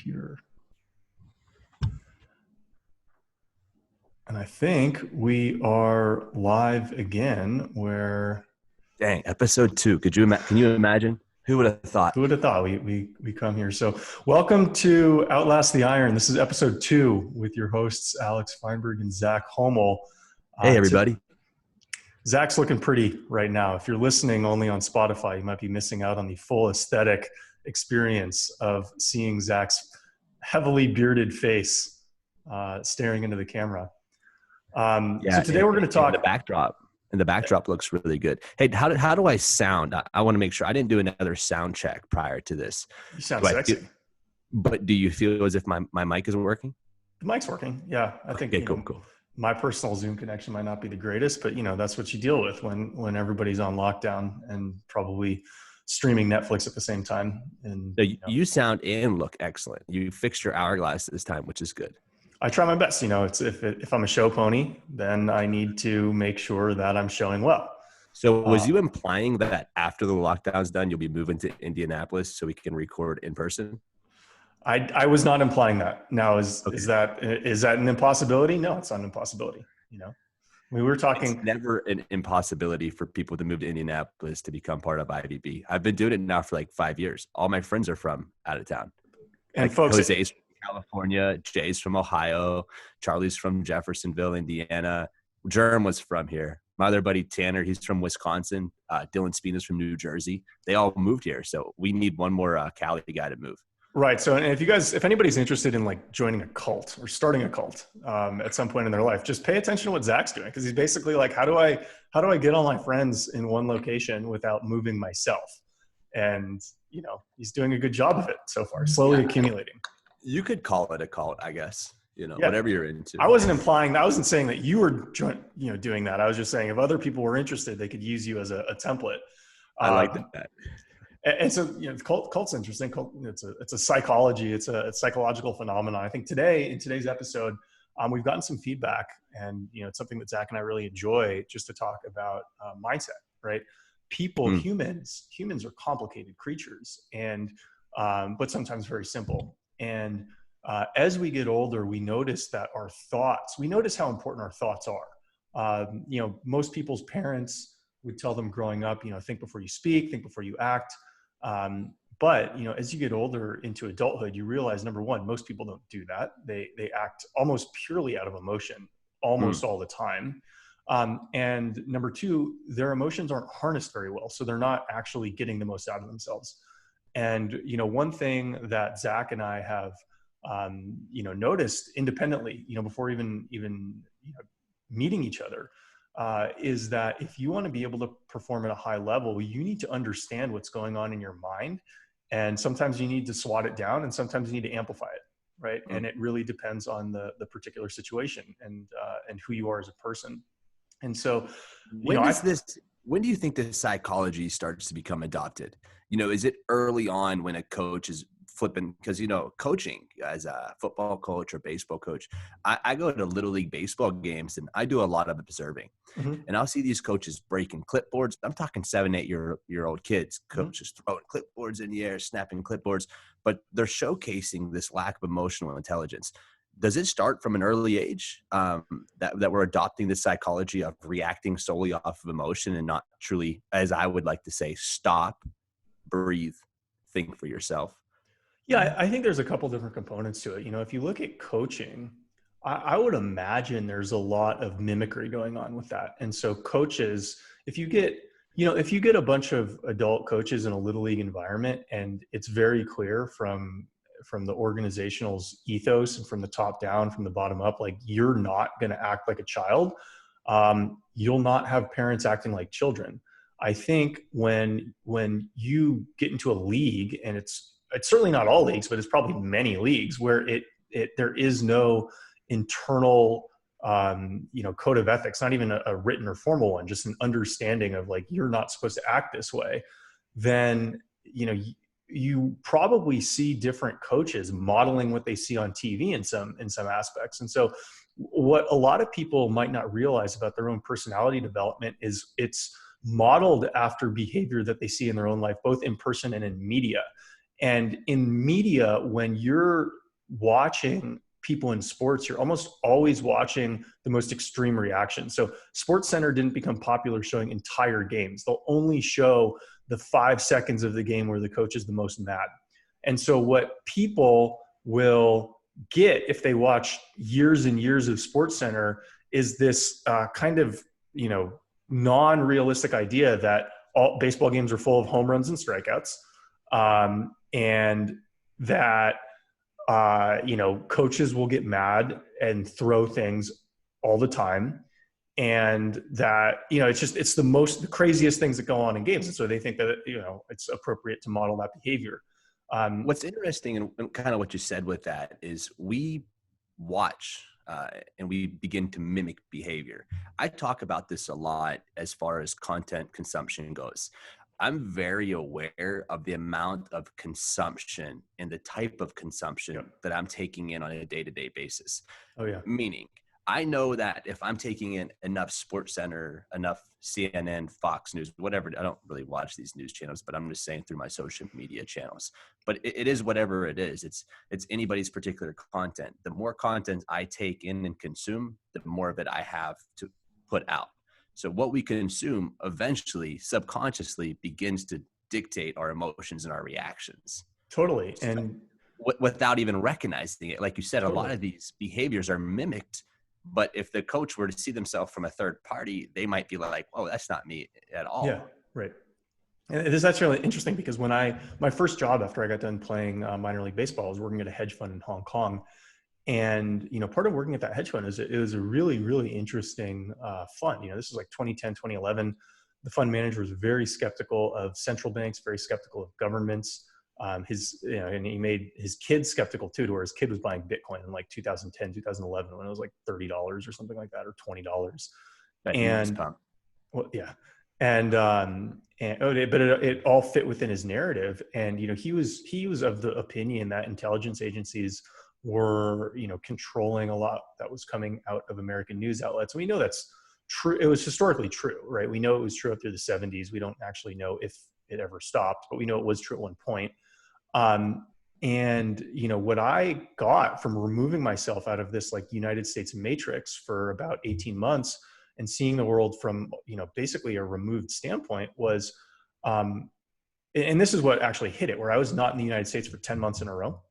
computer. And I think we are live again where... Dang, episode 2. Can you imagine? Who would have thought? Who would have thought we come here? So welcome to Outlast the Iron. This is episode 2 with your hosts, Alex Feinberg and Zach Homol. Hey, everybody. Zach's looking pretty right now. If you're listening only on Spotify, you might be missing out on the full aesthetic experience of seeing Zach's heavily bearded face staring into the camera. So today we're going to talk... The backdrop looks really good. Hey, how do I sound? I want to make sure. I didn't do another sound check prior to this. You sound sexy. But do you feel as if my mic isn't working? The mic's working. Yeah. I think cool. My personal Zoom connection might not be the greatest, but that's what you deal with when everybody's on lockdown and probably streaming Netflix at the same time. And you sound and look excellent. You fixed your hourglass this time, which is good. I try my best. It's if I'm a show pony, then I need to make sure that I'm showing well. So was you implying that after the lockdown's done, you'll be moving to Indianapolis so we can record in person? I was not implying that. Now, is that an impossibility? No, it's not an impossibility. We were talking. It's never an impossibility for people to move to Indianapolis to become part of IVB. I've been doing it now for like 5 years. All my friends are from out of town. And folks, Jose's from California, Jay's from Ohio, Charlie's from Jeffersonville, Indiana. Jerm was from here. My other buddy Tanner, he's from Wisconsin. Dylan Spina's from New Jersey. They all moved here, so we need one more Cali guy to move. Right. So, and if anybody's interested in like joining a cult or starting a cult at some point in their life, just pay attention to what Zach's doing, because he's basically like, how do I get all my friends in one location without moving myself? And he's doing a good job of it so far, slowly accumulating. You could call it a cult, I guess. Whatever you're into. I wasn't saying that you were doing that. I was just saying if other people were interested, they could use you as a template. I like that. And so, cult's interesting. It's a psychology. It's a psychological phenomenon. I think in today's episode, we've gotten some feedback, and it's something that Zach and I really enjoy, just to talk about mindset. Right? Humans are complicated creatures, and but sometimes very simple. And as we get older, we notice that we notice how important our thoughts are. Most people's parents would tell them growing up, think before you speak, think before you act. But as you get older into adulthood, you realize, number one, most people don't do that. They act almost purely out of emotion, almost all the time. And number two, their emotions aren't harnessed very well. So they're not actually getting the most out of themselves. And, one thing that Zach and I have, noticed independently, before even meeting each other, is that if you want to be able to perform at a high level, you need to understand what's going on in your mind. And sometimes you need to swat it down, and sometimes you need to amplify it. Right. And it really depends on the particular situation and who you are as a person. And so, when do you think the psychology starts to become adopted? Is it early on when a coach is flipping? Because, coaching as a football coach or baseball coach, I go to Little League baseball games, and I do a lot of observing. Mm-hmm. And I'll see these coaches breaking clipboards. I'm talking 7-8-year-old kids, coaches throwing clipboards in the air, snapping clipboards, but they're showcasing this lack of emotional intelligence. Does it start from an early age that we're adopting this psychology of reacting solely off of emotion and not truly, as I would like to say, stop, breathe, think for yourself? Yeah, I think there's a couple different components to it. If you look at coaching, I would imagine there's a lot of mimicry going on with that. And so coaches, if you get a bunch of adult coaches in a Little League environment, and it's very clear from the organizational's ethos and from the top down, from the bottom up, like you're not going to act like a child. You'll not have parents acting like children. I think when you get into a league, and it's certainly not all leagues, but it's probably many leagues where there is no internal, code of ethics, not even a written or formal one, just an understanding of like, you're not supposed to act this way. Then, you probably see different coaches modeling what they see on TV in some aspects. And so what a lot of people might not realize about their own personality development is it's modeled after behavior that they see in their own life, both in person and in media. And in media, when you're watching people in sports, you're almost always watching the most extreme reaction. So SportsCenter didn't become popular showing entire games. They'll only show the 5 seconds of the game where the coach is the most mad. And so what people will get if they watch years and years of SportsCenter is this kind of, non-realistic idea that all baseball games are full of home runs and strikeouts, and that coaches will get mad and throw things all the time, and that it's the craziest things that go on in games, and so they think that it's appropriate to model that behavior. What's interesting and kind of what you said with that is we watch and we begin to mimic behavior. I talk about this a lot as far as content consumption goes. I'm very aware of the amount of consumption and the type of consumption that I'm taking in on a day-to-day basis. Oh yeah. Meaning, I know that if I'm taking in enough SportsCenter, enough CNN, Fox News, whatever, I don't really watch these news channels, but I'm just saying through my social media channels. But it is whatever it is. It's anybody's particular content. The more content I take in and consume, the more of it I have to put out. So what we consume eventually, subconsciously, begins to dictate our emotions and our reactions. Totally. So, and without even recognizing it, like you said, totally. A lot of these behaviors are mimicked. But if the coach were to see themselves from a third party, they might be like, "Oh, that's not me at all." Yeah, right. And this is actually really interesting because when my first job after I got done playing minor league baseball, I was working at a hedge fund in Hong Kong. And, part of working at that hedge fund is it was a really, really interesting fund. This is like 2010, 2011. The fund manager was very skeptical of central banks, very skeptical of governments. And he made his kids skeptical too, to where his kid was buying Bitcoin in like 2010, 2011, when it was like $30 or something like that, or $20. And well, yeah. But it all fit within his narrative. And, he was of the opinion that intelligence agencies were, controlling a lot that was coming out of American news outlets. We know that's true. It was historically true, right? We know it was true up through the 70s. We don't actually know if it ever stopped, but we know it was true at one point. What I got from removing myself out of this like United States matrix for about 18 months and seeing the world from, basically a removed standpoint was, and this is what actually hit it, where I was not in the United States for 10 months in a row.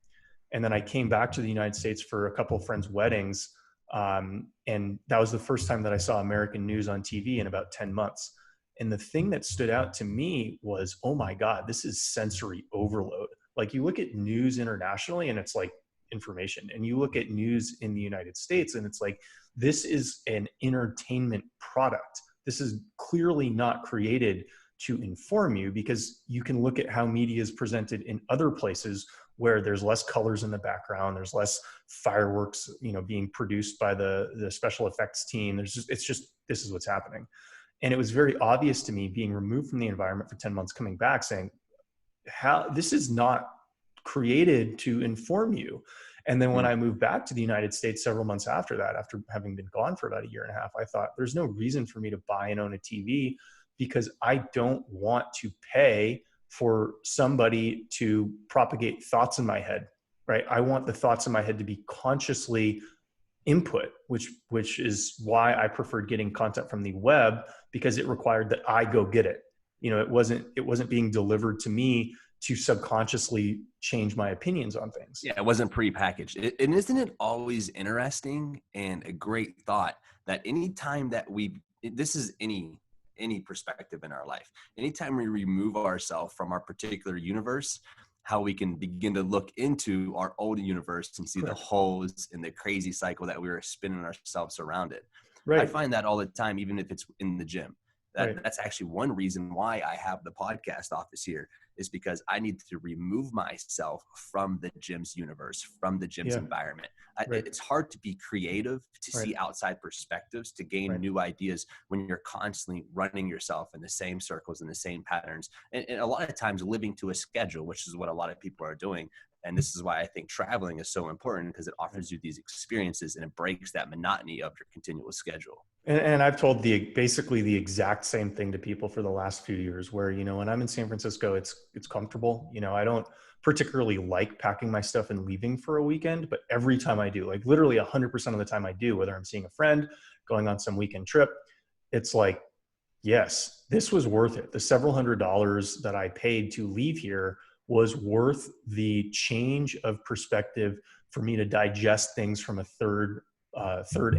And then I came back to the United States for a couple of friends' weddings. And that was the first time that I saw American news on TV in about 10 months. And the thing that stood out to me was, oh my God, this is sensory overload. Like you look at news internationally and it's like information, and you look at news in the United States and it's like, this is an entertainment product. This is clearly not created to inform you, because you can look at how media is presented in other places where there's less colors in the background, there's less fireworks, being produced by the special effects team. This is what's happening. And it was very obvious to me, being removed from the environment for 10 months, coming back, saying, how this is not created to inform you. And then when I moved back to the United States several months after that, after having been gone for about a year and a half, I thought there's no reason for me to buy and own a TV, because I don't want to pay for somebody to propagate thoughts in my head, right? I want the thoughts in my head to be consciously input, which is why I preferred getting content from the web, because it required that I go get it. It wasn't being delivered to me to subconsciously change my opinions on things. Yeah, it wasn't prepackaged. And isn't it always interesting and a great thought that anytime that this is any perspective in our life, anytime we remove ourselves from our particular universe, how we can begin to look into our own universe and see the holes in the crazy cycle that we were spinning ourselves around it. Right. I find that all the time, even if it's in the gym. That's actually one reason why I have the podcast office here, is because I need to remove myself from the gym's universe, from the gym's environment. It's hard to be creative, to see outside perspectives, to gain new ideas when you're constantly running yourself in the same circles and the same patterns. And a lot of times living to a schedule, which is what a lot of people are doing. And this is why I think traveling is so important, because it offers you these experiences and it breaks that monotony of your continual schedule. And I've told basically the exact same thing to people for the last few years, where, when I'm in San Francisco, it's comfortable. I don't particularly like packing my stuff and leaving for a weekend, but every time I do, like literally 100% of the time I do, whether I'm seeing a friend, going on some weekend trip, it's like, yes, this was worth it. The several $100s that I paid to leave here was worth the change of perspective for me to digest things from a third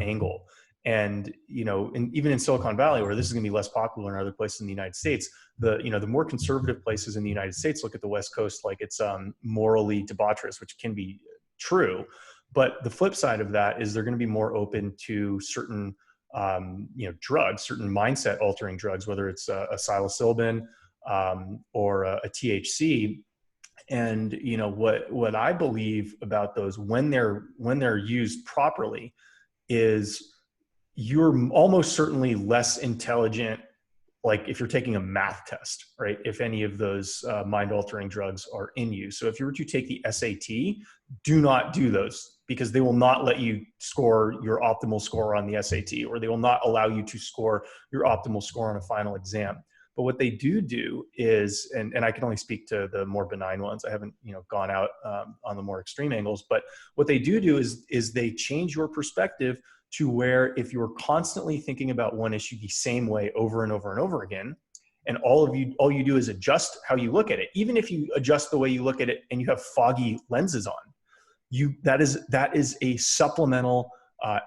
angle. And, even in Silicon Valley, where this is going to be less popular in other places in the United States, the more conservative places in the United States look at the West Coast like it's morally debaucherous, which can be true. But the flip side of that is they're going to be more open to certain, drugs, certain mindset altering drugs, whether it's a psilocybin or a THC. And, what I believe about those when they're used properly is you're almost certainly less intelligent, like if you're taking a math test, right? If any of those mind-altering drugs are in you. So if you were to take the SAT, do not do those, because they will not let you score your optimal score on the SAT, or they will not allow you to score your optimal score on a final exam. But what they do is, and I can only speak to the more benign ones. I haven't, gone out on the more extreme angles. But what they do is they change your perspective to where if you're constantly thinking about one issue the same way over and over and over again, and all you do is adjust how you look at it, even if you adjust the way you look at it and you have foggy lenses on, that is a supplemental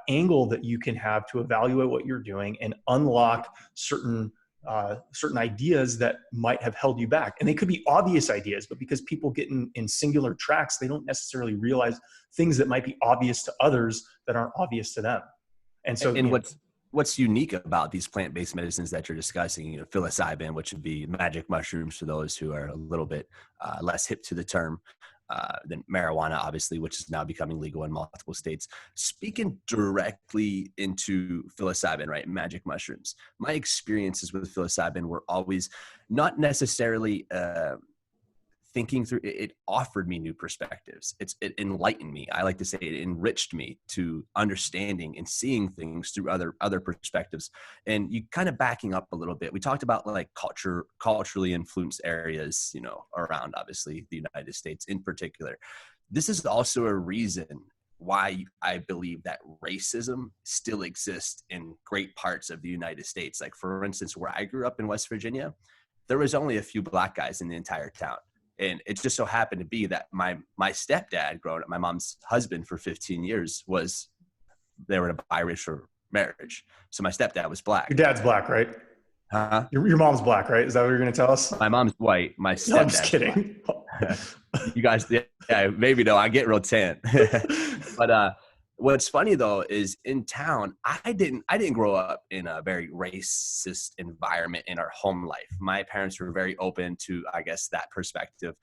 angle that you can have to evaluate what you're doing and unlock certain ideas that might have held you back. And they could be obvious ideas, but because people get in singular tracks, they don't necessarily realize things that might be obvious to others that aren't obvious to them. And so, and what's unique about these plant-based medicines that you're discussing, psilocybin, which would be magic mushrooms for those who are a little bit less hip to the term, than marijuana, obviously, which is now becoming legal in multiple states. Speaking directly into psilocybin, right? Magic mushrooms. My experiences with psilocybin were always not necessarily thinking through. It offered me new perspectives. It enlightened me. I like to say it enriched me to understanding and seeing things through other perspectives. And you kind of backing up a little bit. We talked about like culturally influenced areas, around obviously the United States in particular. This is also a reason why I believe that racism still exists in great parts of the United States. Like, for instance, where I grew up in West Virginia, there was only a few Black guys in the entire town. And it just so happened to be that my stepdad, growing up, my mom's husband for 15 years, they were in a biracial marriage. So my stepdad was Black. Your dad's Black, right? Huh? Your mom's Black, right? Is that what you're going to tell us? My mom's white. My stepdad's No, I'm just kidding. You guys, yeah, maybe no, I get real tan. But what's funny though is in town, I didn't grow up in a very racist environment in our home life. My parents were very open to, I guess, that perspective,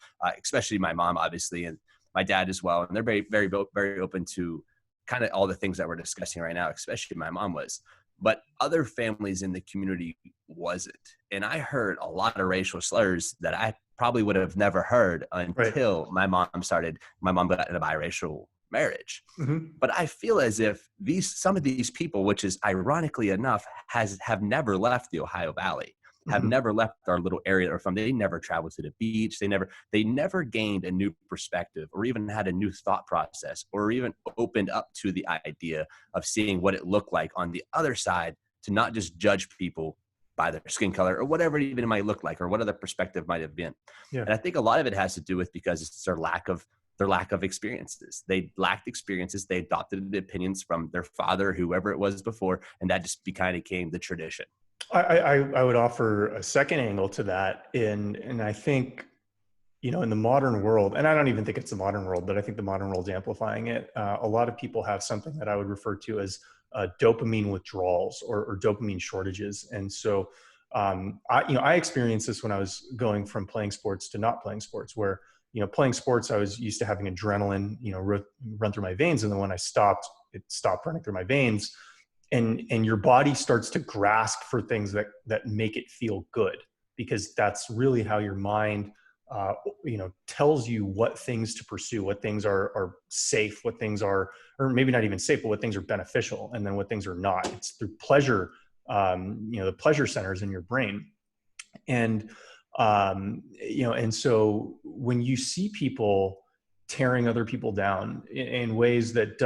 especially my mom, obviously, and my dad as well. And they're very, very, very open to kind of all the things that we're discussing right now, especially my mom was. But other families in the community wasn't. And I heard a lot of racial slurs that I probably would have never heard until my mom got in a biracial marriage. Mm-hmm. But I feel as if some of these people, which is ironically enough, have never left the Ohio Valley, have never left our little area they're from. They never traveled to the beach. They never gained a new perspective or even had a new thought process or even opened up to the idea of seeing what it looked like on the other side, to not just judge people by their skin color or whatever it even might look like or what other perspective might have been. Yeah. And I think a lot of it has to do with because it's their lack of experiences. They lacked experiences. They adopted the opinions from their father, whoever it was before, and that just kind of became the tradition. I would offer a second angle to that, and I think, in the modern world, and I don't even think it's the modern world, but I think the modern world's amplifying it. A lot of people have something that I would refer to as dopamine withdrawals or dopamine shortages, and so I experienced this when I was going from playing sports to not playing sports, where playing sports, I was used to having adrenaline, run through my veins. And then when I stopped, it stopped running through my veins. And your body starts to grasp for things that make it feel good, because that's really how your mind tells you what things to pursue, what things are safe, what things are, or maybe not even safe, but what things are beneficial, and then what things are not. It's through pleasure, the pleasure centers in your brain. And, and so when you see people tearing other people down in ways that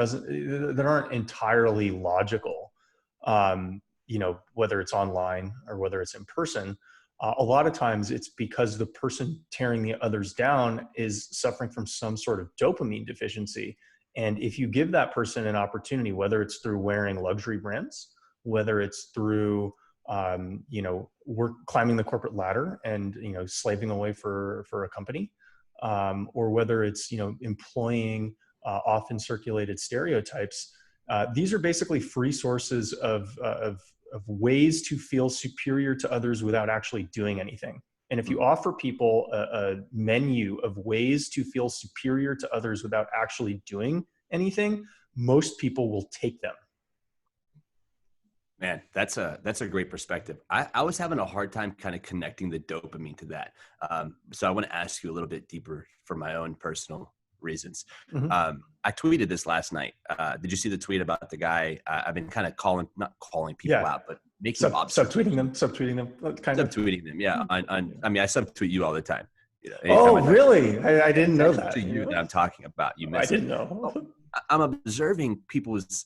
aren't entirely logical, whether it's online or whether it's in person, a lot of times it's because the person tearing the others down is suffering from some sort of dopamine deficiency. And if you give that person an opportunity, whether it's through wearing luxury brands, whether it's through, climbing the corporate ladder and, slaving away for a company, or whether it's, employing often circulated stereotypes, these are basically free sources of ways to feel superior to others without actually doing anything. And if you offer people a menu of ways to feel superior to others without actually doing anything, most people will take them. Man, that's a great perspective. I was having a hard time kind of connecting the dopamine to that. So I want to ask you a little bit deeper for my own personal reasons. Mm-hmm. I tweeted this last night. Did you see the tweet about the guy? I've been kind of not calling people out, but making subtweeting them. Subtweeting them. Yeah. I subtweet you all the time. Really? I didn't know that. To you that I'm talking about. You missed I didn't know. I'm observing people's.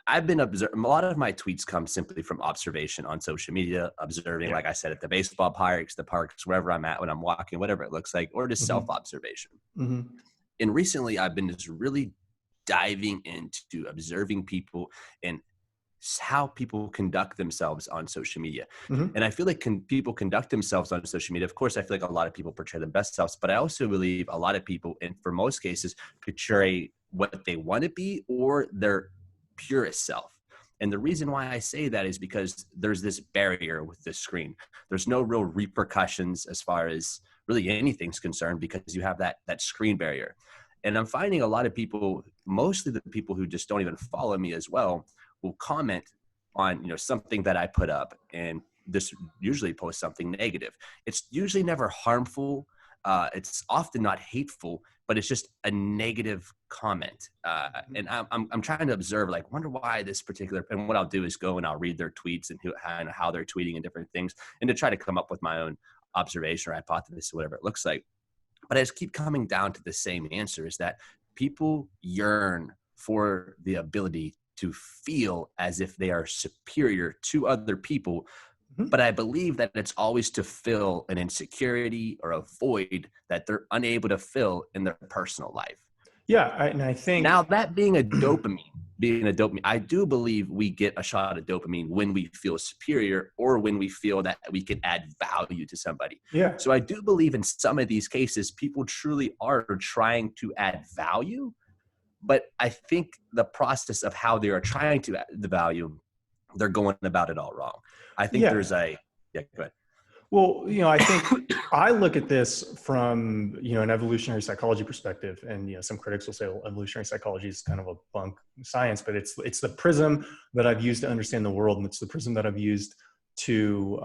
I've been observing, a lot of my tweets come simply from observation on social media, observing, like I said, at the baseball parks, wherever I'm at when I'm walking, whatever it looks like, or just self-observation. Mm-hmm. And recently I've been just really diving into observing people and how people conduct themselves on social media. Mm-hmm. And I feel like people conduct themselves on social media. Of course, I feel like a lot of people portray their best selves, but I also believe a lot of people, and for most cases, portray what they want to be or their purest self. And the reason why I say that is because there's this barrier with this screen. There's no real repercussions as far as really anything's concerned because you have that screen barrier. And I'm finding a lot of people, mostly the people who just don't even follow me as well, will comment on something that I put up, and this usually post something negative. It's usually never harmful. It's often not hateful, but it's just a negative comment. And I'm trying to observe, wonder why this particular, and what I'll do is go and I'll read their tweets and how they're tweeting and different things, and to try to come up with my own observation or hypothesis or whatever it looks like. But I just keep coming down to the same answer, is that people yearn for the ability to feel as if they are superior to other people. But I believe that it's always to fill an insecurity or a void that they're unable to fill in their personal life. Yeah. And I think now that being a dopamine, I do believe we get a shot of dopamine when we feel superior or when we feel that we can add value to somebody. Yeah. So I do believe in some of these cases, people truly are trying to add value. But I think the process of how they are trying to add the value, they're going about it all wrong. I think there's go ahead. Well, I think I look at this from, an evolutionary psychology perspective, and, some critics will say, well, evolutionary psychology is kind of a bunk science, but it's the prism that I've used to understand the world. And it's the prism that I've used to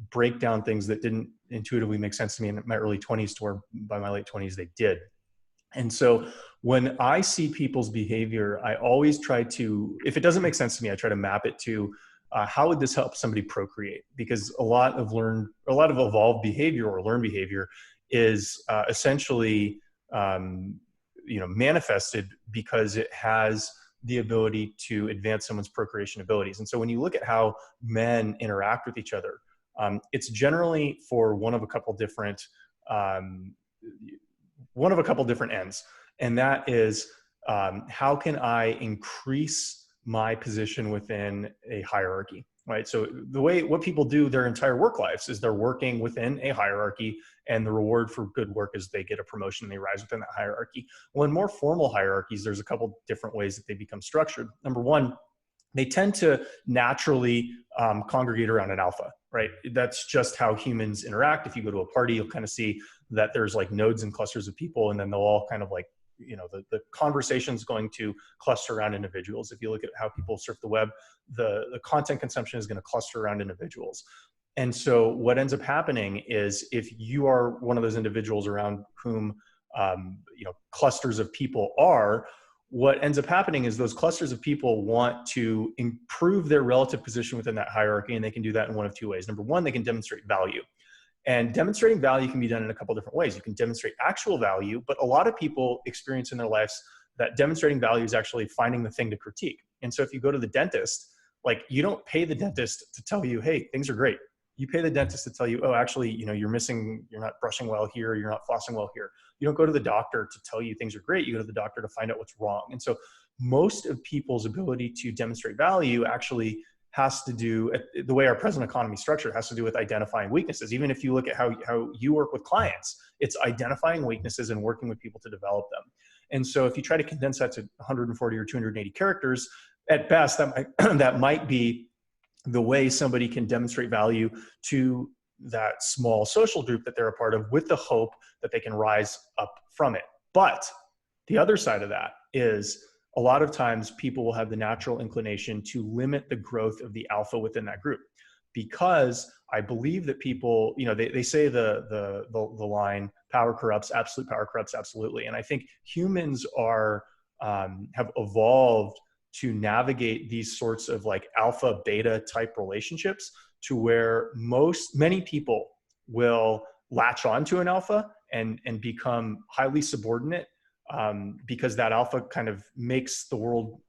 break down things that didn't intuitively make sense to me in my early 20s to where by my late 20s, they did. And so when I see people's behavior, I always try to, if it doesn't make sense to me, I try to map it to how would this help somebody procreate? Because a lot of evolved behavior or learned behavior is essentially, manifested because it has the ability to advance someone's procreation abilities. And so when you look at how men interact with each other, it's generally for one of a couple different ends. And that is, how can I increase my position within a hierarchy, right? So what people do their entire work lives is they're working within a hierarchy, and the reward for good work is they get a promotion and they rise within that hierarchy. Well, in more formal hierarchies, there's a couple different ways that they become structured. Number one, they tend to naturally congregate around an alpha, right? That's just how humans interact. If you go to a party, you'll kind of see that there's nodes and clusters of people, and then they'll all kind of the conversation's going to cluster around individuals. If you look at how people surf the web, the content consumption is going to cluster around individuals. And so what ends up happening is if you are one of those individuals around whom clusters of people are, what ends up happening is those clusters of people want to improve their relative position within that hierarchy, and they can do that in one of two ways. Number one, they can demonstrate value. And demonstrating value can be done in a couple different ways. You can demonstrate actual value, but a lot of people experience in their lives that demonstrating value is actually finding the thing to critique. And so if you go to the dentist, like, you don't pay the dentist to tell you, hey, things are great. You pay the dentist to tell you, oh, actually, you're not brushing well here, you're not flossing well here. You don't go to the doctor to tell you things are great. You go to the doctor to find out what's wrong. And so most of people's ability to demonstrate value actually has to do, the way our present economy is structured, has to do with identifying weaknesses. Even if you look at how you work with clients, it's identifying weaknesses and working with people to develop them. And so if you try to condense that to 140 or 280 characters, at best, that might be the way somebody can demonstrate value to that small social group that they're a part of, with the hope that they can rise up from it. But the other side of that is, a lot of times people will have the natural inclination to limit the growth of the alpha within that group, because I believe that people, they say the line, power corrupts, absolute power corrupts absolutely. And I think humans have evolved to navigate these sorts of like alpha beta type relationships, to where many people will latch onto an alpha and become highly subordinate, because that alpha kind of makes the world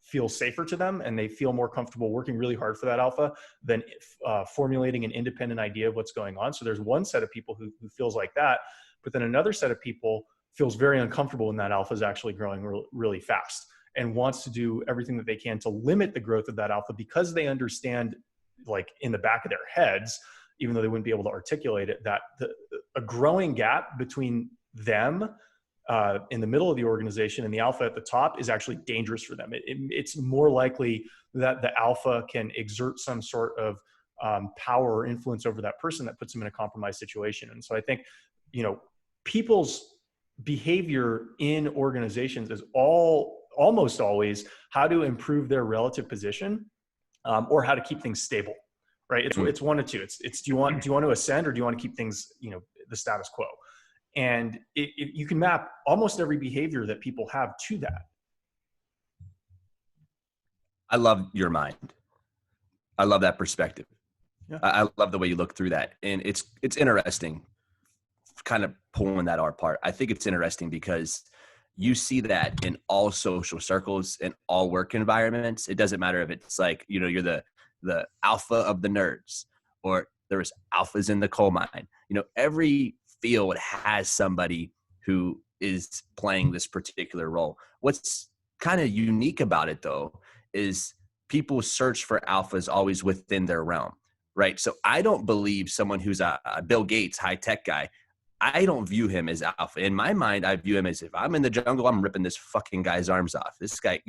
feel safer to them, and they feel more comfortable working really hard for that alpha than formulating an independent idea of what's going on. So there's one set of people who feels like that, but then another set of people feels very uncomfortable when that alpha is actually growing really fast, and wants to do everything that they can to limit the growth of that alpha, because they understand, like, in the back of their heads, even though they wouldn't be able to articulate it, that a growing gap between them in the middle of the organization and the alpha at the top is actually dangerous for them. It's more likely that the alpha can exert some sort of power or influence over that person that puts them in a compromised situation. And so I think, people's behavior in organizations is almost always how to improve their relative position, or how to keep things stable, right? It's one of two. It's do you want to ascend, or do you want to keep things, the status quo? And you can map almost every behavior that people have to that. I love your mind. I love that perspective. Yeah. I love the way you look through that. And it's interesting kind of pulling that apart. I think it's interesting because you see that in all social circles, in all work environments. It doesn't matter if it's like, you're the alpha of the nerds, or there's alphas in the coal mine. Every field has somebody who is playing this particular role. What's kind of unique about it, though, is people search for alphas always within their realm, right? So I don't believe someone who's a Bill Gates high-tech guy, I don't view him as alpha. In my mind, I view him as, if I'm in the jungle, I'm ripping this fucking guy's arms off. This guy,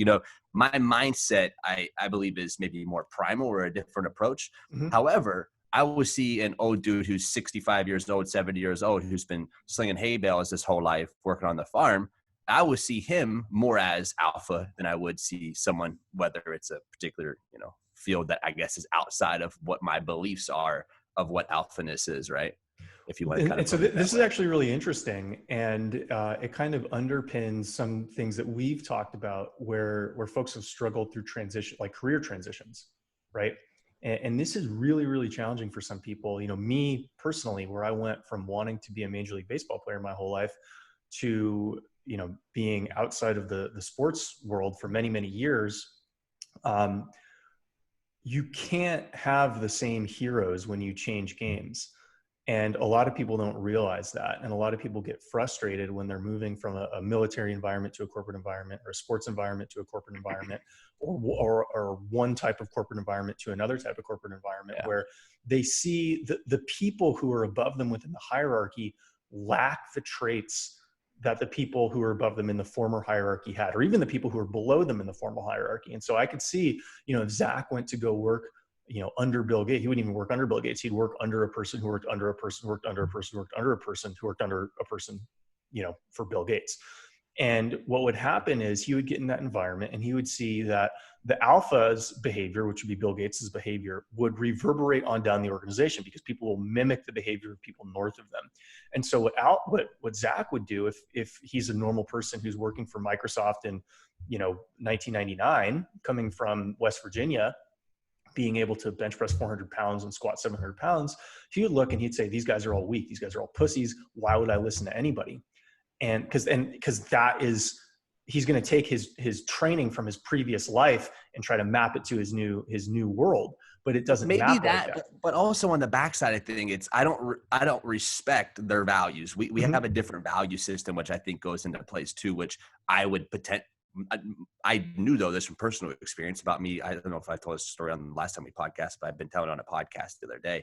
my mindset, I believe, is maybe more primal or a different approach. Mm-hmm. However, I will see an old dude who's 65 years old, 70 years old, who's been slinging hay bales his whole life, working on the farm. I would see him more as alpha than I would see someone, whether it's a particular, field that I guess is outside of what my beliefs are of what alphaness is, right? If you want to kind of. So this is actually really interesting, and it kind of underpins some things that we've talked about, where folks have struggled through transition, like career transitions, right? And this is really, really challenging for some people. Me personally, where I went from wanting to be a Major League Baseball player my whole life to, being outside of the sports world for many, many years. You can't have the same heroes when you change games. And a lot of people don't realize that. And a lot of people get frustrated when they're moving from a military environment to a corporate environment, or a sports environment to a corporate environment, or one type of corporate environment to another type of corporate environment, where they see the people who are above them within the hierarchy lack the traits that the people who are above them in the former hierarchy had, or even the people who are below them in the formal hierarchy. And so I could see, if Zach went to go work, under Bill Gates, he wouldn't even work under Bill Gates. He'd work under a person who worked under a person who worked under a person who worked under a person who worked under a person, for Bill Gates. And what would happen is he would get in that environment and he would see that the alpha's behavior, which would be Bill Gates's behavior, would reverberate on down the organization because people will mimic the behavior of people north of them. And so what Zach would do if he's a normal person who's working for Microsoft in, 1999, coming from West Virginia, being able to bench press 400 pounds and squat 700 pounds, he would look and he'd say, these guys are all weak. These guys are all pussies. Why would I listen to anybody? And because that is, he's going to take his training from his previous life and try to map it to his new world, but it doesn't maybe map that, like that. But also on the backside of things, it's I don't respect their values. We Mm-hmm. have a different value system, which I think goes into place too, which I would I knew though this from personal experience about me. I don't know if I told this story on the last time we podcast, but I've been telling it on a podcast the other day.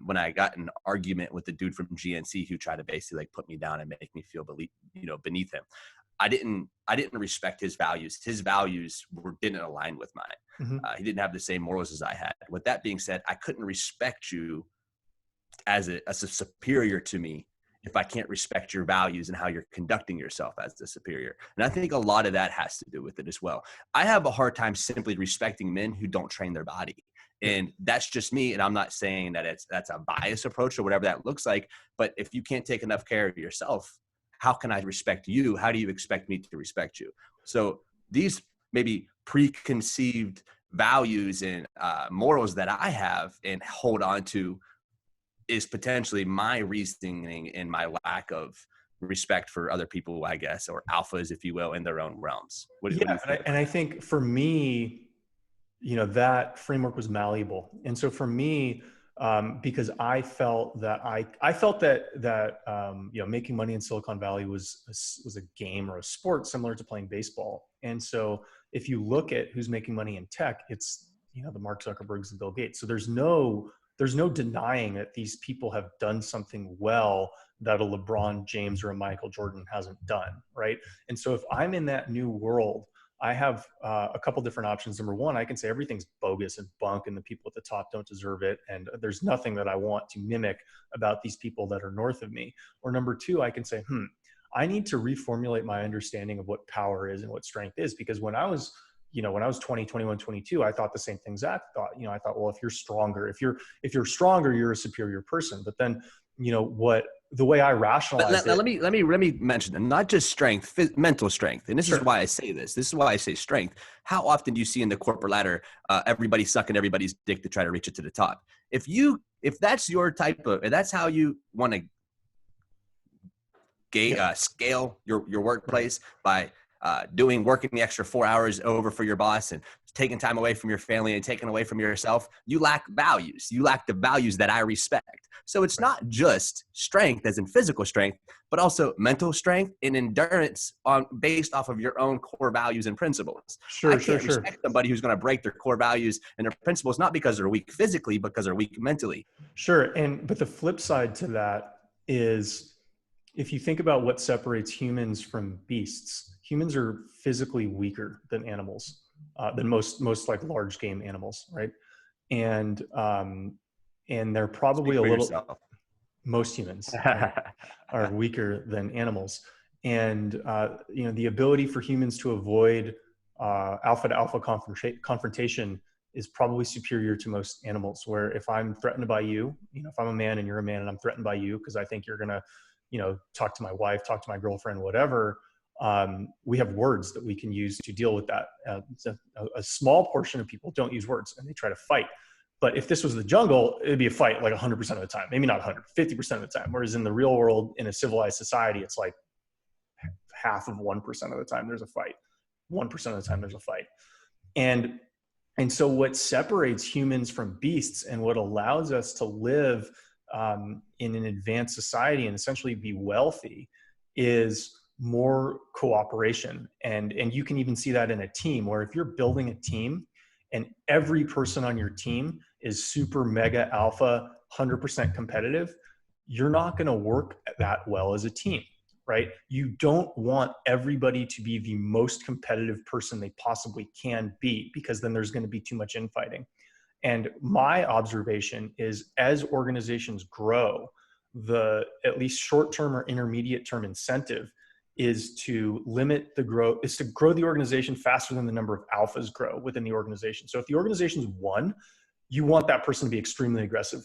When I got in an argument with the dude from GNC who tried to basically like put me down and make me feel beneath him. I didn't respect his values. His values didn't align with mine. Mm-hmm. He didn't have the same morals as I had. With that being said, I couldn't respect you as a superior to me if I can't respect your values and how you're conducting yourself as the superior. And I think a lot of that has to do with it as well. I have a hard time simply respecting men who don't train their body. And that's just me. And I'm not saying that that's a biased approach or whatever that looks like. But if you can't take enough care of yourself, how can I respect you? How do you expect me to respect you? So these maybe preconceived values and morals that I have and hold on to is potentially my reasoning and my lack of respect for other people, I guess, or alphas, if you will, in their own realms. What do you think? And I think for me, that framework was malleable. And so for me, because I felt that making money in Silicon Valley was a game or a sport similar to playing baseball. And so if you look at who's making money in tech, it's, the Mark Zuckerbergs and Bill Gates. So there's no denying that these people have done something well that a LeBron James or a Michael Jordan hasn't done, right? And so if I'm in that new world, I have a couple different options. Number one, I can say everything's bogus and bunk and the people at the top don't deserve it. And there's nothing that I want to mimic about these people that are north of me. Or number two, I can say, I need to reformulate my understanding of what power is and what strength is. Because when I was 20, 21, 22, I thought the same thing Zach thought. I thought, well, if you're stronger, you're a superior person. But then, the way I rationalize it. Let me mention them, not just strength, mental strength. And this is why I say this. This is why I say strength. How often do you see in the corporate ladder, everybody sucking everybody's dick to try to reach it to the top? If that's your type of, if that's how you want to scale your workplace by working the extra 4 hours over for your boss and taking time away from your family and taking away from yourself, you lack values. You lack the values that I respect. So it's not just strength as in physical strength, but also mental strength and endurance based off of your own core values and principles. I can't respect somebody who's going to break their core values and their principles, not because they're weak physically, because they're weak mentally. Sure. But the flip side to that is, if you think about what separates humans from beasts, humans are physically weaker than animals, than most like large game animals, right? And they're probably most humans are weaker than animals. And the ability for humans to avoid alpha to alpha confrontation is probably superior to most animals. Where if I'm threatened by you, if I'm a man and you're a man and I'm threatened by you because I think you're gonna talk to my wife, talk to my girlfriend, whatever. We have words that we can use to deal with that. A small portion of people don't use words and they try to fight. But if this was the jungle, it'd be a fight like 100% of the time, maybe not 100, 50% of the time. Whereas in the real world, in a civilized society, it's like half of 1% of the time there's a fight. 1% of the time there's a fight. And so what separates humans from beasts and what allows us to live in an advanced society and essentially be wealthy is more cooperation. And you can even see that in a team, where if you're building a team and every person on your team is super mega alpha, 100% competitive, you're not going to work that well as a team, right? You don't want everybody to be the most competitive person they possibly can be, because then there's going to be too much infighting. And my observation is, as organizations grow, the at least short-term or intermediate-term incentive is to limit the growth, is to grow the organization faster than the number of alphas grow within the organization. So if the organization's 1, you want that person to be extremely aggressive.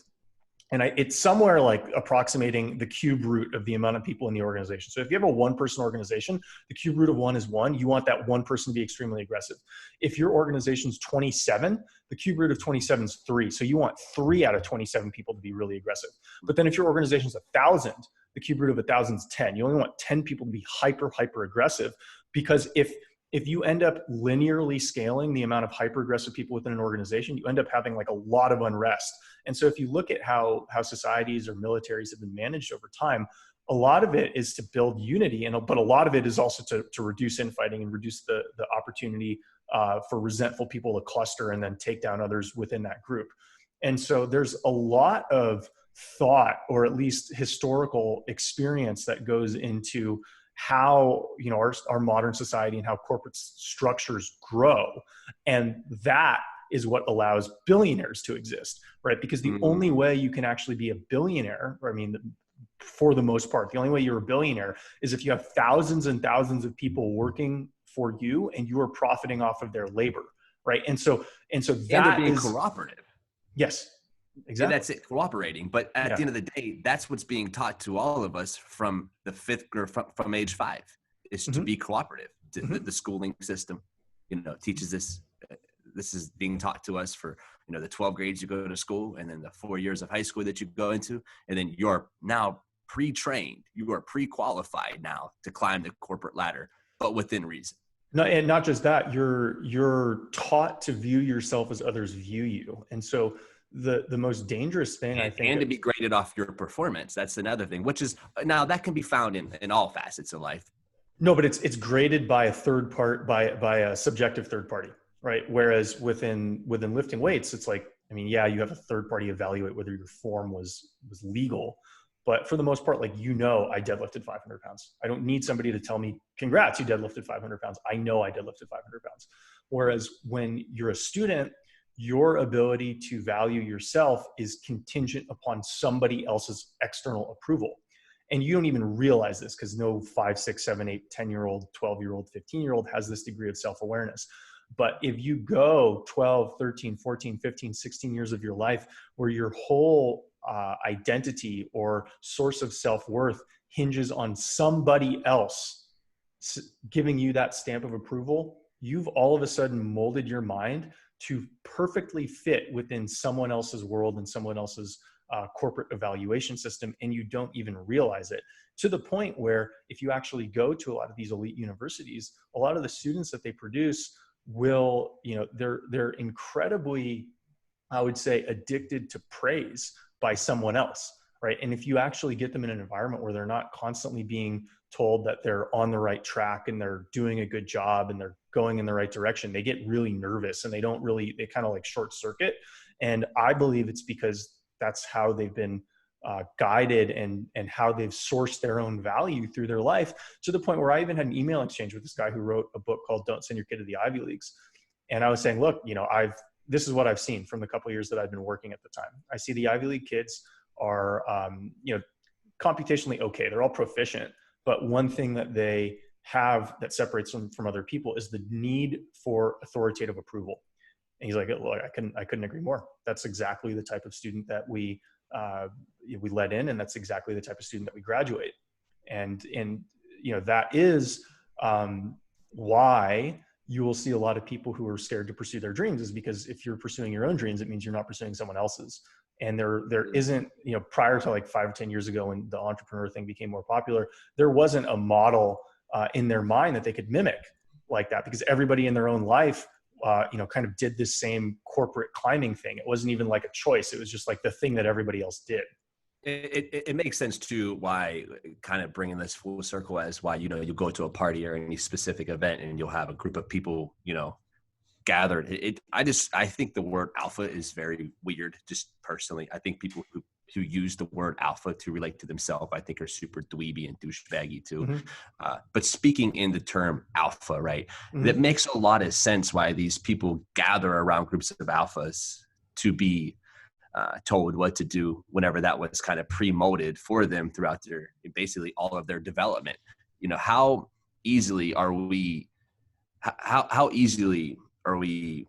And it's somewhere like approximating the cube root of the amount of people in the organization. So if you have a 1-person organization, the cube root of 1 is 1. You want that 1 person to be extremely aggressive. If your organization's 27, the cube root of 27 is 3. So you want 3 out of 27 people to be really aggressive. But then if your organization's 1,000, the cube root of 1,000 is 10. You only want 10 people to be hyper aggressive, because if you end up linearly scaling the amount of hyper aggressive people within an organization, you end up having like a lot of unrest. And so if you look at how societies or militaries have been managed over time, a lot of it is to build unity, but a lot of it is also to reduce infighting and reduce the opportunity for resentful people to cluster and then take down others within that group. And so there's a lot of thought, or at least historical experience, that goes into how, you know, our modern society and how corporate structures grow. And that is what allows billionaires to exist, right? Because the only way you can actually be a billionaire, or I mean, for the most part, the only way you're a billionaire is if you have thousands and thousands of people working for you and you are profiting off of their labor, right? And so that being is cooperative. Yes, exactly. And that's it, cooperating. But at the end of the day, that's what's being taught to all of us from the 5th or from age 5, is to be cooperative. The schooling system, you know, teaches this. This is being taught to us for, you know, the 12 grades you go to school, and then the 4 years of high school that you go into, and then you're now pre-trained. You are pre-qualified now to climb the corporate ladder, but within reason. No, and not just that, you're taught to view yourself as others view you. And so the most dangerous thing, I think, and to be graded off your performance. That's another thing, which is, now that can be found in all facets of life. No, but it's graded by a subjective third party, right? Whereas within lifting weights, it's like, I mean, yeah, you have a third party evaluate whether your form was legal, but for the most part, like, you know, I deadlifted 500 pounds. I don't need somebody to tell me, congrats, you deadlifted 500 pounds. I know I deadlifted 500 pounds. Whereas when you're a student, your ability to value yourself is contingent upon somebody else's external approval. And you don't even realize this, because no 5, 6, 7, 8, 10-year-old, 12-year-old, 15-year-old has this degree of self-awareness. But if you go 12, 13, 14, 15, 16 years of your life where your whole identity or source of self-worth hinges on somebody else giving you that stamp of approval, you've all of a sudden molded your mind to perfectly fit within someone else's world and someone else's corporate evaluation system, and you don't even realize it, to the point where if you actually go to a lot of these elite universities, a lot of the students that they produce will, you know, they're incredibly, I would say, addicted to praise by someone else, right? And if you actually get them in an environment where they're not constantly being told that they're on the right track and they're doing a good job and they're going in the right direction, they get really nervous and they kind of like short circuit. And I believe it's because that's how they've been guided and how they've sourced their own value through their life, to the point where I even had an email exchange with this guy who wrote a book called Don't Send Your Kid to the Ivy Leagues. And I was saying, look, you know, this is what I've seen from the couple of years that I've been working at the time. I see the Ivy League kids are, you know, computationally okay. They're all proficient. But one thing that they have that separates them from other people is the need for authoritative approval. And he's like, look, I couldn't agree more. That's exactly the type of student that we let in, and that's exactly the type of student that we graduate. And you know, that is why you will see a lot of people who are scared to pursue their dreams, is because if you're pursuing your own dreams, it means you're not pursuing someone else's. And there isn't, you know, prior to like 5 or 10 years ago when the entrepreneur thing became more popular, there wasn't a model in their mind that they could mimic like that, because everybody in their own life you know, kind of did this same corporate climbing thing. It wasn't even like a choice. It was just like the thing that everybody else did. It makes sense too, why, kind of bringing this full circle, as why, you know, you go to a party or any specific event and you'll have a group of people, you know, gathered. I think the word alpha is very weird, just personally. I think people who use the word alpha to relate to themselves, I think, are super dweeby and douchebaggy too. Mm-hmm. But speaking in the term alpha, right, mm-hmm. that makes a lot of sense why these people gather around groups of alphas to be told what to do whenever that was kind of pre-molded for them throughout basically all of their development. how easily are we, how easily are we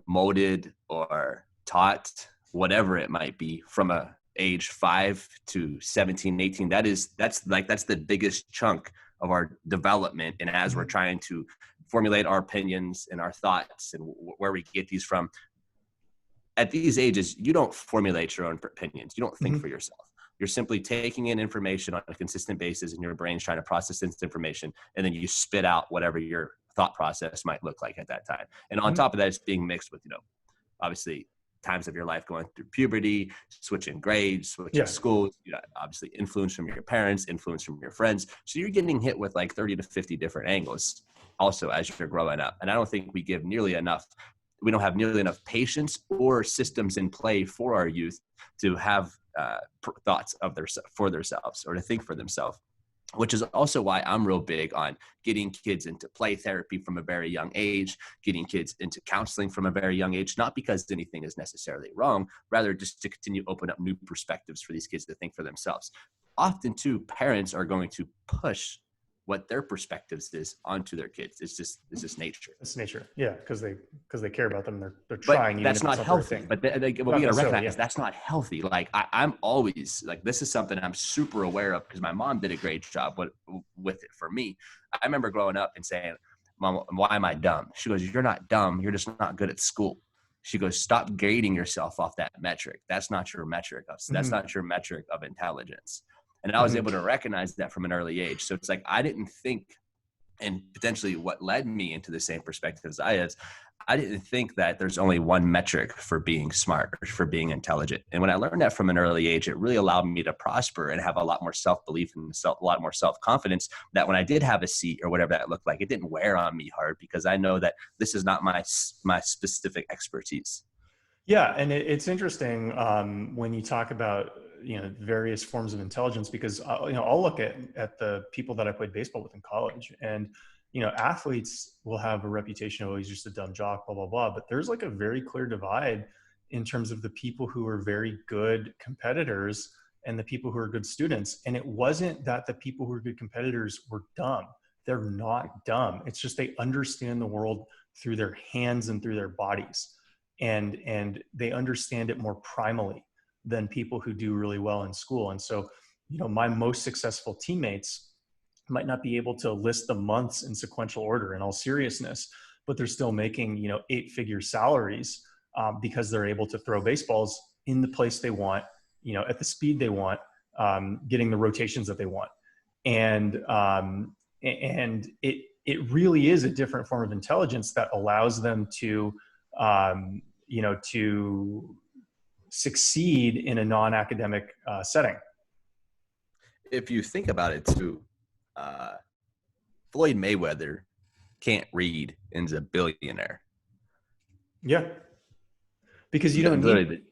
molded or taught, whatever it might be, from a age 5 to 17, 18. That's the biggest chunk of our development. And as we're trying to formulate our opinions and our thoughts and where we get these from, at these ages, you don't formulate your own opinions. You don't think for yourself. You're simply taking in information on a consistent basis, and your brain's trying to process this information, and then you spit out whatever your thought process might look like at that time. And on top of that, it's being mixed with, obviously times of your life going through puberty, switching grades, switching schools, obviously influence from your parents, influence from your friends. So you're getting hit with like 30 to 50 different angles also as you're growing up. And I don't think we don't have nearly enough patience or systems in play for our youth to have thoughts for themselves or to think for themselves, which is also why I'm real big on getting kids into play therapy from a very young age, getting kids into counseling from a very young age, not because anything is necessarily wrong, rather just to continue to open up new perspectives for these kids to think for themselves. Often too, parents are going to push what their perspectives is onto their kids. It's just nature. It's nature. Yeah. Cause they care about them. They're trying. But that's not healthy. But we got to recognize that's not healthy. Like I'm always like, this is something I'm super aware of because my mom did a great job with it for me. I remember growing up and saying, Mom, why am I dumb? She goes, you're not dumb. You're just not good at school. She goes, stop grading yourself off that metric. That's not your metric. That's not your metric of intelligence. And I was able to recognize that from an early age. So it's like, I didn't think, and potentially what led me into the same perspective as I didn't think that there's only one metric for being smart or for being intelligent. And when I learned that from an early age, it really allowed me to prosper and have a lot more self-belief and a lot more self-confidence, that when I did have a seat or whatever that looked like, it didn't wear on me hard because I know that this is not my specific expertise. Yeah. And it's interesting when you talk about, various forms of intelligence, because, I'll look at the people that I played baseball with in college, and, athletes will have a reputation of, oh, he's just a dumb jock, blah, blah, blah. But there's like a very clear divide in terms of the people who are very good competitors and the people who are good students. And it wasn't that the people who are good competitors were dumb. They're not dumb. It's just they understand the world through their hands and through their bodies. And they understand it more primally than people who do really well in school. And so, my most successful teammates might not be able to list the months in sequential order in all seriousness, but they're still making, 8-figure salaries because they're able to throw baseballs in the place they want, at the speed they want, getting the rotations that they want. And it really is a different form of intelligence that allows them to, to succeed in a non-academic setting. If you think about it too, Floyd Mayweather can't read and is a billionaire. Yeah. Because you don't need,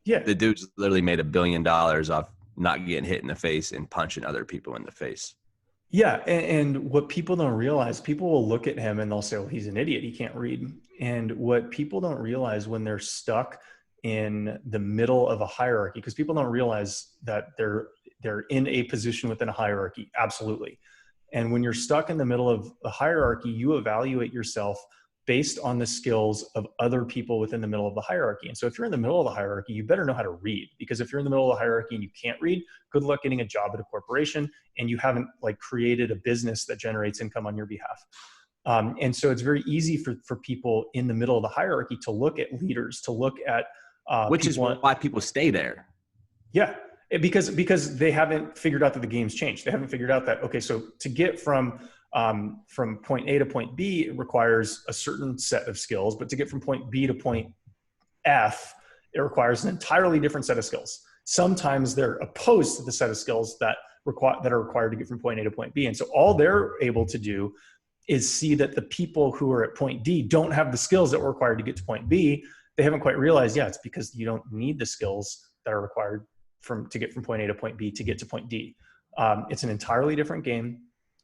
the dude's literally made $1 billion off not getting hit in the face and punching other people in the face. Yeah. And what people don't realize, people will look at him and they'll say, well, he's an idiot, he can't read. And what people don't realize when they're stuck in the middle of a hierarchy, because people don't realize that they're in a position within a hierarchy. Absolutely. And when you're stuck in the middle of a hierarchy, you evaluate yourself based on the skills of other people within the middle of the hierarchy. And so if you're in the middle of the hierarchy, you better know how to read, because if you're in the middle of the hierarchy and you can't read, good luck getting a job at a corporation, and you haven't created a business that generates income on your behalf. And so it's very easy for people in the middle of the hierarchy to look at leaders, to look at which is why people stay there. Yeah, because they haven't figured out that the game's changed. They haven't figured out that, okay, so to get from point A to point B, it requires a certain set of skills, but to get from point B to point F, it requires an entirely different set of skills. Sometimes they're opposed to the set of skills that are required to get from point A to point B. And so all they're able to do is see that the people who are at point D don't have the skills that were required to get to point B. They haven't quite realized, it's because you don't need the skills that are required to get from point A to point B to get to point D. It's an entirely different game,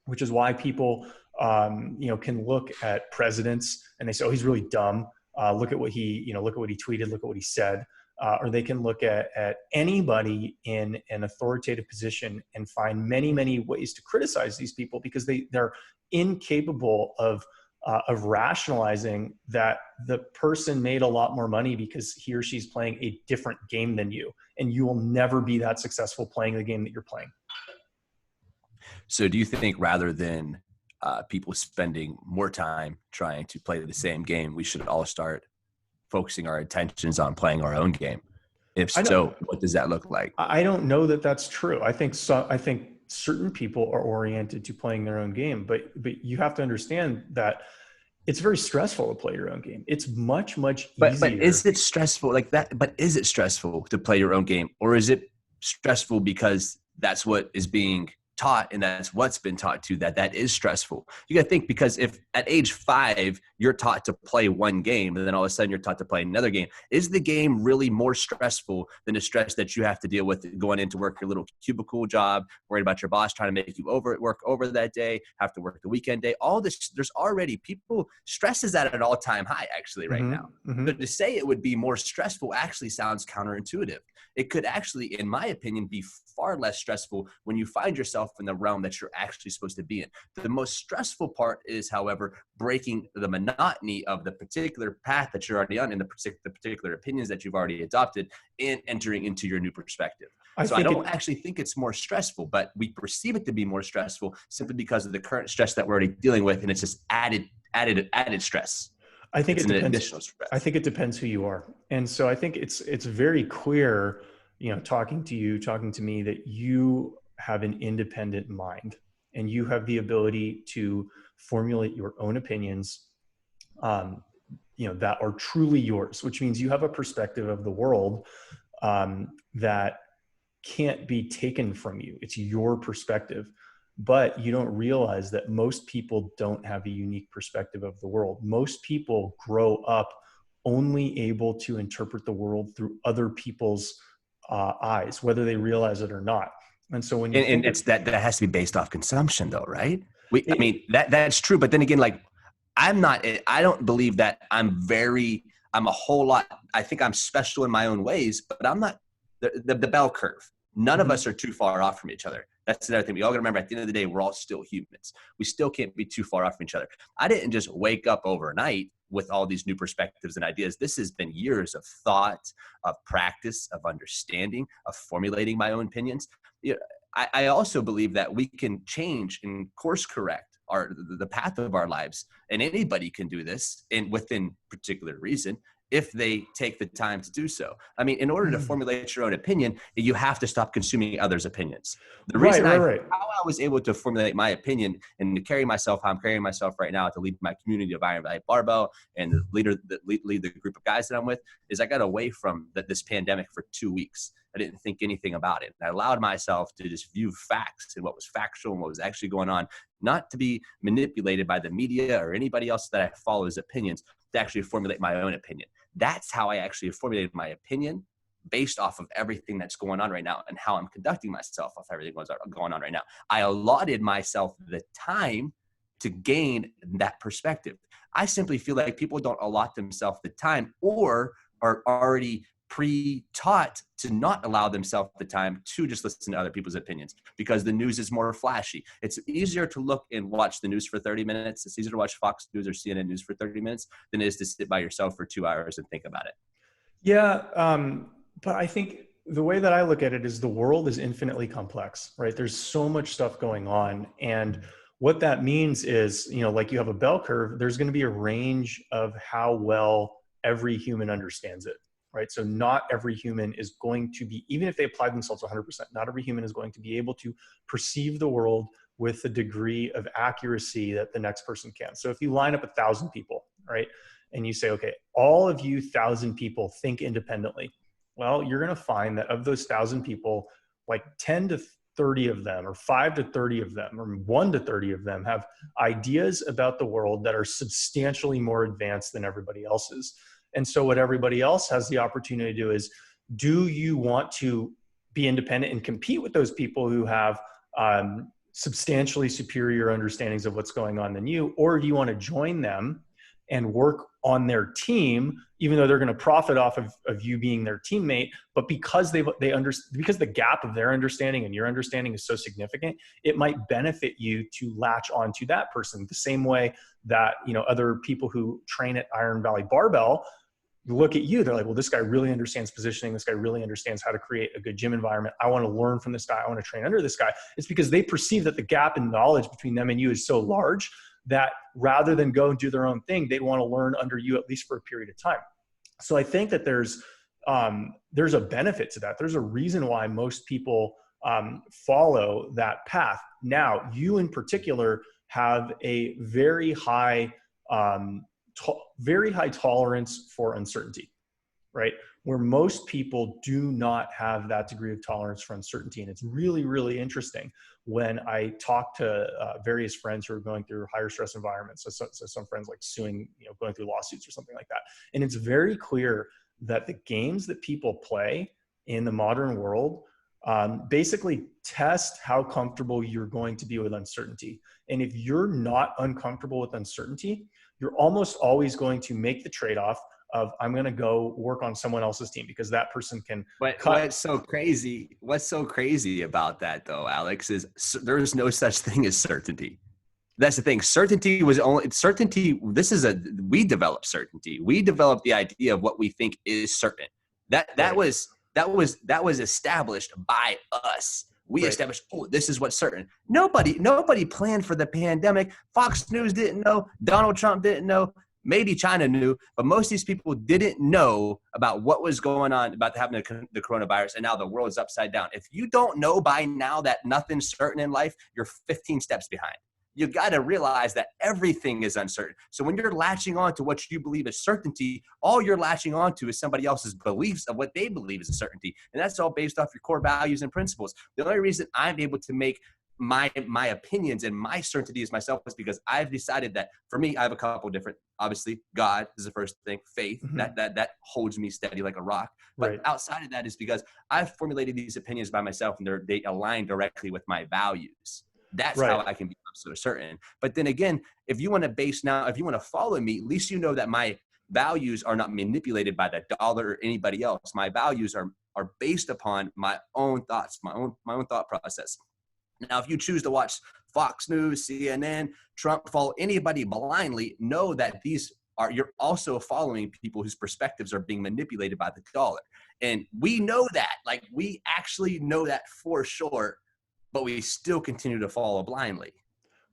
which is why people, can look at presidents and they say, oh, he's really dumb. Look at what he tweeted. Look at what he said. or they can look at anybody in an authoritative position and find many, many ways to criticize these people because they're incapable of rationalizing that the person made a lot more money because he or she's playing a different game than you, and you will never be that successful playing the game that you're playing. So do you think rather than people spending more time trying to play the same game, we should all start focusing our attentions on playing our own game? If so, what does that look like? I don't know that that's true. I think certain people are oriented to playing their own game, but you have to understand that it's very stressful to play your own game. It's much easier. But is it stressful like that? But is it stressful to play your own game, or is it stressful because that's what is being taught and that's what's been taught to that is stressful? You got to think, because if at age 5 you're taught to play one game and then all of a sudden you're taught to play another game, is the game really more stressful than the stress that you have to deal with going into work, your little cubicle job, worried about your boss trying to make you work over that day, have to work the weekend day, all this? There's already people, stress is at an all-time high actually right now. But to say it would be more stressful actually sounds counterintuitive. It could actually, in my opinion, be far less stressful when you find yourself in the realm that you're actually supposed to be in. The most stressful part is, however, breaking the monotony of the particular path that you're already on and the particular opinions that you've already adopted and entering into your new perspective. I don't actually think it's more stressful, but we perceive it to be more stressful simply because of the current stress that we're already dealing with, and it's just added stress. I think it depends. I think it depends who you are. And so I think it's very clear, talking to me, that you have an independent mind and you have the ability to formulate your own opinions, that are truly yours, which means you have a perspective of the world that can't be taken from you. It's your perspective. But you don't realize that most people don't have a unique perspective of the world. Most people grow up only able to interpret the world through other people's eyes, whether they realize it or not. And so when you that has to be based off consumption, though, right? That's true. But then again, like I don't believe that I'm a whole lot. I think I'm special in my own ways, but I'm not the bell curve. None of us are too far off from each other. That's another thing. We all got to remember, at the end of the day, we're all still humans. We still can't be too far off from each other. I didn't just wake up overnight with all these new perspectives and ideas. This has been years of thought, of practice, of understanding, of formulating my own opinions. I also believe that we can change and course correct the path of our lives, and anybody can do this within particular reason, if they take the time to do so. I mean, in order to formulate your own opinion, you have to stop consuming others' opinions. The reason how I was able to formulate my opinion and to carry myself how I'm carrying myself right now, to lead my community of Iron Valley Barbell and lead the group of guys that I'm with, is I got away from this pandemic for 2 weeks. I didn't think anything about it. I allowed myself to just view facts and what was factual and what was actually going on, not to be manipulated by the media or anybody else that I follow opinions, to actually formulate my own opinion. That's how I actually formulated my opinion, based off of everything that's going on right now and how I'm conducting myself off everything that's going on right now. I allotted myself the time to gain that perspective. I simply feel like people don't allot themselves the time, or are already pre-taught to not allow themselves the time to just listen to other people's opinions, because the news is more flashy. It's easier to look and watch the news for 30 minutes. It's easier to watch Fox News or CNN News for 30 minutes than it is to sit by yourself for 2 hours and think about it. Yeah. But I think the way that I look at it is the world is infinitely complex, right? There's so much stuff going on. And what that means is, like you have a bell curve, there's going to be a range of how well every human understands it. Right? So not every human is going to be, even if they apply themselves 100%, not every human is going to be able to perceive the world with the degree of accuracy that the next person can. So if you line up 1,000 people, right, and you say, okay, all of you 1,000 people think independently. Well, you're going to find that of those 1,000 people, like 10 to 30 of them, or 5 to 30 of them, or 1 to 30 of them have ideas about the world that are substantially more advanced than everybody else's. And so what everybody else has the opportunity to do is, do you want to be independent and compete with those people who have substantially superior understandings of what's going on than you? Or do you want to join them and work on their team, even though they're going to profit off of you being their teammate. But because because the gap of their understanding and your understanding is so significant, it might benefit you to latch onto that person the same way that, other people who train at Iron Valley Barbell look at you, they're like, well, this guy really understands positioning. This guy really understands how to create a good gym environment. I want to learn from this guy. I want to train under this guy. It's because they perceive that the gap in knowledge between them and you is so large that rather than go and do their own thing, they'd want to learn under you at least for a period of time. So I think that there's a benefit to that. There's a reason why most people follow that path. Now, you in particular have a very high tolerance for uncertainty, right? Where most people do not have that degree of tolerance for uncertainty. And it's really, really interesting when I talk to various friends who are going through higher stress environments. So some friends like suing, going through lawsuits or something like that. And it's very clear that the games that people play in the modern world basically test how comfortable you're going to be with uncertainty. And if you're not uncomfortable with uncertainty, you're almost always going to make the trade-off of I'm going to go work on someone else's team because that person can cut. What's so crazy about that though, Alex, is there's no such thing as certainty. That's the thing. We developed certainty. We developed the idea of what we think is certain. That was established by us. We established, this is what's certain. Nobody planned for the pandemic. Fox News didn't know. Donald Trump didn't know. Maybe China knew, but most of these people didn't know about what was going on, about happening to the coronavirus, and now the world is upside down. If you don't know by now that nothing's certain in life, you're 15 steps behind. You got to realize that everything is uncertain. So when you're latching on to what you believe is certainty, all you're latching on to is somebody else's beliefs of what they believe is a certainty. And that's all based off your core values and principles. The only reason I'm able to make my opinions and my certainties myself is because I've decided that for me, I have a couple different, obviously God is the first thing, faith, that holds me steady like a rock. But outside of that is because I've formulated these opinions by myself and they align directly with my values. That's how I can be so certain. But then again, if you want to follow me, at least you know that my values are not manipulated by the dollar or anybody else. My values are based upon my own thoughts, my own thought process. Now, if you choose to watch Fox News, CNN, Trump, follow anybody blindly, know that you're also following people whose perspectives are being manipulated by the dollar. And we know that, we actually know that for sure, but we still continue to follow blindly.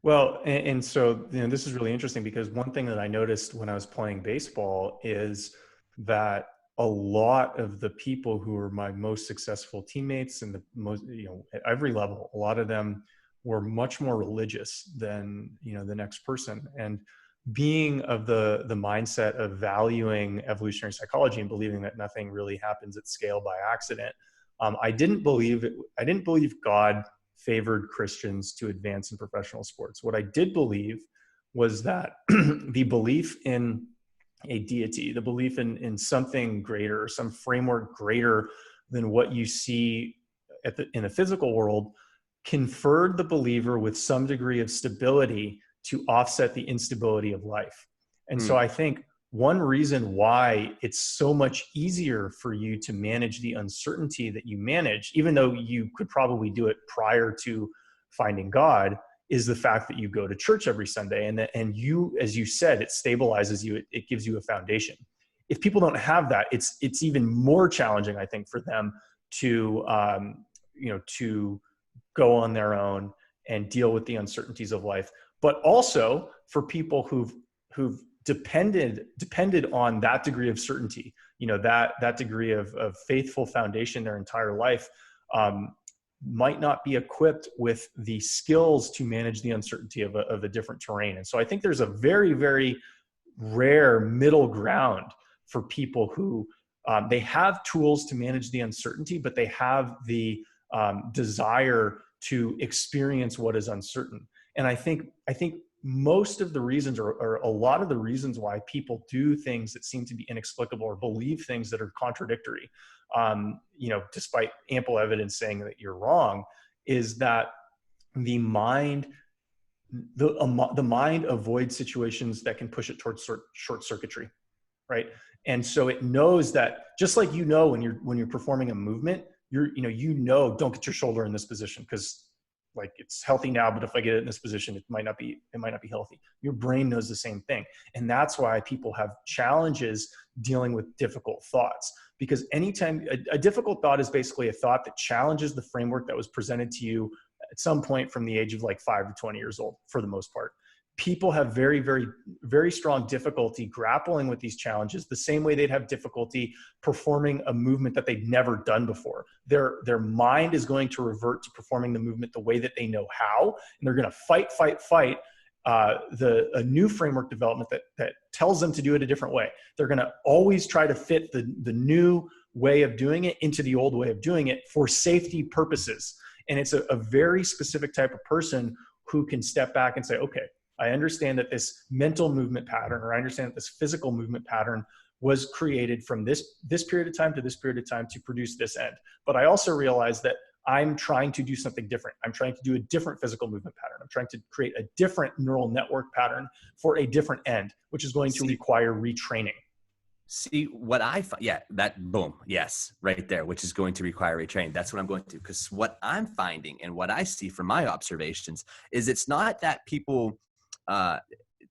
Well, and so, this is really interesting because one thing that I noticed when I was playing baseball is that a lot of the people who were my most successful teammates and the most, at every level, a lot of them were much more religious than, the next person. And being of the mindset of valuing evolutionary psychology and believing that nothing really happens at scale by accident, I didn't believe God favored Christians to advance in professional sports. What I did believe was that the belief in a deity, the belief in something greater, some framework greater than what you see in the physical world, conferred the believer with some degree of stability to offset the instability of life. And so I think one reason why it's so much easier for you to manage the uncertainty that you manage, even though you could probably do it prior to finding God, is the fact that you go to church every Sunday and you, as you said, it stabilizes you. It gives you a foundation. If people don't have that, it's even more challenging, I think, for them to to go on their own and deal with the uncertainties of life. But also for people who've depended on that degree of certainty, that degree of faithful foundation their entire life, might not be equipped with the skills to manage the uncertainty of a different terrain. And so I think there's a very, very rare middle ground for people who they have tools to manage the uncertainty, but they have the desire to experience what is uncertain. And I think most of the reasons or a lot of the reasons why people do things that seem to be inexplicable or believe things that are contradictory, despite ample evidence saying that you're wrong, is that the mind the mind avoids situations that can push it towards short circuitry, right? And so it knows that, just like, when you're performing a movement, don't get your shoulder in this position because like it's healthy now, but if I get it in this position, it might not be healthy. Your brain knows the same thing. And that's why people have challenges dealing with difficult thoughts, because anytime a difficult thought is basically a thought that challenges the framework that was presented to you at some point from the age of like 5 to 20 years old, for the most part. People have very, very, very strong difficulty grappling with these challenges, the same way they'd have difficulty performing a movement that they've never done before. Their mind is going to revert to performing the movement the way that they know how, and they're going to fight a new framework development that tells them to do it a different way. They're going to always try to fit the new way of doing it into the old way of doing it for safety purposes. And it's a very specific type of person who can step back and say, okay, I understand that this mental movement pattern, or I understand that this physical movement pattern was created from this period of time to this period of time to produce this end. But I also realize that I'm trying to do something different. I'm trying to do a different physical movement pattern. I'm trying to create a different neural network pattern for a different end, which is going to require retraining. See what I find, boom, yes, right there, which is going to require retraining. That's what I'm going to, because what I'm finding and what I see from my observations is it's not that people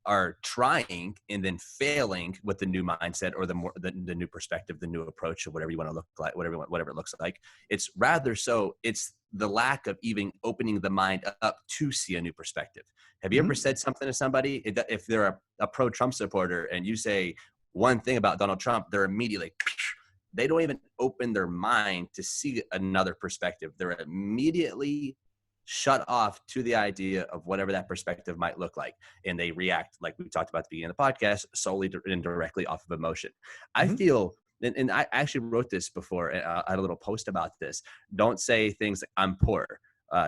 are trying and then failing with the new mindset or the new perspective, the new approach, or whatever you want to look like, whatever it looks like. It's rather so it's the lack of even opening the mind up to see a new perspective. Have you ever said something to somebody, if they're a pro-Trump supporter, and you say one thing about Donald Trump, they're immediately, they don't even open their mind to see another perspective. They're immediately shut off to the idea of whatever that perspective might look like. And they react, like we talked about at the beginning of the podcast, solely and directly off of emotion. I feel, and I actually wrote this before, I had a little post about this. Don't say things like I'm poor.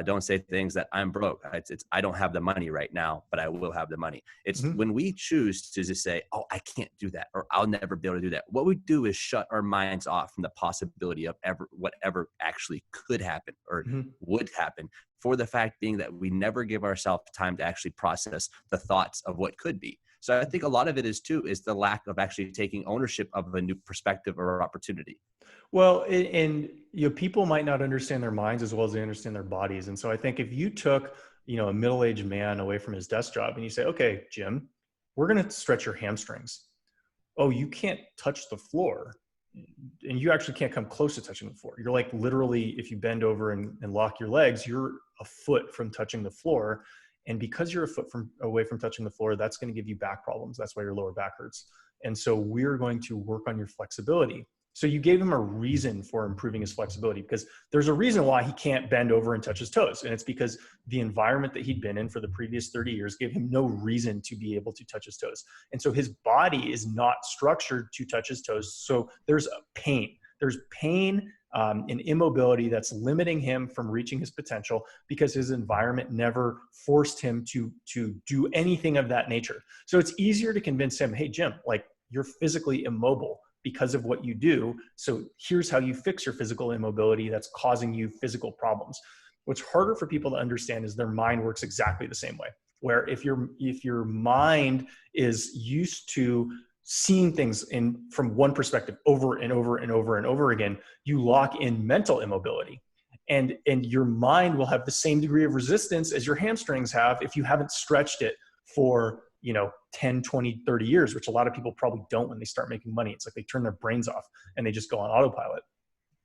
Don't say things that I'm broke. It's I don't have the money right now, but I will have the money. It's when we choose to just say, oh, I can't do that, or I'll never be able to do that. What we do is shut our minds off from the possibility of whatever actually could happen or would happen, for the fact being that we never give ourselves time to actually process the thoughts of what could be. So I think a lot of it is the lack of actually taking ownership of a new perspective or opportunity. Well, and people might not understand their minds as well as they understand their bodies. And so I think if you took, a middle-aged man away from his desk job and you say, okay, Jim, we're going to stretch your hamstrings. Oh, you can't touch the floor. And you actually can't come close to touching the floor. You're like, literally, if you bend over and lock your legs, you're a foot from touching the floor. And because you're a foot away from touching the floor, that's going to give you back problems. That's why your lower back hurts. And so we're going to work on your flexibility. So you gave him a reason for improving his flexibility, because there's a reason why he can't bend over and touch his toes. And it's because the environment that he'd been in for the previous 30 years gave him no reason to be able to touch his toes. And so his body is not structured to touch his toes. So there's pain. There's pain and immobility that's limiting him from reaching his potential, because his environment never forced him to do anything of that nature. So it's easier to convince him, hey, Jim, like, you're physically immobile because of what you do. So here's how you fix your physical immobility that's causing you physical problems. What's harder for people to understand is their mind works exactly the same way, where if your mind is used to seeing things from one perspective over and over and over and over again, you lock in mental immobility. And your mind will have the same degree of resistance as your hamstrings have if you haven't stretched it for 10, 20, 30 years, which a lot of people probably don't when they start making money. It's like they turn their brains off and they just go on autopilot.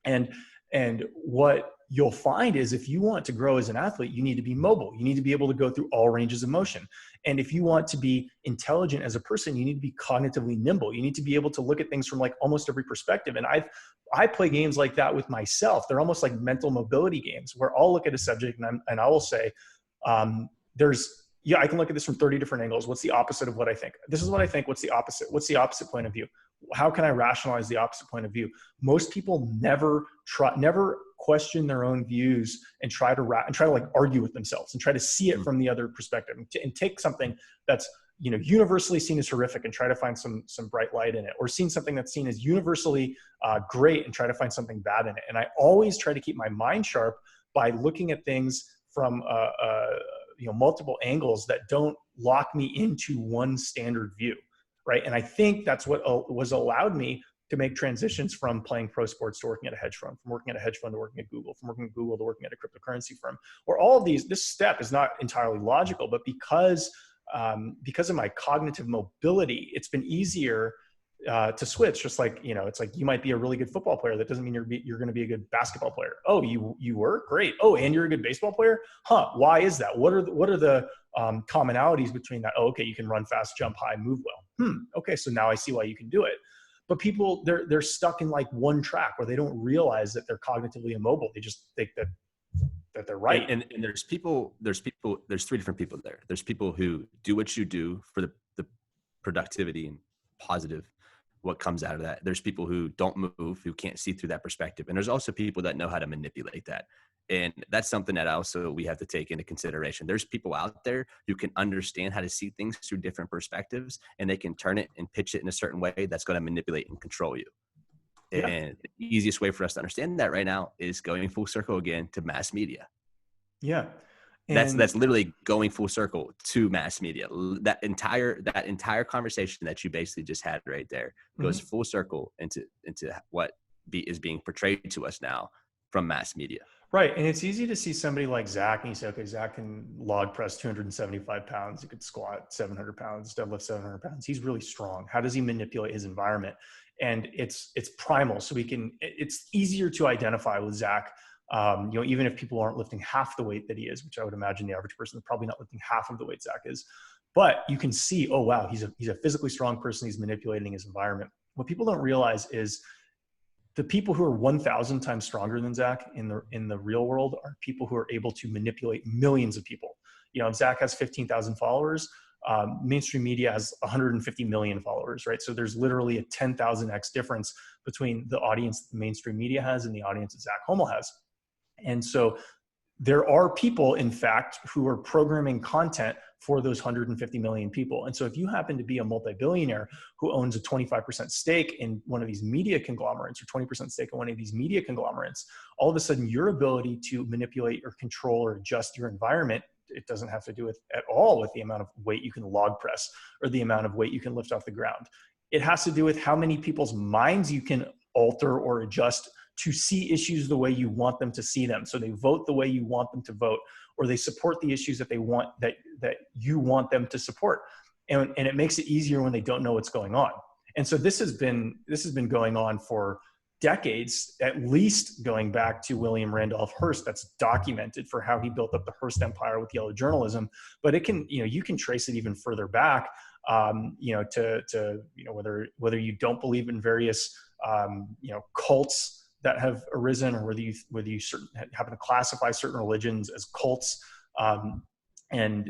And what you'll find is, if you want to grow as an athlete, you need to be mobile. You need to be able to go through all ranges of motion. And if you want to be intelligent as a person, you need to be cognitively nimble. You need to be able to look at things from like almost every perspective. And I play games like that with myself. They're almost like mental mobility games, where I'll look at a subject and I will say, I can look at this from 30 different angles. What's the opposite of what I think? This is what I think. What's the opposite? What's the opposite point of view? How can I rationalize the opposite point of view? Most people never question their own views and try to like argue with themselves and try to see it from the other perspective and take something that's universally seen as horrific and try to find some bright light in it, or seen something that's seen as universally great and try to find something bad in it. And I always try to keep my mind sharp by looking at things from multiple angles that don't lock me into one standard view, right? And I think that's what was allowed me to make transitions from playing pro sports to working at a hedge fund, from working at a hedge fund to working at Google, from working at Google to working at a cryptocurrency firm, or all of these. This step is not entirely logical, but because of my cognitive mobility, it's been easier to switch. Just like, it's like you might be a really good football player. That doesn't mean you're going to be a good basketball player. Oh, you were great. Oh, and you're a good baseball player. Huh? Why is that? What are the commonalities between that? Oh, okay, you can run fast, jump high, move well. Okay, so now I see why you can do it. But people, they're stuck in like one track where they don't realize that they're cognitively immobile. They just think that they're right. And there's three different people there. There's people who do what you do for the productivity and positive, what comes out of that. There's people who don't move, who can't see through that perspective. And there's also people that know how to manipulate that. And that's something that also we have to take into consideration. There's people out there who can understand how to see things through different perspectives, and they can turn it and pitch it in a certain way that's going to manipulate and control you. Yeah. And the easiest way for us to understand that right now is going full circle again to mass media. Yeah. And that's literally going full circle to mass media. That entire conversation that you basically just had right there goes full circle into what is being portrayed to us now from mass media. Right. And it's easy to see somebody like Zach and you say, okay, Zach can log press 275 pounds. He could squat 700 pounds, deadlift 700 pounds. He's really strong. How does he manipulate his environment? And it's primal. So it's easier to identify with Zach. Even if people aren't lifting half the weight that he is, which I would imagine the average person is probably not lifting half of the weight Zach is, but you can see, oh, wow, he's a physically strong person. He's manipulating his environment. What people don't realize is the people who are 1,000 times stronger than Zach in the real world are people who are able to manipulate millions of people. If Zach has 15,000 followers, mainstream media has 150 million followers, right? So there's literally a 10,000x difference between the audience that the mainstream media has and the audience that Zach Homol has. And so there are people, in fact, who are programming content for those 150 million people. And so if you happen to be a multi-billionaire who owns a 25% stake in one of these media conglomerates or 20% stake in one of these media conglomerates, all of a sudden your ability to manipulate or control or adjust your environment, it doesn't have to do with at all with the amount of weight you can log press or the amount of weight you can lift off the ground. It has to do with how many people's minds you can alter or adjust to see issues the way you want them to see them. So they vote the way you want them to vote, or they support the issues that they want, that you want them to support. And it makes it easier when they don't know what's going on. And so this has been going on for decades, at least going back to William Randolph Hearst. That's documented for how he built up the Hearst empire with yellow journalism. But it can, you can trace it even further back, to whether you don't believe in various, cults that have arisen, or whether you happen to classify certain religions as cults, and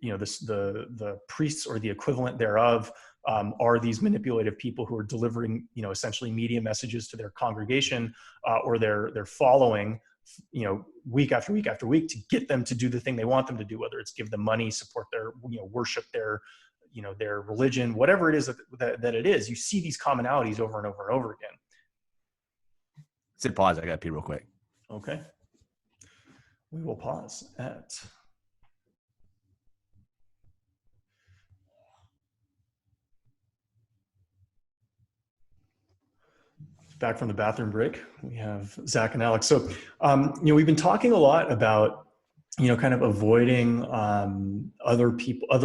the priests or the equivalent thereof are these manipulative people who are delivering essentially media messages to their congregation or their following week after week after week to get them to do the thing they want them to do, whether it's give them money, support their worship their religion, whatever it is that it is. You see these commonalities over and over and over again. Sit pause. I got to pee real quick. Okay. We will pause at. Back from the bathroom break. We have Zach and Alex. So, we've been talking a lot about, kind of avoiding other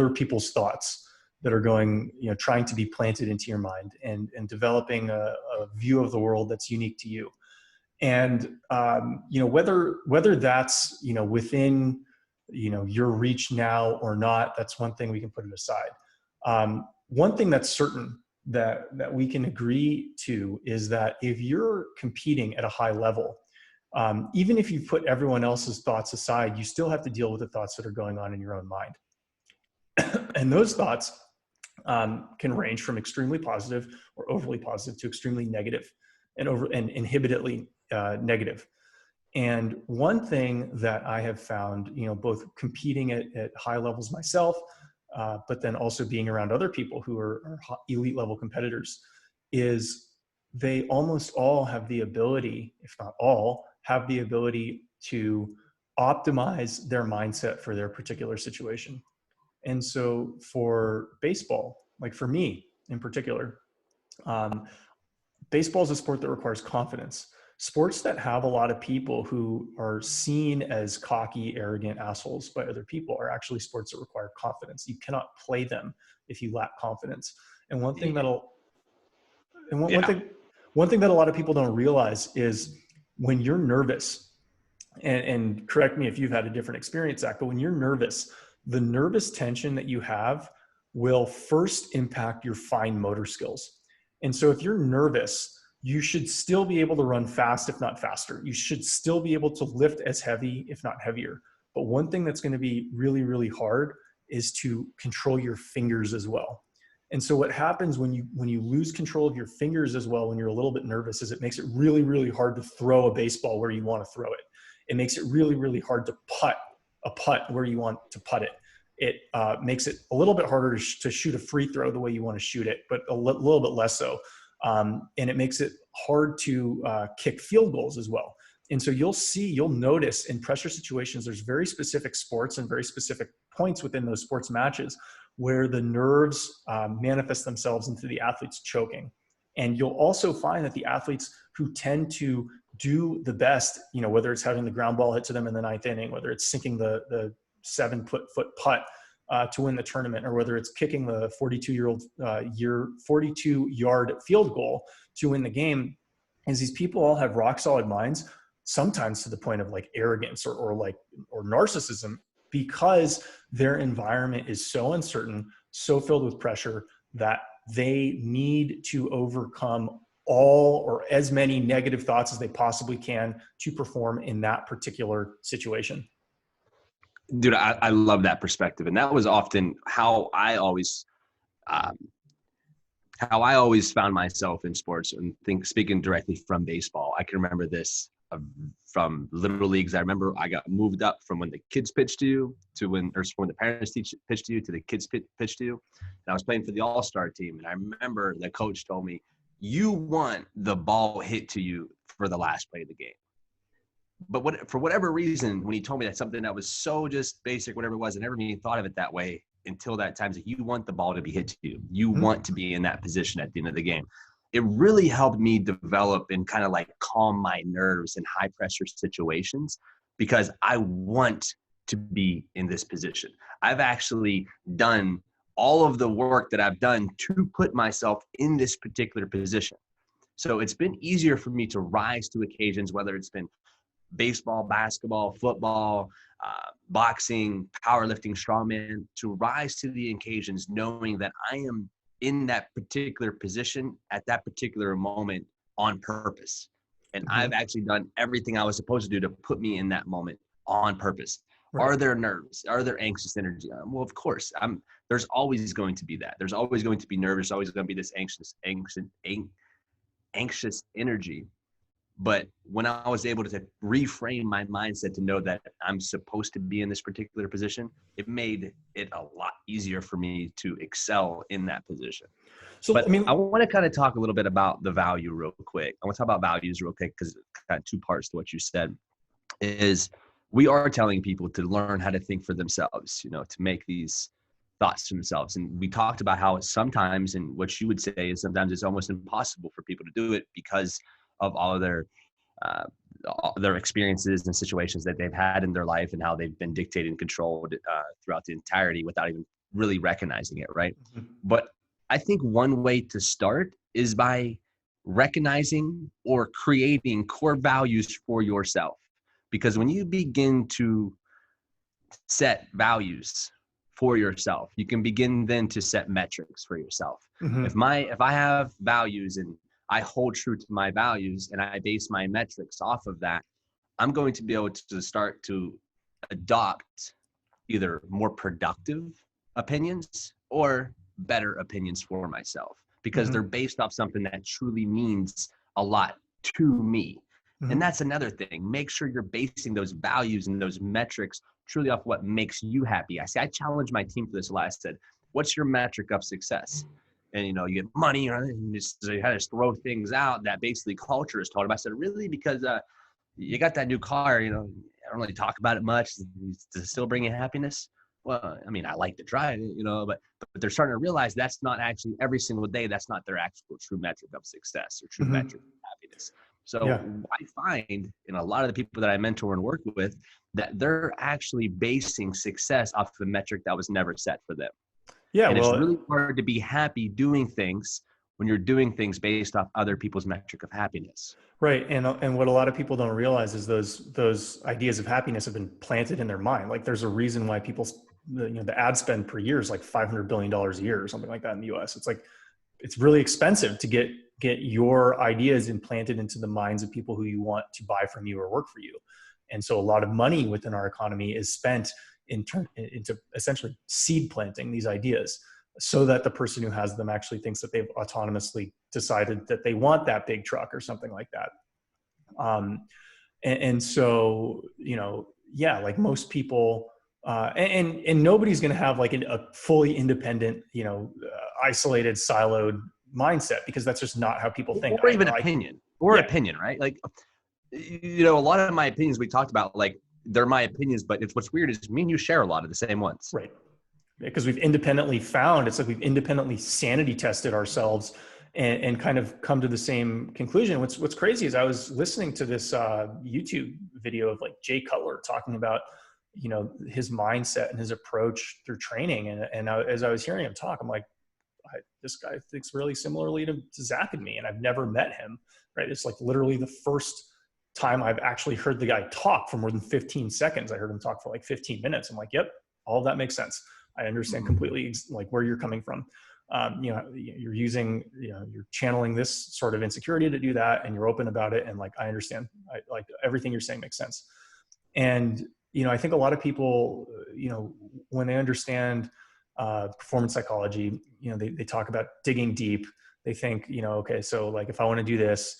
people's thoughts that are going, trying to be planted into your mind and developing a view of the world that's unique to you. And, whether that's, within, your reach now or not, that's one thing we can put it aside. One thing that's certain that we can agree to is that if you're competing at a high level, even if you put everyone else's thoughts aside, you still have to deal with the thoughts that are going on in your own mind. And those thoughts can range from extremely positive or overly positive to extremely negative and inhibitedly negative. And one thing that I have found, both competing at high levels myself, but then also being around other people who are elite level competitors, is they almost all have the ability, if not all, have the ability to optimize their mindset for their particular situation. And so for baseball, like for me in particular, um, baseball is a sport that requires confidence. Sports that have a lot of people who are seen as cocky, arrogant assholes by other people are actually sports that require confidence. You cannot play them if you lack confidence. And one thing that'll, and one, Yeah. one thing that a lot of people don't realize is when you're nervous, and correct me if you've had a different experience, Zach, but when you're nervous, the nervous tension that you have will first impact your fine motor skills. And so if you're nervous, you should still be able to run fast, if not faster. You should still be able to lift as heavy, if not heavier. But one thing that's going to be really, really hard is to control your fingers as well. And so what happens when you lose control of your fingers as well, when you're a little bit nervous, is it makes it really, really hard to throw a baseball where you want to throw it. It makes it really, really hard to putt a putt where you want to putt it. It makes it a little bit harder to shoot a free throw the way you want to shoot it, but a little bit less so. And it makes it hard to kick field goals as well. And so you'll notice in pressure situations, there's very specific sports and very specific points within those sports matches where the nerves manifest themselves into the athletes choking. And you'll also find that the athletes who tend to do the best, whether it's having the ground ball hit to them in the ninth inning, whether it's sinking the 7-foot putt to win the tournament, or whether it's kicking the 42-yard field goal to win the game, is these people all have rock solid minds, sometimes to the point of like arrogance or narcissism, because their environment is so uncertain, so filled with pressure that they need to overcome all or as many negative thoughts as they possibly can to perform in that particular situation. Dude, I love that perspective. And that was often how I always found myself in sports, and speaking directly from baseball. I can remember this from little leagues. I remember I got moved up from when the kids pitched to you to when the parents pitched to you to the kids pitched to you. And I was playing for the all-star team. And I remember the coach told me, you want the ball hit to you for the last play of the game. But for whatever reason, when he told me that something that was so just basic, whatever it was, I never even thought of it that way until that time. That you want the ball to be hit to you. You want to be in that position at the end of the game. It really helped me develop and kind of like calm my nerves in high pressure situations, because I want to be in this position. I've actually done all of the work that I've done to put myself in this particular position. So it's been easier for me to rise to occasions, whether it's been baseball, basketball, football, boxing, powerlifting, strongman, to rise to the occasions knowing that I am in that particular position at that particular moment on purpose. And I've actually done everything I was supposed to do to put me in that moment on purpose. Right. Are there nerves? Are there anxious energy? Well, of course. There's always going to be that. There's always going to be nervous. Always going to be this anxious energy. But when I was able to reframe my mindset to know that I'm supposed to be in this particular position, it made it a lot easier for me to excel in that position. So, but I want to kind of talk a little bit about the value real quick. I want to talk about values real quick, because it's got two parts to what you said. Is we are telling people to learn how to think for themselves, to make these thoughts to themselves. And we talked about how sometimes, and what you would say is sometimes it's almost impossible for people to do it because of all of their experiences and situations that they've had in their life, and how they've been dictated and controlled throughout the entirety without even really recognizing it, right? Mm-hmm. But I think one way to start is by recognizing or creating core values for yourself. Because when you begin to set values for yourself, you can begin then to set metrics for yourself. Mm-hmm. If I have values and I hold true to my values and I base my metrics off of that, I'm going to be able to start to adopt either more productive opinions or better opinions for myself, because they're based off something that truly means a lot to me. Mm-hmm. And that's another thing. Make sure you're basing those values and those metrics truly off what makes you happy. I challenge my team for this a lot. I said, what's your metric of success? And, you get money, and you kind of throw things out that basically culture is taught. I said, really? Because you got that new car, I don't really talk about it much. Does it still bring you happiness? Well, I mean, I like to try it, but they're starting to realize that's not actually every single day. That's not their actual true metric of success or true Mm-hmm. metric of happiness. So Yeah. I find in a lot of the people that I mentor and work with that they're actually basing success off of a metric that was never set for them. Yeah. And it's Well, really hard to be happy doing things when you're doing things based off other people's metric of happiness. right. And what a lot of people don't realize is those ideas of happiness have been planted in their mind. Like there's a reason why the ad spend per year is like $500 billion a year or something like that in the US. It's like, it's really expensive to get your ideas implanted into the minds of people who you want to buy from you or work for you. And so a lot of money within our economy is spent into essentially seed planting these ideas so that the person who has them actually thinks that they've autonomously decided that they want that big truck or something like that. And so, yeah, like most people, and nobody's going to have like a fully independent, isolated, siloed mindset, because that's just not how people think. Or even opinion, right? Like, a lot of my opinions we talked about, like they're my opinions, but what's weird is me and you share a lot of the same ones. Right. Because we've independently found, it's like we've independently sanity tested ourselves and kind of come to the same conclusion. What's crazy is I was listening to this YouTube video of like Jay Cutler talking about, his mindset and his approach through training. And as I was hearing him talk, I'm like, this guy thinks really similarly to Zach and me, and I've never met him, right? It's like literally the first time I've actually heard the guy talk for more than 15 seconds. I heard him talk for like 15 minutes. I'm like, yep, all of that makes sense. I understand completely like where you're coming from. You're using, you're channeling this sort of insecurity to do that, and you're open about it. And like, I understand, like everything you're saying makes sense. And, I think a lot of people, when they understand performance psychology, they talk about digging deep. They think, okay, so like if I want to do this,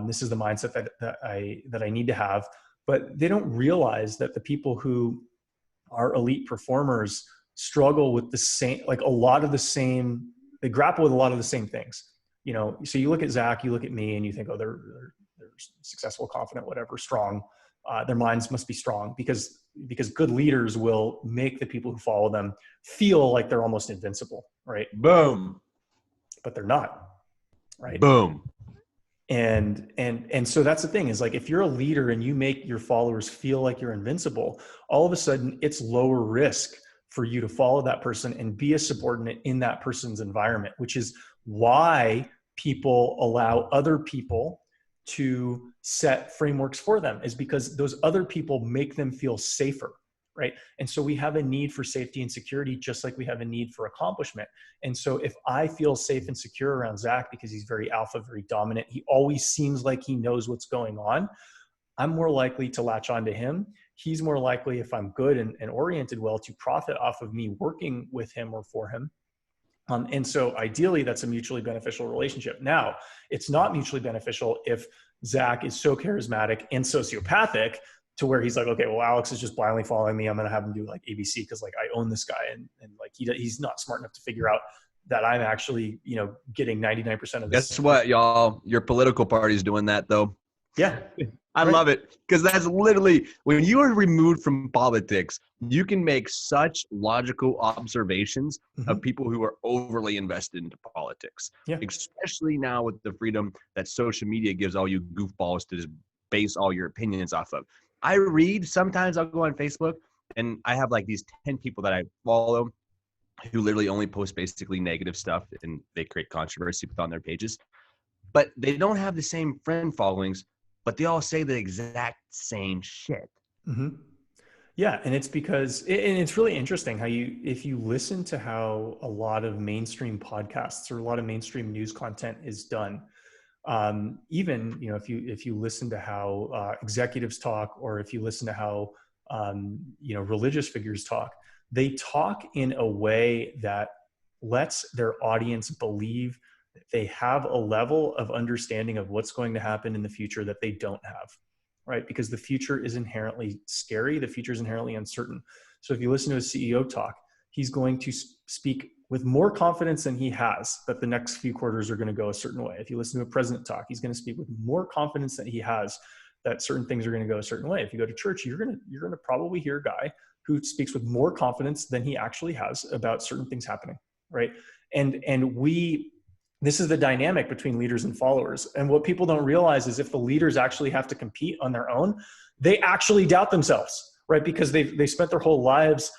this is the mindset that I need to have. But they don't realize that the people who are elite performers struggle with the same, like a lot of the same, they grapple with a lot of the same things. So you look at Zach, you look at me, and you think, oh, they're successful, confident, whatever, strong. Their minds must be strong because good leaders will make the people who follow them feel like they're almost invincible, right? Boom. But they're not, right? Boom. And so that's the thing, is like, if you're a leader and you make your followers feel like you're invincible, all of a sudden it's lower risk for you to follow that person and be a subordinate in that person's environment, which is why people allow other people to set frameworks for them, is because those other people make them feel safer, right? And so we have a need for safety and security, just like we have a need for accomplishment. And so if I feel safe and secure around Zach because he's very alpha, very dominant, he always seems like he knows what's going on, I'm more likely to latch onto him. He's more likely, if I'm good and oriented well, to profit off of me working with him or for him. And so ideally, that's a mutually beneficial relationship. Now, it's not mutually beneficial if Zach is so charismatic and sociopathic to where he's like, okay, well, Alex is just blindly following me. I'm going to have him do like ABC because like I own this guy. And like he's not smart enough to figure out that I'm actually, getting 99% of this. Guess what, y'all? Your political party's doing that, though. Yeah. I love it, because that's literally, when you are removed from politics, you can make such logical observations of people who are overly invested into politics, especially now with the freedom that social media gives all you goofballs to just base all your opinions off of. I read, sometimes I'll go on Facebook and I have like these 10 people that I follow who literally only post basically negative stuff, and they create controversy on their pages, but they don't have the same friend followings, but they all say the exact same shit. Yeah. And it's because, and it's really interesting how if you listen to how a lot of mainstream podcasts or a lot of mainstream news content is done, even, if you listen to how executives talk, or if you listen to how, religious figures talk, they talk in a way that lets their audience believe that they have a level of understanding of what's going to happen in the future that they don't have, right? Because the future is inherently scary. The future is inherently uncertain. So if you listen to a CEO talk, he's going to speak with more confidence than he has that the next few quarters are going to go a certain way. If you listen to a president talk, he's going to speak with more confidence than he has that certain things are going to go a certain way. If you go to church, you're going to probably hear a guy who speaks with more confidence than he actually has about certain things happening, right? And this is the dynamic between leaders and followers. And what people don't realize is if the leaders actually have to compete on their own, they actually doubt themselves, right? Because they spent their whole lives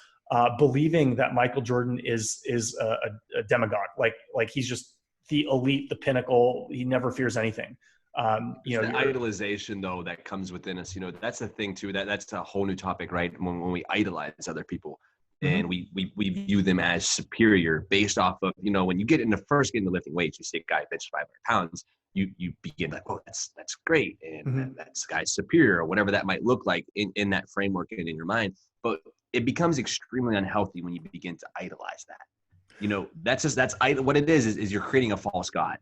believing that Michael Jordan is a demagogue, like he's just the elite, the pinnacle. He never fears anything. The idolization though that comes within us, that's the thing too, that's a whole new topic, right? When we idolize other people and we view them as superior based off of, when you get into lifting weights, you see a guy bench 500 pounds, you begin like, oh, that's great. And that's guy's superior or whatever that might look like in that framework and in your mind. But it becomes extremely unhealthy when you begin to idolize that. What it is you're creating a false God.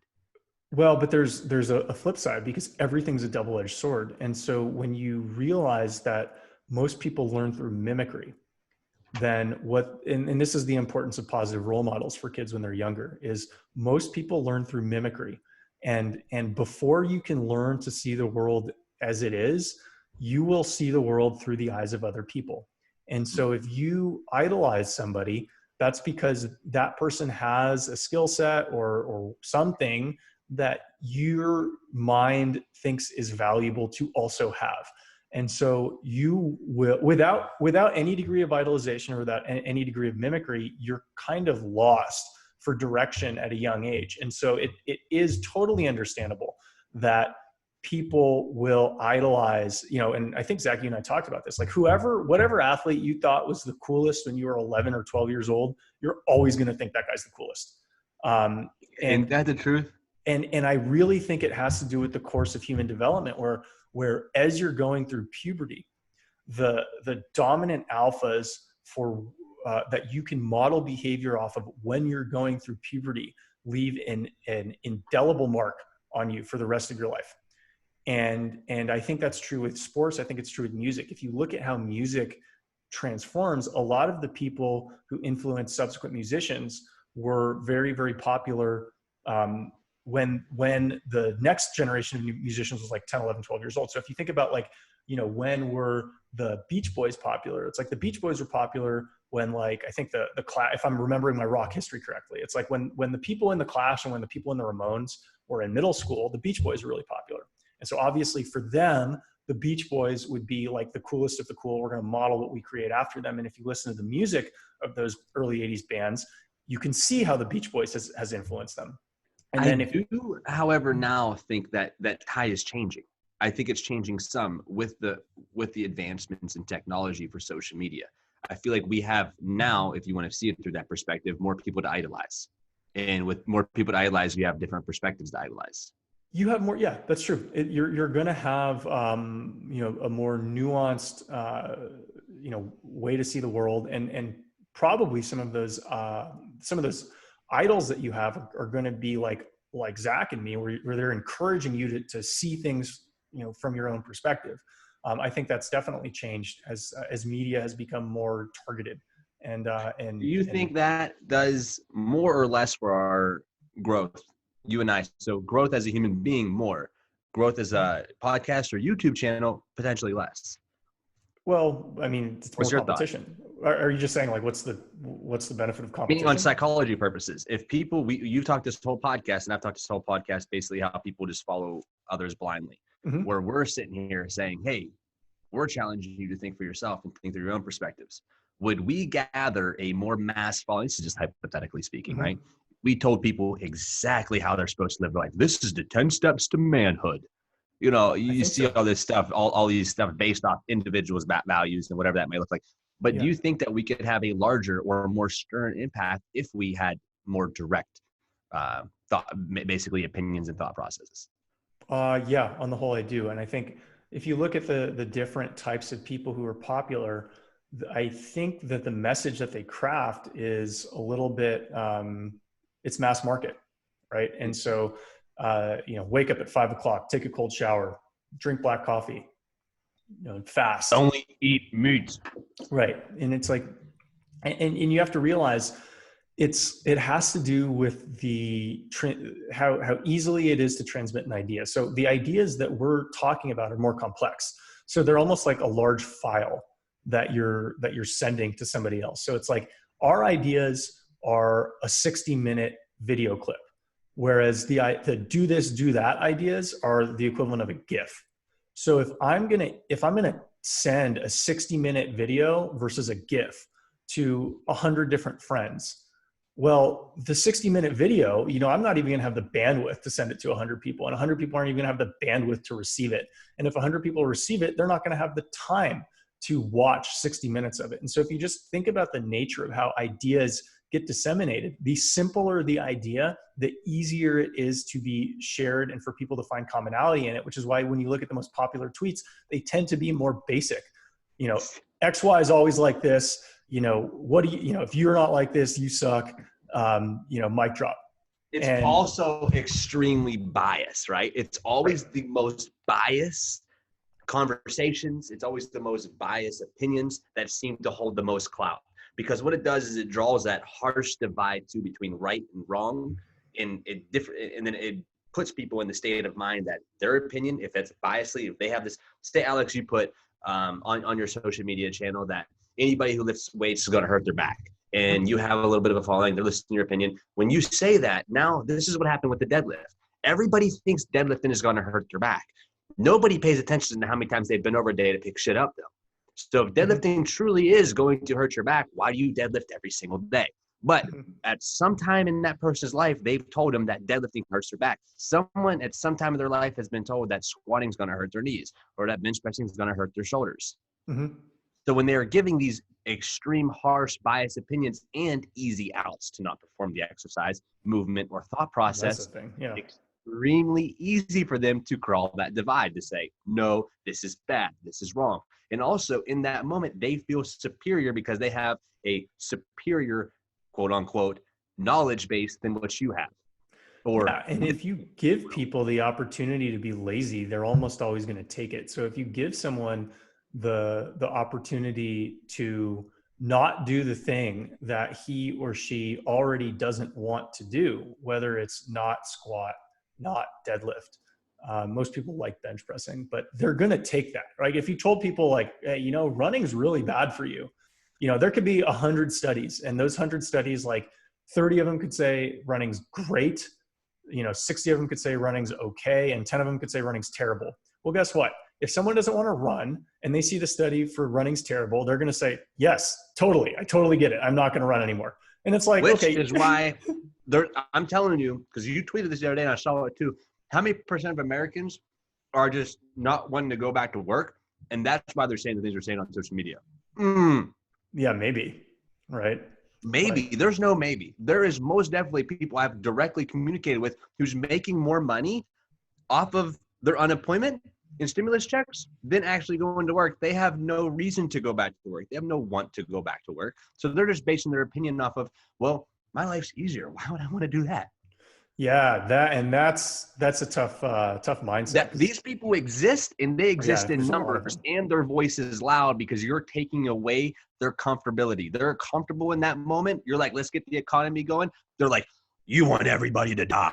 Well, but there's a flip side because everything's a double-edged sword. And so when you realize that most people learn through mimicry, then and this is the importance of positive role models for kids when they're younger, is most people learn through mimicry. And before you can learn to see the world as it is, you will see the world through the eyes of other people. And so if you idolize somebody, that's because that person has a skill set or something that your mind thinks is valuable to also have. And so you will, without any degree of idolization or without any degree of mimicry, you're kind of lost for direction at a young age. And so it is totally understandable that people will idolize, and I think Zach, you and I talked about this, like whatever athlete you thought was the coolest when you were 11 or 12 years old, you're always going to think that guy's the coolest. Ain't that the truth? And I really think it has to do with the course of human development where as you're going through puberty, the dominant alphas that you can model behavior off of when you're going through puberty leave an indelible mark on you for the rest of your life. And I think that's true with sports. I think it's true with music. If you look at how music transforms, a lot of the people who influenced subsequent musicians were very, very popular when the next generation of musicians was like 10, 11, 12 years old. So if you think about when were the Beach Boys popular? It's like the Beach Boys were popular when I think the Clash, if I'm remembering my rock history correctly, it's like when the people in the Clash and when the people in the Ramones were in middle school, the Beach Boys were really popular. And so obviously for them, the Beach Boys would be like the coolest of the cool. We're going to model what we create after them. And if you listen to the music of those early 80s bands, you can see how the Beach Boys has influenced them. And then however, now think that tie is changing. I think it's changing some with the advancements in technology for social media. I feel like we have now, if you want to see it through that perspective, more people to idolize. And with more people to idolize, we have different perspectives to idolize. You have more. Yeah, that's true. You're going to have, a more nuanced, way to see the world. And probably some of those idols that you have are going to be like Zach and me, where they're encouraging you to see things, from your own perspective. I think that's definitely changed as media has become more targeted. And do you think that does more or less for our growth, you and I? So growth as a human being, more growth as a podcast or YouTube channel, potentially less. Well, I mean, it's more competition. Are you just saying what's the benefit of competition? Meaning on psychology purposes, if people, you've talked this whole podcast and I've talked this whole podcast, basically how people just follow others blindly, where we're sitting here saying, hey, we're challenging you to think for yourself and think through your own perspectives. Would we gather a more mass following? This is just hypothetically speaking, right? We told people exactly how they're supposed to live their life. This is the 10 steps to manhood. You see all this stuff, all these stuff based off individuals' values and whatever that may look like. But do you think that we could have a larger or more stern impact if we had more direct thought, basically opinions and thought processes? Yeah, on the whole, I do. And I think if you look at the different types of people who are popular, I think that the message that they craft is a little bit, it's mass market, right? And so, wake up at 5 o'clock, take a cold shower, drink black coffee, fast. Only eat meat. Right. And it's like, and you have to realize It has to do with how easily it is to transmit an idea. So the ideas that we're talking about are more complex. So they're almost like a large file that you're sending to somebody else. So it's like our ideas are a 60-minute video clip, whereas the do this, do that ideas are the equivalent of a GIF. So if I'm gonna send a 60-minute video versus a GIF to 100 different friends, well, the 60-minute video, I'm not even going to have the bandwidth to send it to 100 people, and 100 people aren't even going to have the bandwidth to receive it. And if 100 people receive it, they're not going to have the time to watch 60 minutes of it. And so if you just think about the nature of how ideas get disseminated, the simpler the idea, the easier it is to be shared and for people to find commonality in it, which is why when you look at the most popular tweets, they tend to be more basic. XY is always like this. What do you, if you're not like this, you suck, mic drop. It's also extremely biased, right? It's always the most biased conversations. It's always the most biased opinions that seem to hold the most clout, because what it does is it draws that harsh divide between right and wrong, and then it puts people in the state of mind that their opinion, if it's biasly, if they have this, say, Alex, you put on your social media channel that anybody who lifts weights is going to hurt their back, and you have a little bit of a following, they're listening to your opinion. When you say that, now this is what happened with the deadlift. Everybody thinks deadlifting is going to hurt their back. Nobody pays attention to how many times they've been over a day to pick shit up, though. So if deadlifting truly is going to hurt your back, why do you deadlift every single day? But at some time in that person's life, they've told them that deadlifting hurts their back. Someone at some time in their life has been told that squatting is going to hurt their knees, or that bench pressing is going to hurt their shoulders. So when they're giving these extreme, harsh, biased opinions and easy outs to not perform the exercise, movement, or thought process, extremely easy for them to crawl that divide to say, no, this is bad, this is wrong. And also in that moment, they feel superior because they have a superior, quote unquote, knowledge base than what you have. And if you give people the opportunity to be lazy, they're almost always going to take it. So if you give someone the opportunity to not do the thing that he or she already doesn't want to do, whether it's not squat, not deadlift. Most people like bench pressing, but they're going to take that, right? If you told people like, hey, running's really bad for you, there could be 100 studies, and those 100 studies, like 30 of them could say running's great, 60 of them could say running's okay, and 10 of them could say running's terrible. Well, guess what? If someone doesn't want to run and they see the study for running's terrible, they're going to say, yes, totally. I totally get it. I'm not going to run anymore. And it's like, which is why I'm telling you, because you tweeted this the other day and I saw it too. How many percent of Americans are just not wanting to go back to work? And that's why they're saying the things they're saying on social media. Yeah, maybe. Right. Maybe. There's no maybe. There is most definitely people I've directly communicated with who's making more money off of their unemployment and stimulus checks than actually going to work. They have no reason to go back to work. They have no want to go back to work. So they're just basing their opinion off of, well, my life's easier. Why would I want to do that? Yeah, that's a tough mindset. These people exist, and they exist in numbers, and their voice is loud because you're taking away their comfortability. They're comfortable in that moment. You're like, let's get the economy going. They're like, you want everybody to die.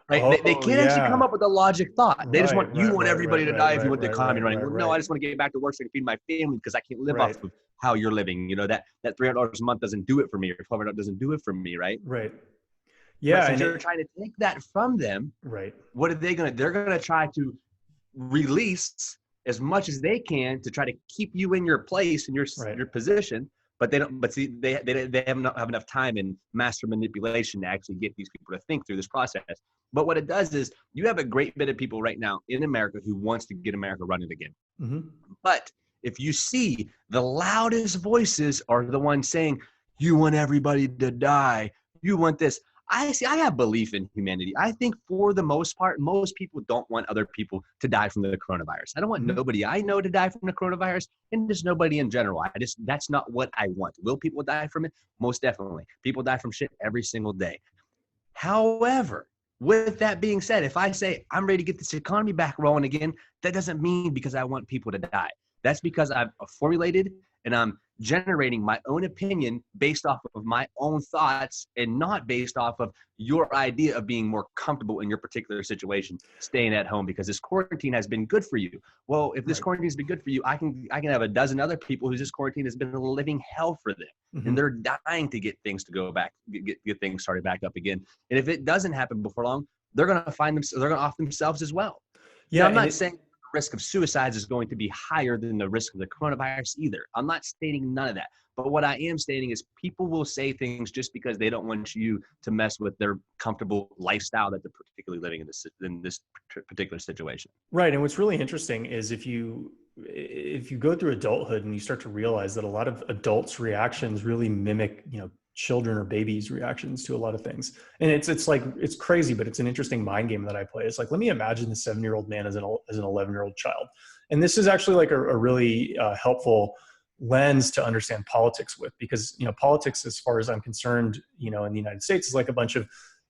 Right? They can't actually come up with a logic thought. They just want everybody to die if you want the economy running. No, I just want to get back to work so I can feed my family because I can't live off of how you're living. That $300 a month doesn't do it for me, or $1,200 doesn't do it for me, right? Right. Yeah. And you're trying to take that from them. Right. What are they going to? They're going to try to release as much as they can to try to keep you in your place and your position. But they don't. But see, they have not have enough time in master manipulation to actually get these people to think through this process. But what it does is you have a great bit of people right now in America who wants to get America running again. But if you see the loudest voices are the ones saying, "You want everybody to die. You want this." I have belief in humanity. I think for the most part, most people don't want other people to die from the coronavirus. I don't want nobody I know to die from the coronavirus, and just nobody in general. That's not what I want. Will people die from it? Most definitely. People die from shit every single day. However, with that being said, if I say I'm ready to get this economy back rolling again, that doesn't mean because I want people to die. That's because I've formulated and I'm generating my own opinion based off of my own thoughts and not based off of your idea of being more comfortable in your particular situation, staying at home because this quarantine has been good for you. Well, if this quarantine has been good for you, I can have a dozen other people whose this quarantine has been a living hell for them. And they're dying to get things to go back, get things started back up again. And if it doesn't happen before long, they're going to find themselves, they're going to off themselves as well. Yeah. Now, I'm not saying the risk of suicides is going to be higher than the risk of the coronavirus either. I'm not stating none of that. But what I am stating is people will say things just because they don't want you to mess with their comfortable lifestyle that they're particularly living in this particular situation. Right. And what's really interesting is if you go through adulthood and you start to realize that a lot of adults' reactions really mimic, children or babies' reactions to a lot of things. And it's like, it's crazy, but it's an interesting mind game that I play. It's like, let me imagine the 7-year-old man as an 11-year-old child. And this is actually like a really helpful lens to understand politics with, because, politics, as far as I'm concerned, in the United States, is like a bunch of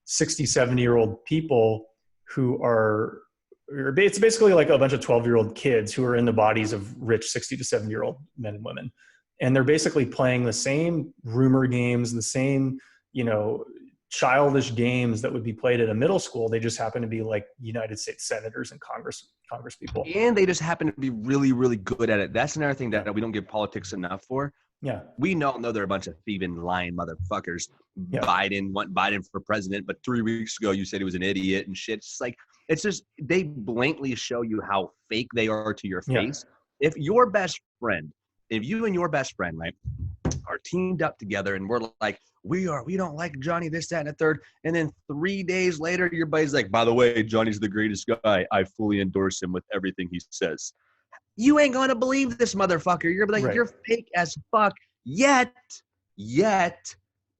60, 70-year-old people who are, it's basically like a bunch of 12-year-old kids who are in the bodies of rich 60 to 70-year-old men and women. And they're basically playing the same rumor games, the same, childish games that would be played at a middle school. They just happen to be like United States senators and Congress people. And they just happen to be really, really good at it. That's another thing that we don't give politics enough for. Yeah. We know they're a bunch of thieving, lying motherfuckers. Yeah. Biden want Biden for president, but 3 weeks ago you said he was an idiot and shit. It's just, they blatantly show you how fake they are to your face. Yeah. If you and your best friend, right, are teamed up together and we're like, we don't like Johnny, this, that, and the third. And then 3 days later, your buddy's like, by the way, Johnny's the greatest guy. I fully endorse him with everything he says. You ain't going to believe this motherfucker. You're like, You're fake as fuck. Yet,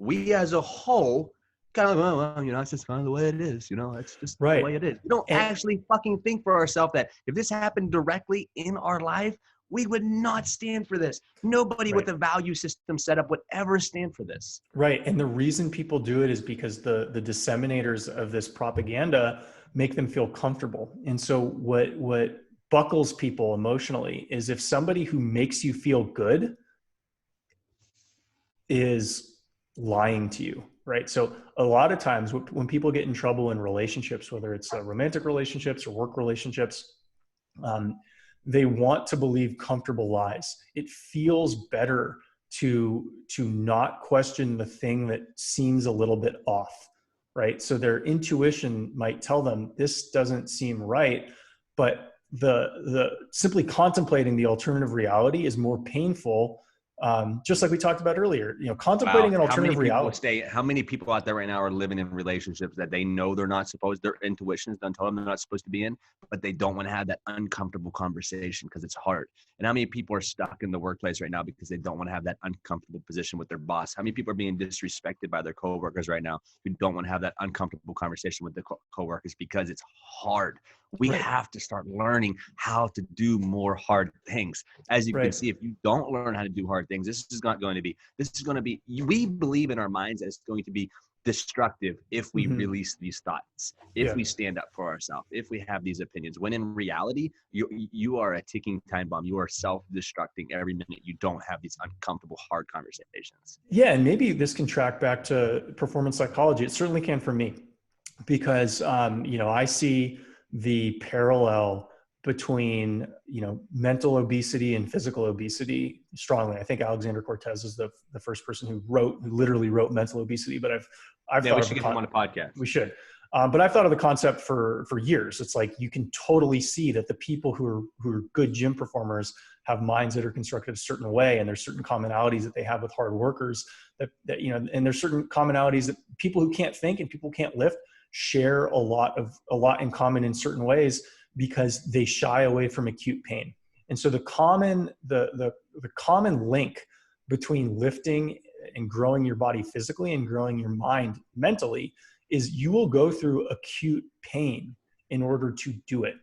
we as a whole kind of, well, it's just kind of the way it is. It's just the way it is. We don't actually fucking think for ourselves that if this happened directly in our life, we would not stand for this. Nobody with a value system set up would ever stand for this. Right. And the reason people do it is because the disseminators of this propaganda make them feel comfortable. And so what buckles people emotionally is if somebody who makes you feel good is lying to you, right? So a lot of times when people get in trouble in relationships, whether it's romantic relationships or work relationships, they want to believe comfortable lies. It feels better to not question the thing that seems a little bit off, right? So their intuition might tell them this doesn't seem right, but the simply contemplating the alternative reality is more painful. Just like we talked about earlier, contemplating an alternative reality. How many people out there right now are living in relationships that they know they're not supposed, their intuitions done told them they're not supposed to be in, but they don't want to have that uncomfortable conversation because it's hard. And how many people are stuck in the workplace right now because they don't want to have that uncomfortable position with their boss? How many people are being disrespected by their coworkers right now who don't want to have that uncomfortable conversation with the coworkers because it's hard? We have to start learning how to do more hard things. As you can see, if you don't learn how to do hard things, this is going to be, we believe in our minds that it's going to be destructive if we release these thoughts, if we stand up for ourselves, if we have these opinions, when in reality, you are a ticking time bomb. You are self-destructing every minute you don't have these uncomfortable, hard conversations. Yeah. And maybe this can track back to performance psychology. It certainly can for me because, I see the parallel between, mental obesity and physical obesity strongly. I think Alexander Cortez is the first person who literally wrote mental obesity, but I've thought we should get him on a podcast. We should. But I've thought of the concept for years. It's like, you can totally see that the people who are good gym performers have minds that are constructed a certain way. And there's certain commonalities that they have with hard workers that and there's certain commonalities that people who can't think and people who can't lift share a lot in common in certain ways because they shy away from acute pain. And so the common link between lifting and growing your body physically and growing your mind mentally is you will go through acute pain in order to do it.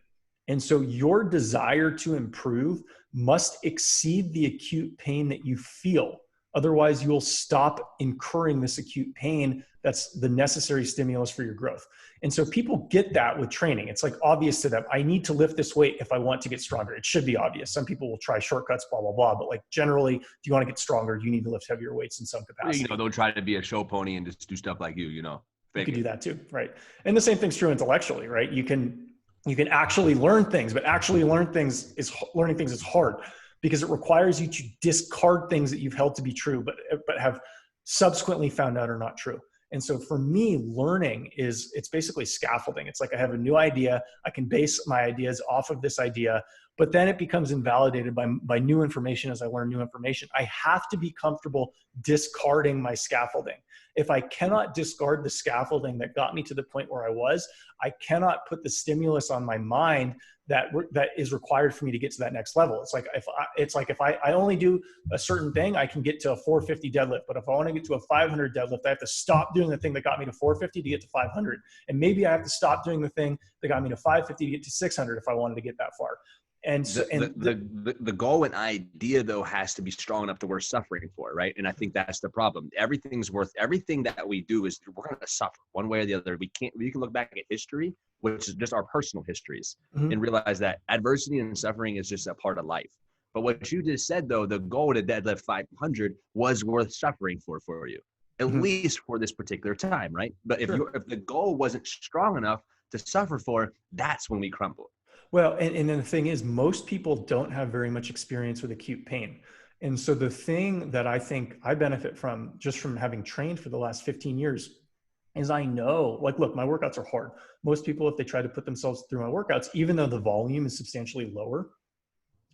And so your desire to improve must exceed the acute pain that you feel. Otherwise, you'll stop incurring this acute pain that's the necessary stimulus for your growth. And so people get that with training. It's like obvious to them. I need to lift this weight if I want to get stronger. It should be obvious. Some people will try shortcuts, blah, blah, blah. But like generally, if you want to get stronger, you need to lift heavier weights in some capacity. They'll try to be a show pony and just do stuff like you could do that too, right? And the same thing's true intellectually, right? You can actually learn things, but actually learning things is hard because it requires you to discard things that you've held to be true, but have subsequently found out are not true. And so for me, learning it's basically scaffolding. It's like I have a new idea. I can base my ideas off of this idea, but then it becomes invalidated by new information as I learn new information. I have to be comfortable discarding my scaffolding. If I cannot discard the scaffolding that got me to the point where I was, I cannot put the stimulus on my mind that is required for me to get to that next level. It's like if I only do a certain thing, I can get to a 450 deadlift. But if I want to get to a 500 deadlift, I have to stop doing the thing that got me to 450 to get to 500. And maybe I have to stop doing the thing that got me to 550 to get to 600 if I wanted to get that far. And so, the goal and idea though has to be strong enough to worth suffering for, right? And I think that's the problem. Everything that we do is we're going to suffer one way or the other. We can look back at history, which is just our personal histories, and realize that adversity and suffering is just a part of life. But what you just said though, the goal to deadlift 500 was worth suffering for you, at least for this particular time, right? But if the goal wasn't strong enough to suffer for, that's when we crumble. Well, and then the thing is, most people don't have very much experience with acute pain. And so the thing that I think I benefit from just from having trained for the last 15 years is I know, like, look, my workouts are hard. Most people, if they try to put themselves through my workouts, even though the volume is substantially lower,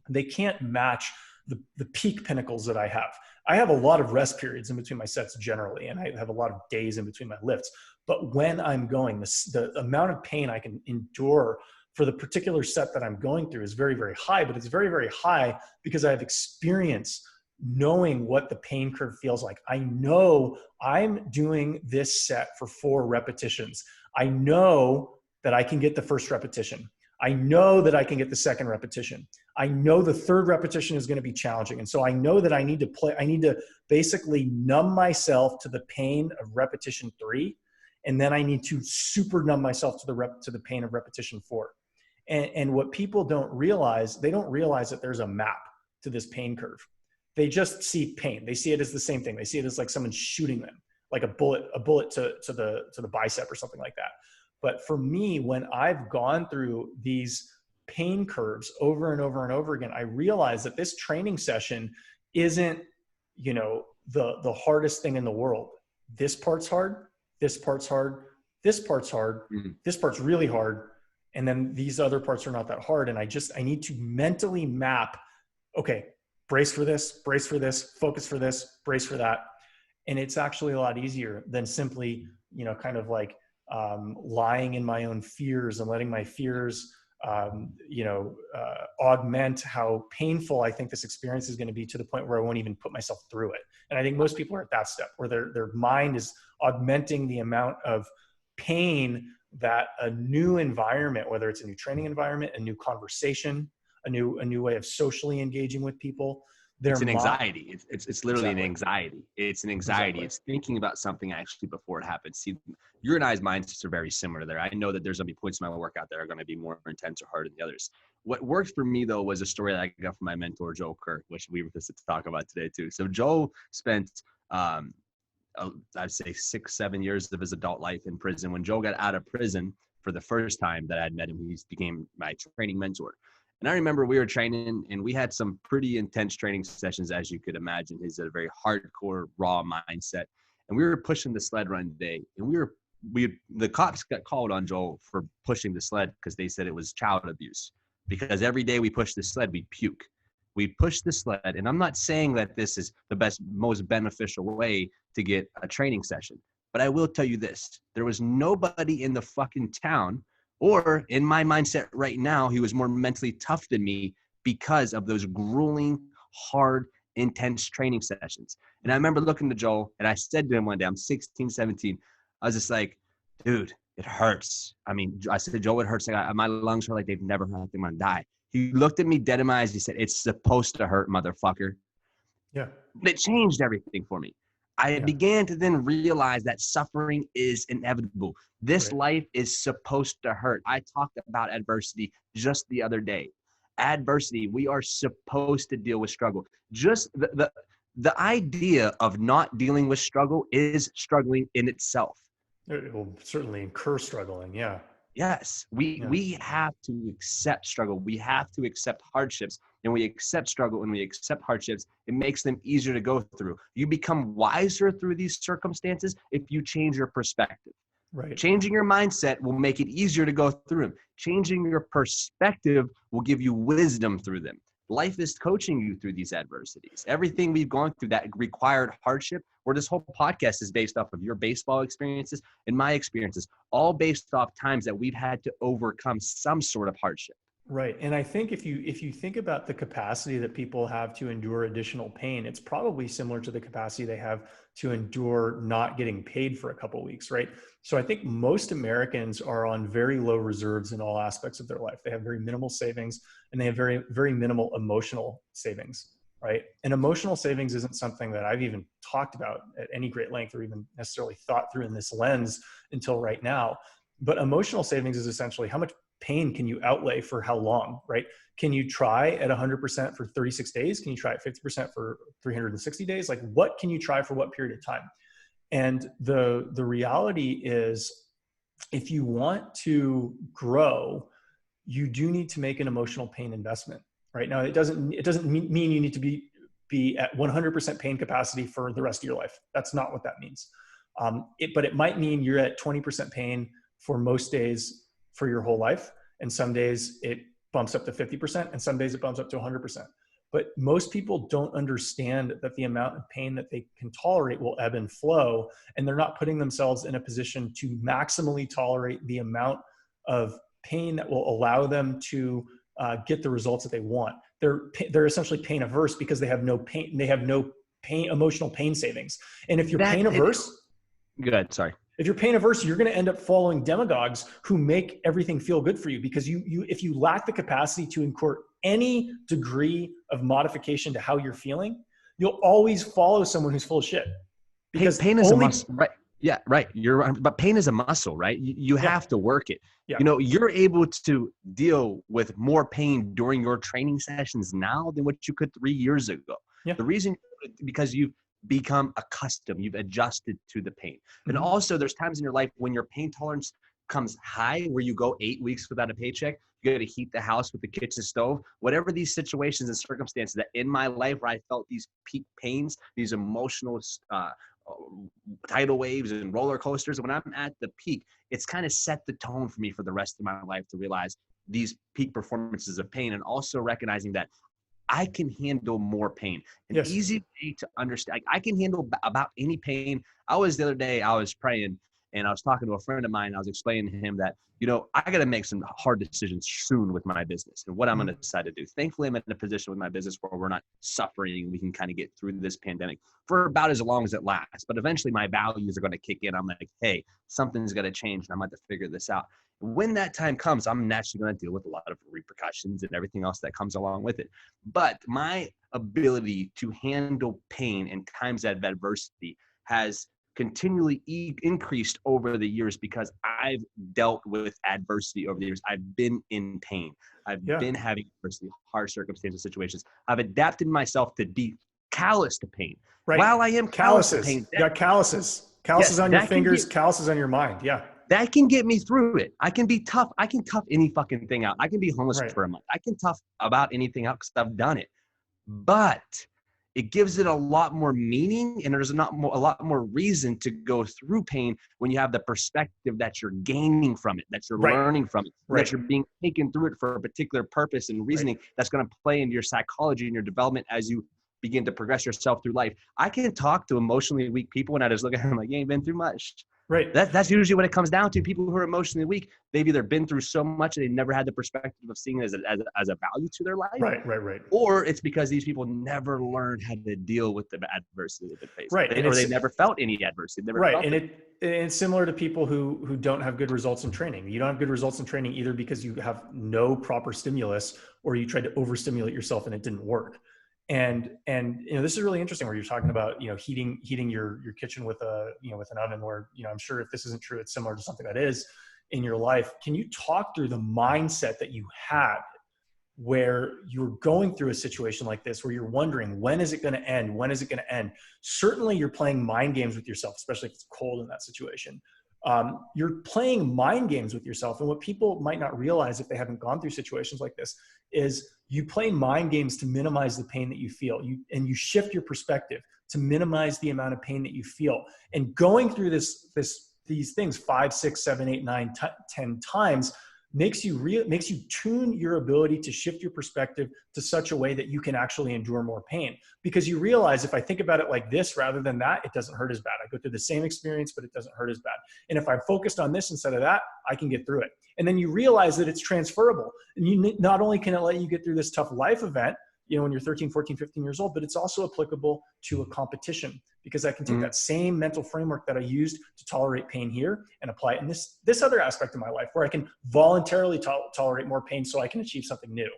they can't match the peak pinnacles that I have. I have a lot of rest periods in between my sets generally, and I have a lot of days in between my lifts. But when I'm going, the amount of pain I can endure for the particular set that I'm going through is very, very high, but it's very, very high because I have experience knowing what the pain curve feels like. I know I'm doing this set for 4 repetitions. I know that I can get the first repetition. I know that I can get the second repetition. I know the third repetition is going to be challenging. And so I know that I need to basically numb myself to the pain of repetition 3. And then I need to super numb myself to the pain of repetition 4. And what people don't realize that there's a map to this pain curve. They just see pain. They see it as the same thing. They see it as like someone shooting them, like a bullet to the bicep or something like that. But for me, when I've gone through these pain curves over and over and over again, I realize that this training session isn't, the hardest thing in the world. This part's hard. This part's hard. This part's hard. This part's really hard. And then these other parts are not that hard. And I need to mentally map, okay, brace for this, focus for this, brace for that. And it's actually a lot easier than simply, kind of like lying in my own fears and letting my fears, augment how painful I think this experience is going to be to the point where I won't even put myself through it. And I think most people are at that step where their mind is augmenting the amount of pain that a new environment, whether it's a new training environment, a new conversation, a new way of socially engaging with people. It's an anxiety. It's literally Exactly. an anxiety. It's an anxiety. Exactly. It's thinking about something actually before it happens. See, your and I's mindsets are very similar there. I know that there's going to be points in my workout that are going to be more intense or harder than the others. What worked for me, though, was a story that I got from my mentor, Joe Kirk, which we were supposed to talk about today, too. So Joe spent, I'd say 6-7 years of his adult life in prison. When Joe got out of prison for the first time that I'd met him, he became my training mentor. And I remember we were training and we had some pretty intense training sessions, as you could imagine. He's a very hardcore, raw mindset. And we were pushing the sled one day, and the cops got called on Joel for pushing the sled because they said it was child abuse. Because every day we pushed the sled, we puke. We pushed the sled, and I'm not saying that this is the most beneficial way to get a training session, but I will tell you this: there was nobody in the fucking town, or in my mindset right now, he was more mentally tough than me because of those grueling, hard, intense training sessions. And I remember looking to Joel, and I said to him one day, I'm 16, 17, I was just like, dude, it hurts. I mean, I said, Joel, it hurts. Like, my lungs are like they've never hurt. I think I'm gonna die. He looked at me dead in my eyes. He said, it's supposed to hurt, motherfucker. Yeah. But it changed everything for me. I began to then realize that suffering is inevitable. This life is supposed to hurt. I talked about adversity just the other day. Adversity, we are supposed to deal with struggle. Just the idea of not dealing with struggle is struggling in itself. It will certainly incur struggling. Yeah. Yes, we have to accept struggle. We have to accept hardships, and we accept struggle and we accept hardships. It makes them easier to go through. You become wiser through these circumstances if you change your perspective. Right. Changing your mindset will make it easier to go through them. Changing your perspective will give you wisdom through them. Life is coaching you through these adversities. Everything we've gone through that required hardship, where this whole podcast is based off of your baseball experiences and my experiences, all based off times that we've had to overcome some sort of hardship. Right. And I think if you think about the capacity that people have to endure additional pain, it's probably similar to the capacity they have to endure not getting paid for a couple of weeks, right? So I think most Americans are on very low reserves in all aspects of their life. They have very minimal savings and they have very, very minimal emotional savings, right? And emotional savings isn't something that I've even talked about at any great length or even necessarily thought through in this lens until right now. But emotional savings is essentially how much pain can you outlay for how long, right? Can you try at 100% for 36 days? Can you try at 50% for 360 days? Like what can you try for what period of time? And the reality is if you want to grow, you do need to make an emotional pain investment, right? Now, it doesn't mean you need to be at 100% pain capacity for the rest of your life. That's not what that means. But it might mean you're at 20% pain for most days for your whole life. And some days it bumps up to 50% and some days it bumps up to 100%. But most people don't understand that the amount of pain that they can tolerate will ebb and flow. And they're not putting themselves in a position to maximally tolerate the amount of pain that will allow them to get the results that they want. They're essentially pain averse because they have no pain. They have no emotional pain savings. And if you're pain averse, good. Sorry. If you're pain averse, you're going to end up following demagogues who make everything feel good for you because if you lack the capacity to incur any degree of modification to how you're feeling, you'll always follow someone who's full of shit. Because pain is a muscle, right? Yeah, right. You're right. But pain is a muscle, right? You have to work it. Yeah. You know, you're able to deal with more pain during your training sessions now than what you could 3 years ago. Yeah. The reason, because you've become accustomed, you've adjusted to the pain. And also there's times in your life when your pain tolerance comes high, where you go 8 weeks without a paycheck, you got to heat the house with the kitchen stove, whatever these situations and circumstances that in my life where I felt these peak pains, these emotional tidal waves and roller coasters, when I'm at the peak, it's kind of set the tone for me for the rest of my life to realize these peak performances of pain, and also recognizing that I can handle more pain. An easy way to understand, I can handle about any pain. The other day, I was praying and I was talking to a friend of mine. I was explaining to him that, you know, I got to make some hard decisions soon with my business and what I'm going to decide to do. Thankfully, I'm in a position with my business where we're not suffering. We can kind of get through this pandemic for about as long as it lasts. But eventually my values are going to kick in. I'm like, hey, something's got to change and I'm going to figure this out. When that time comes, I'm naturally going to deal with a lot of repercussions and everything else that comes along with it. But my ability to handle pain in times of adversity has continually increased over the years because I've dealt with adversity over the years. I've been in pain. I've been having adversity, hard circumstances, situations. I've adapted myself to be callous to pain. Right. While I am callous to pain. You got calluses. Calluses on your fingers, calluses on your mind. Yeah. That can get me through it. I can be tough. I can tough any fucking thing out. I can be homeless for a month. I can tough about anything out because I've done it. But it gives it a lot more meaning, and there's a lot more reason to go through pain when you have the perspective that you're gaining from it, that you're learning from it, that you're being taken through it for a particular purpose and reasoning that's going to play into your psychology and your development as you begin to progress yourself through life. I can talk to emotionally weak people and I just look at them like, you ain't been through much. Right. That's usually what it comes down to. People who are emotionally weak, they've either been through so much that they never had the perspective of seeing it as a value to their life. Right. Or it's because these people never learned how to deal with the adversity they've been facing. Right. Or they never felt any adversity. And it's similar to people who don't have good results in training. You don't have good results in training either because you have no proper stimulus or you tried to overstimulate yourself and it didn't work. And this is really interesting where you're talking about, heating your kitchen with with an oven, where, I'm sure if this isn't true, it's similar to something that is in your life. Can you talk through the mindset that you had where you're going through a situation like this, where you're wondering, when is it going to end? When is it going to end? Certainly you're playing mind games with yourself, especially if it's cold in that situation. You're playing mind games with yourself. And what people might not realize if they haven't gone through situations like this is you play mind games to minimize the pain that you feel. You shift your perspective to minimize the amount of pain that you feel. And going through these things 5, 6, 7, 8, 9, 10 times makes you tune your ability to shift your perspective to such a way that you can actually endure more pain. Because you realize, if I think about it like this rather than that, it doesn't hurt as bad. I go through the same experience, but it doesn't hurt as bad. And if I'm focused on this instead of that, I can get through it. And then you realize that it's transferable. And not only can it let you get through this tough life event, when you're 13, 14, 15 years old, but it's also applicable to a competition, because I can take that same mental framework that I used to tolerate pain here and apply it in this other aspect of my life, where I can voluntarily tolerate more pain so I can achieve something new.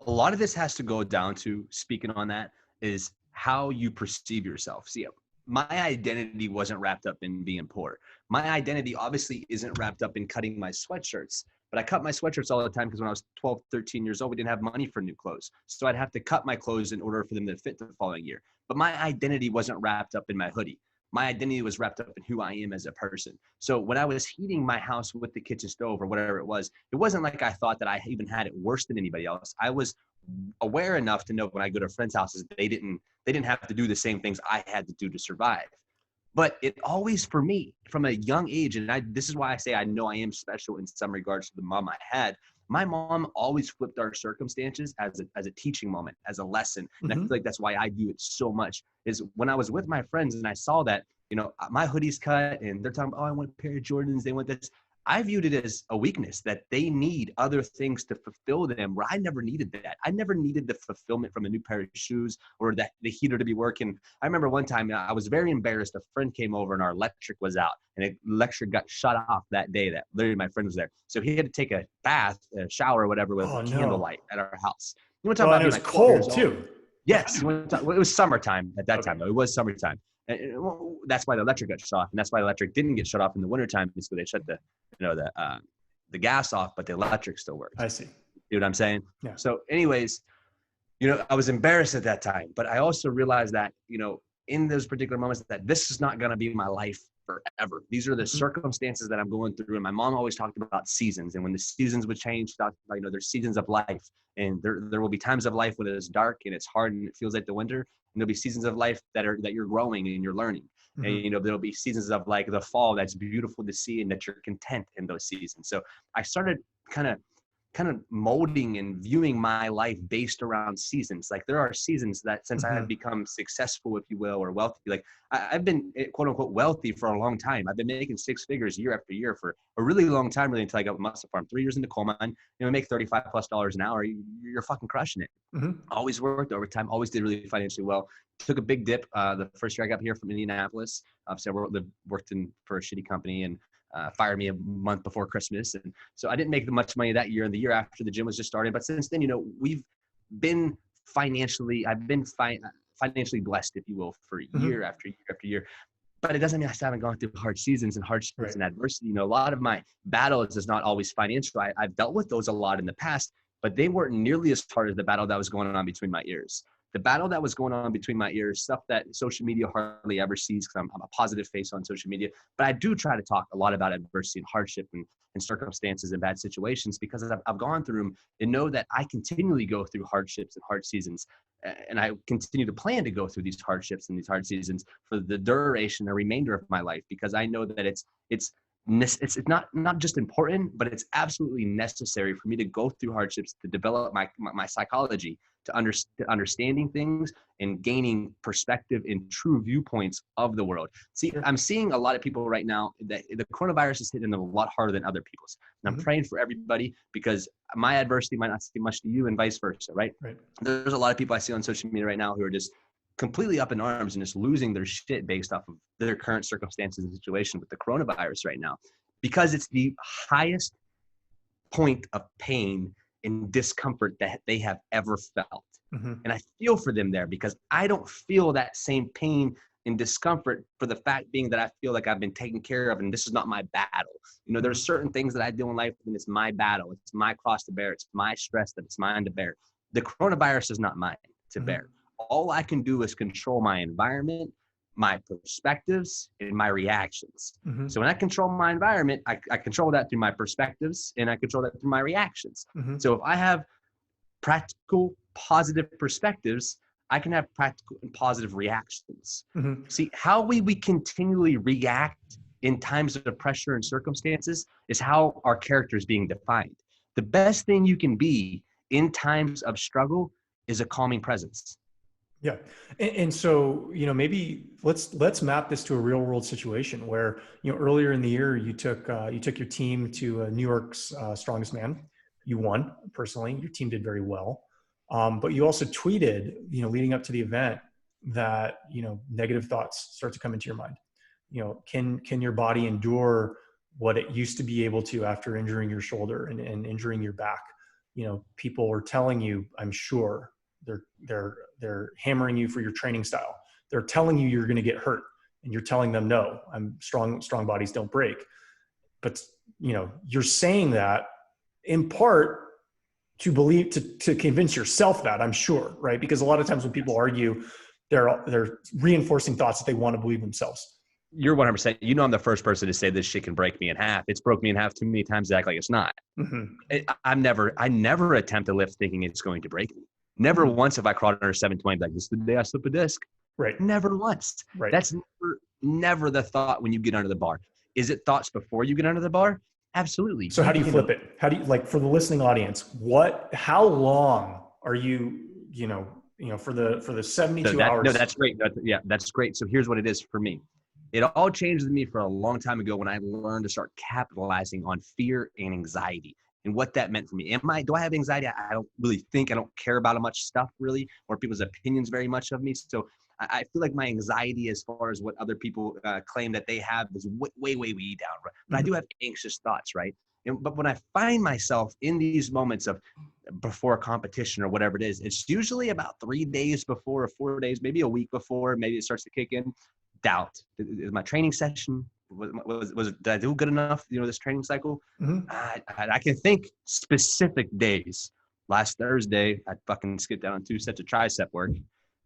A lot of this has to go down to, speaking on that, is how you perceive yourself. See, my identity wasn't wrapped up in being poor. My identity obviously isn't wrapped up in cutting my sweatshirts. But I cut my sweatshirts all the time because when I was 12, 13 years old, we didn't have money for new clothes. So I'd have to cut my clothes in order for them to fit the following year. But my identity wasn't wrapped up in my hoodie. My identity was wrapped up in who I am as a person. So when I was heating my house with the kitchen stove or whatever it wasn't like I thought that I even had it worse than anybody else. I was aware enough to know when I go to friends' houses, they didn't have to do the same things I had to do to survive. But it always, for me, from a young age, and this is why I say I know I am special in some regards to the mom I had. My mom always flipped our circumstances as a teaching moment, as a lesson. And I feel like that's why I do it so much, is when I was with my friends and I saw that, my hoodie's cut and they're talking about, I want a pair of Jordans, they want this. I viewed it as a weakness, that they need other things to fulfill them, where I never needed that. I never needed the fulfillment from a new pair of shoes or the heater to be working. I remember one time I was very embarrassed. A friend came over and our electric was out, and the electric got shut off that day that literally my friend was there. So he had to take a bath, a shower or whatever with candlelight at our house. You want to talk about, and it was cold too. Yes. It was summertime at that time though. It was summertime. And that's why the electric got shut off, and that's why the electric didn't get shut off in the wintertime, because they shut the gas off, but the electric still works. I see. You know what I'm saying? Yeah. So anyways, I was embarrassed at that time, but I also realized that, in those particular moments, that this is not going to be my life forever. These are the circumstances that I'm going through. And my mom always talked about seasons, and when the seasons would change, she talked about, there's seasons of life, and there will be times of life when it is dark and it's hard and it feels like the winter. And there'll be seasons of life that you're growing and you're learning. And, there'll be seasons of like the fall that's beautiful to see, and that you're content in those seasons. So I started kind of molding and viewing my life based around seasons. Like there are seasons that since I have become successful, if you will, or wealthy, like I've been quote unquote wealthy for a long time. I've been making 6 figures year after year for a really long time, really, until I got with Muscle Farm. 3 years in the coal mine, make $35+ an hour. You're fucking crushing it. Always worked overtime, always did really financially well. Took a big dip the first year I got here from Indianapolis. So I worked for a shitty company, and fired me a month before Christmas. And so I didn't make much money that year. And the year after, the gym was just starting. But since then, we've been I've been financially blessed, if you will, for year after year after year. But it doesn't mean I still haven't gone through hard seasons and hardships and adversity. A lot of my battles is not always financial. I've dealt with those a lot in the past, but they weren't nearly as hard as the battle that was going on between my ears. The battle that was going on between my ears, stuff that social media hardly ever sees, because I'm a positive face on social media. But I do try to talk a lot about adversity and hardship and circumstances and bad situations, because I've gone through them and know that I continually go through hardships and hard seasons. And I continue to plan to go through these hardships and these hard seasons for the duration, the remainder of my life, because I know that it's not just important, but it's absolutely necessary for me to go through hardships to develop my psychology, to understanding things and gaining perspective and true viewpoints of the world. See, I'm seeing a lot of people right now that the coronavirus is hitting them a lot harder than other people's. And I'm praying for everybody, because my adversity might not seem much to you and vice versa, right? There's a lot of people I see on social media right now who are just completely up in arms and just losing their shit based off of their current circumstances and situation with the coronavirus right now, because it's the highest point of pain and discomfort that they have ever felt. And I feel for them there because I don't feel that same pain and discomfort for the fact being that I feel like I've been taken care of and this is not my battle. You know, there's certain things that I do in life and it's my battle. It's my cross to bear. It's my stress that it's mine to bear. The coronavirus is not mine to bear. All I can do is control my environment, my perspectives, and my reactions. So when I control my environment, I control that through my perspectives and I control that through my reactions. So if I have practical, positive perspectives, I can have practical and positive reactions. See, how we continually react in times of pressure and circumstances is how our character is being defined. The best thing you can be in times of struggle is a calming presence. Yeah. And so, you know, maybe let's map this to a real world situation where, you know, earlier in the year, you took your team to New York's Strongest Man. You won personally. Your team did very well. But you also tweeted, you know, leading up to the event that, you know, negative thoughts start to come into your mind. You know, can your body endure what it used to be able to after injuring your shoulder and injuring your back? You know, people are telling you, I'm sure they're hammering you for your training style. They're telling you you're going to get hurt and you're telling them, no, I'm strong bodies don't break. But, you know, you're saying that in part to believe, to convince yourself that, I'm sure, right? Because a lot of times when people argue, they're reinforcing thoughts that they want to believe themselves. You're 100%. You know, I'm the first person to say this shit can break me in half. It's broke me in half too many times to act like it's not. I never attempt to lift thinking it's going to break me. Never once have I crawled under 720 like this is the day I slip a disc. Right. Never once. Right. That's never the thought when you get under the bar. Is it thoughts before you get under the bar? Absolutely. So how do you flip it? How do you, like, for the listening audience, how long are you for the 72 hours? No, that's great. That's great. So here's what it is for me. It all changed with me for a long time ago when I learned to start capitalizing on fear and anxiety and what that meant for me. Do I have anxiety? I don't really think. I don't care about much stuff really, or people's opinions very much of me. So I feel like my anxiety as far as what other people claim that they have is way down. Right? But I do have anxious thoughts, right? But when I find myself in these moments of before a competition or whatever it is, it's usually about 3 days before or 4 days, maybe a week before, maybe it starts to kick in. Doubt. Is my training session, did I do good enough, you know, this training cycle? I can think specific days. Last Thursday, I fucking skipped down on 2 sets of tricep work,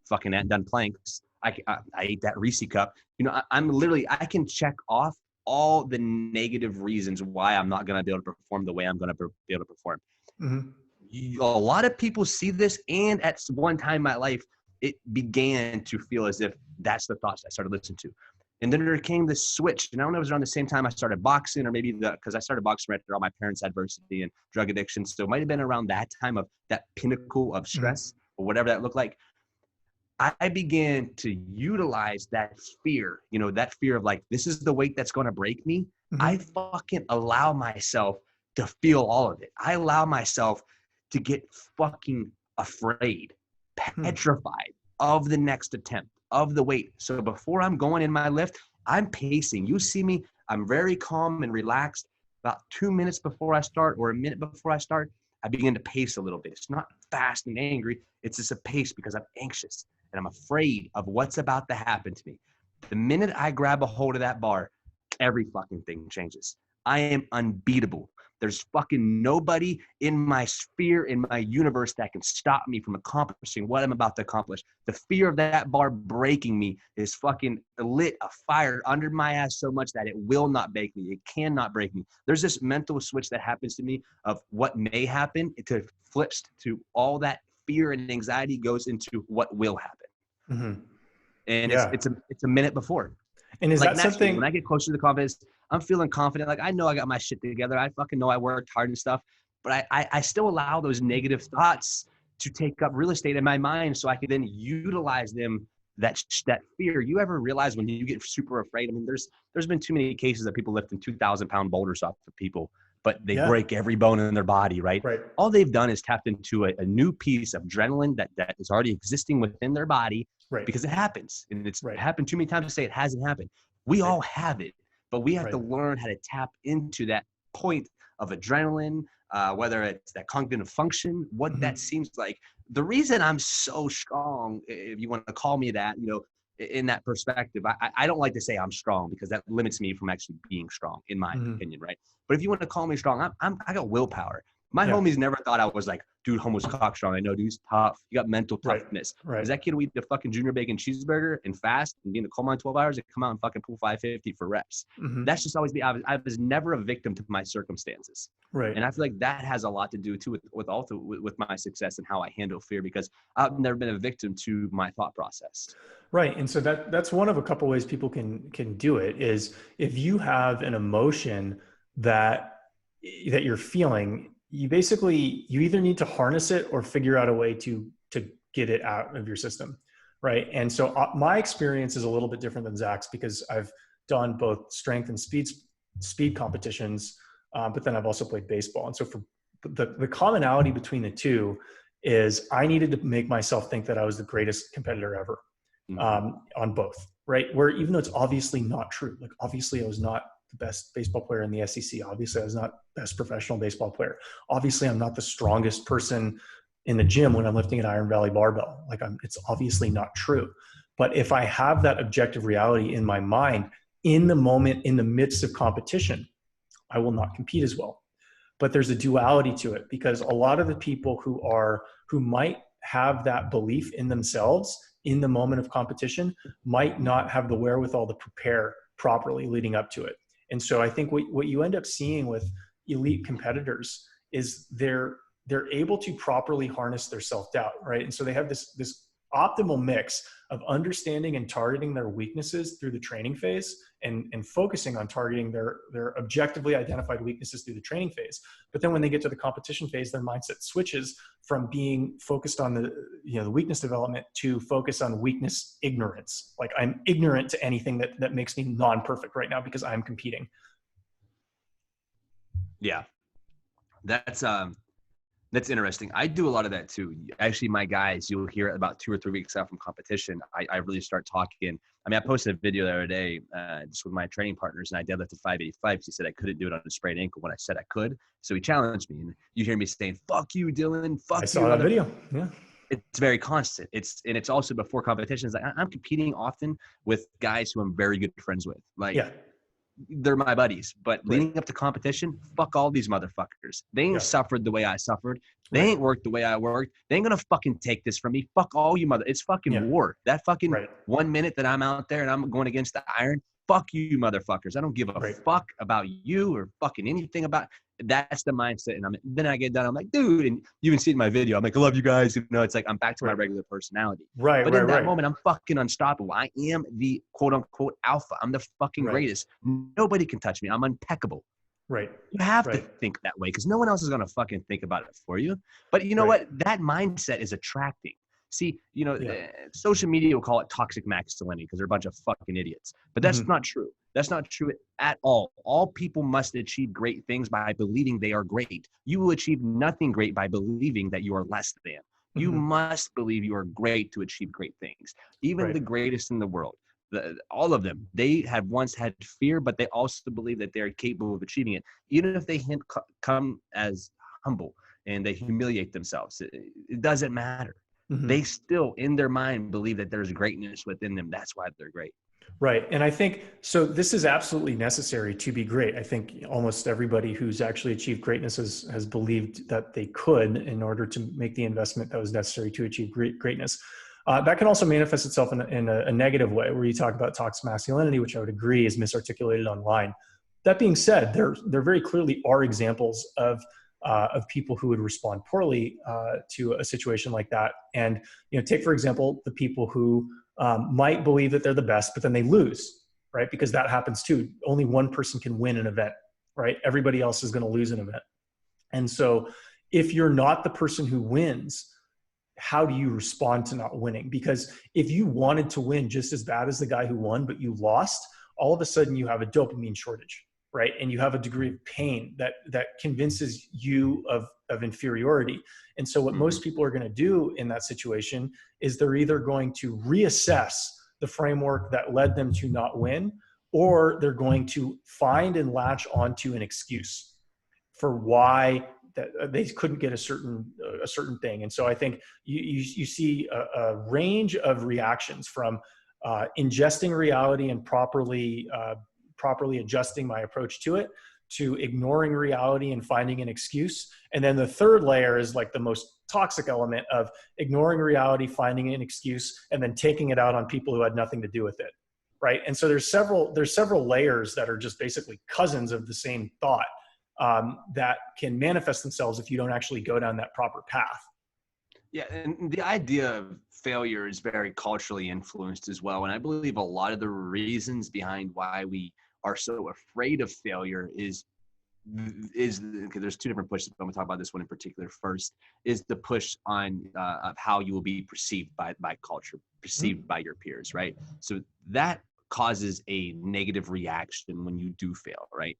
fucking done planks. I ate that Reese cup. You know, I can check off all the negative reasons why I'm not going to be able to perform the way I'm going to be able to perform. A lot of people see this, and at one time in my life, it began to feel as if that's the thoughts I started listening to. And then there came this switch. And I don't know if it was around the same time I started boxing, or maybe because I started boxing right after all my parents' adversity and drug addiction. So it might have been around that time of that pinnacle of stress or whatever that looked like. I began to utilize that fear, you know, that fear of like, this is the weight that's going to break me. I fucking allow myself to feel all of it. I allow myself to get fucking afraid, petrified of the next attempt, of the weight. So before I'm going in my lift, I'm pacing. You see me, I'm very calm and relaxed. About 2 minutes before I start or a minute before I start, I begin to pace a little bit. It's not fast and angry. It's just a pace because I'm anxious and I'm afraid of what's about to happen to me. The minute I grab a hold of that bar, every fucking thing changes. I am unbeatable. There's fucking nobody in my sphere, in my universe that can stop me from accomplishing what I'm about to accomplish. The fear of that bar breaking me is fucking lit a fire under my ass so much that it will not break me. It cannot break me. There's this mental switch that happens to me of what may happen. It flips to all that fear and anxiety goes into what will happen. And it's a minute before. And is like that something when I get closer to the confidence, I'm feeling confident. Like I know I got my shit together. I fucking know I worked hard and stuff, but I still allow those negative thoughts to take up real estate in my mind so I can then utilize them. That fear. You ever realize when you get super afraid? I mean, there's been too many cases of people lifting 2,000-pound boulders off of people, but they break every bone in their body, right? All they've done is tapped into a new piece of adrenaline that is already existing within their body. Because it happens, and it's happened too many times to say it hasn't happened. We all have it, but we have to learn how to tap into that point of adrenaline, whether it's that cognitive function, what that seems like. The reason I'm so strong, if you want to call me that, in that perspective, I don't like to say I'm strong because that limits me from actually being strong, in my opinion, right? But if you want to call me strong, I got willpower. My homies never thought I was like, dude, Homo's cock strong. I know, dude's tough. You got mental toughness. Right. Because that kid would eat the fucking junior bacon cheeseburger and fast and be in the coal mine 12 hours and come out and fucking pull 550 for reps. That's just always I was never a victim to my circumstances. Right. And I feel like that has a lot to do too with my success and how I handle fear, because I've never been a victim to my thought process. Right. And so that's one of a couple ways people can do it, is if you have an emotion that you're feeling, you either need to harness it or figure out a way to get it out of your system. Right. And so my experience is a little bit different than Zach's, because I've done both strength and speed competitions, but then I've also played baseball. And so for the commonality between the two is I needed to make myself think that I was the greatest competitor ever, on both. Right. Where even though it's obviously not true, like obviously I was not the best baseball player in the SEC. Obviously I was not best professional baseball player. Obviously I'm not the strongest person in the gym when I'm lifting an Iron Valley barbell. It's obviously not true. But if I have that objective reality in my mind, in the moment, in the midst of competition, I will not compete as well. But there's a duality to it, because a lot of the people who might have that belief in themselves in the moment of competition might not have the wherewithal to prepare properly leading up to it. And so I think what you end up seeing with elite competitors is they're able to properly harness their self-doubt, right? And so they have this optimal mix of understanding and targeting their weaknesses through the training phase and focusing on targeting their objectively identified weaknesses through the training phase. But then when they get to the competition phase, their mindset switches from being focused on the weakness development to focus on weakness ignorance. Like, I'm ignorant to anything that makes me non-perfect right now because I'm competing. Yeah. That's interesting. I do a lot of that too. Actually, my guys, you'll hear it about 2 or 3 weeks out from competition, I really start talking. I mean, I posted a video the other day just with my training partners, and I deadlifted 585 because he said I couldn't do it on a sprained ankle when I said I could. So he challenged me, and you hear me saying, "Fuck you, Dylan. Fuck you." I saw that video. Yeah. It's very constant. It's also before competitions. Like, I'm competing often with guys who I'm very good friends with. Like, they're my buddies, but leading up to competition, fuck all these motherfuckers. They ain't suffered the way I suffered. They ain't worked the way I worked. They ain't gonna fucking take this from me. Fuck all you it's fucking war. That fucking 1 minute that I'm out there and I'm going against the iron, fuck you motherfuckers. I don't give a fuck about you or fucking anything about. That's the mindset. And then I get done, I'm like, dude, and you can see it in my video, I'm like, I love you guys. It's like I'm back to my regular personality. But in that moment, I'm fucking unstoppable. I am the quote unquote alpha. I'm the fucking greatest. Nobody can touch me. I'm impeccable. Right. You have to think that way because no one else is going to fucking think about it for you. But you know what? That mindset is attracting. See, social media will call it toxic masculinity because they're a bunch of fucking idiots. But that's not true. That's not true at all. All people must achieve great things by believing they are great. You will achieve nothing great by believing that you are less than. You must believe you are great to achieve great things. Even the greatest in the world, all of them, they have once had fear, but they also believe that they are capable of achieving it. Even if they come as humble and they humiliate themselves, it doesn't matter. They still, in their mind, believe that there's greatness within them. That's why they're great. Right. And I think, so this is absolutely necessary to be great. I think almost everybody who's actually achieved greatness has believed that they could in order to make the investment that was necessary to achieve greatness. That can also manifest itself in a negative way, where you talk about toxic masculinity, which I would agree is misarticulated online. That being said, there very clearly are examples of people who would respond poorly to a situation like that. And, take, for example, the people who might believe that they're the best, but then they lose, right? Because that happens too. Only one person can win an event, right? Everybody else is going to lose an event. And so if you're not the person who wins, how do you respond to not winning? Because if you wanted to win just as bad as the guy who won, but you lost, all of a sudden you have a dopamine shortage, right? And you have a degree of pain that convinces you of inferiority. And so what most people are going to do in that situation is they're either going to reassess the framework that led them to not win, or they're going to find and latch onto an excuse for why that they couldn't get a certain thing. And so I think you see a range of reactions from ingesting reality and properly adjusting my approach to it, to ignoring reality and finding an excuse. And then the third layer is like the most toxic element of ignoring reality, finding an excuse, and then taking it out on people who had nothing to do with it. Right. And so there's several layers that are just basically cousins of the same thought that can manifest themselves if you don't actually go down that proper path. Yeah. And the idea of failure is very culturally influenced as well. And I believe a lot of the reasons behind why we are so afraid of failure is okay, there's two different pushes. I'm going to talk about this one in particular first, is the push on of how you will be perceived by culture, perceived by your peers, right? So that causes a negative reaction when you do fail, right?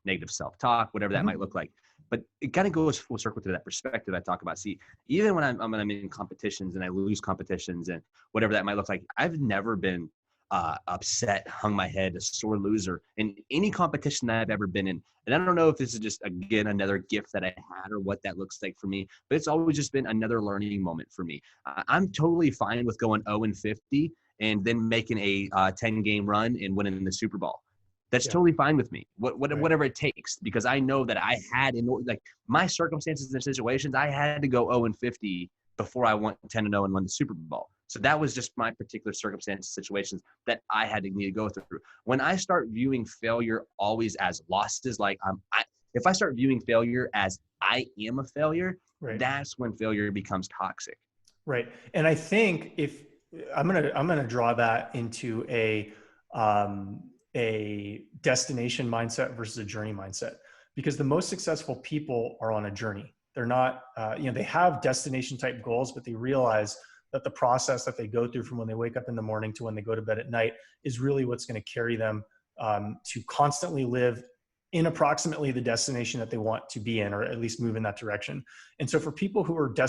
Negative self-talk, whatever that might look like. But it kind of goes full circle to that perspective I talk about. See, even when I'm in competitions and I lose competitions and whatever that might look like, I've never been upset, hung my head, a sore loser in any competition that I've ever been in. And I don't know if this is just, again, another gift that I had or what that looks like for me, but it's always just been another learning moment for me. I'm totally fine with going 0-50 and then making a 10-game run and winning the Super Bowl. That's totally fine with me. Whatever it takes, because I know that I had, like my circumstances and situations, I had to go 0-50 before I went 10-0 and won the Super Bowl. So that was just my particular circumstances, situations that I had to need to go through. When I start viewing failure always as losses, like if I start viewing failure as I am a failure, that's when failure becomes toxic. Right. And I think if I'm gonna draw that into a destination mindset versus a journey mindset, because the most successful people are on a journey. They're not, they have destination type goals, but they realize that the process that they go through from when they wake up in the morning to when they go to bed at night is really what's going to carry them to constantly live in approximately the destination that they want to be in, or at least move in that direction. And so for people who are for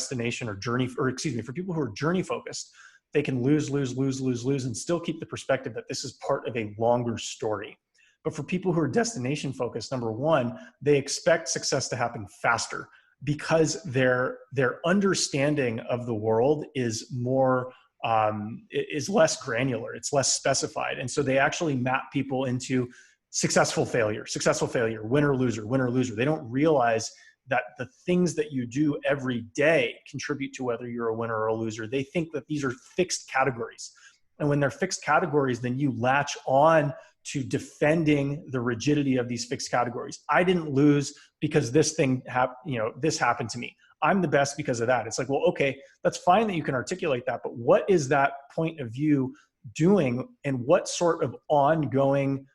people who are journey focused, they can lose and still keep the perspective that this is part of a longer story. But for people who are destination focused, number one, they expect success to happen faster, because their understanding of the world is less granular, it's less specified. And so they actually map people into successful failure, winner, loser. They don't realize that the things that you do every day contribute to whether you're a winner or a loser. They think that these are fixed categories. And when they're fixed categories, then you latch on to defending the rigidity of these fixed categories. I didn't lose because this happened to me. I'm the best because of that. It's like, well, okay, that's fine that you can articulate that, but what is that point of view doing, and what sort of ongoing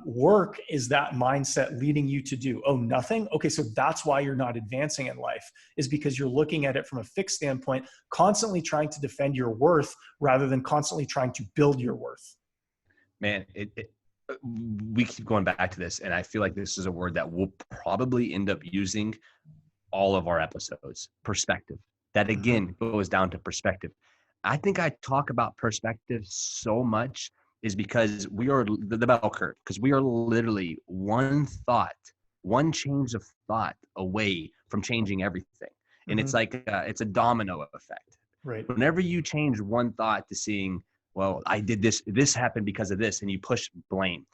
work is that mindset leading you to do? Oh, nothing? Okay, so that's why you're not advancing in life, is because you're looking at it from a fixed standpoint, constantly trying to defend your worth rather than constantly trying to build your worth. Man, we keep going back to this, and I feel like this is a word that we'll probably end up using all of our episodes. Perspective. That again goes down to perspective. I think I talk about perspective so much is because we are the bell curve, because we are literally one change of thought away from changing everything. And it's like it's a domino effect. Right. Whenever you change one thought to seeing, well, I did this happened because of this, and you push blame,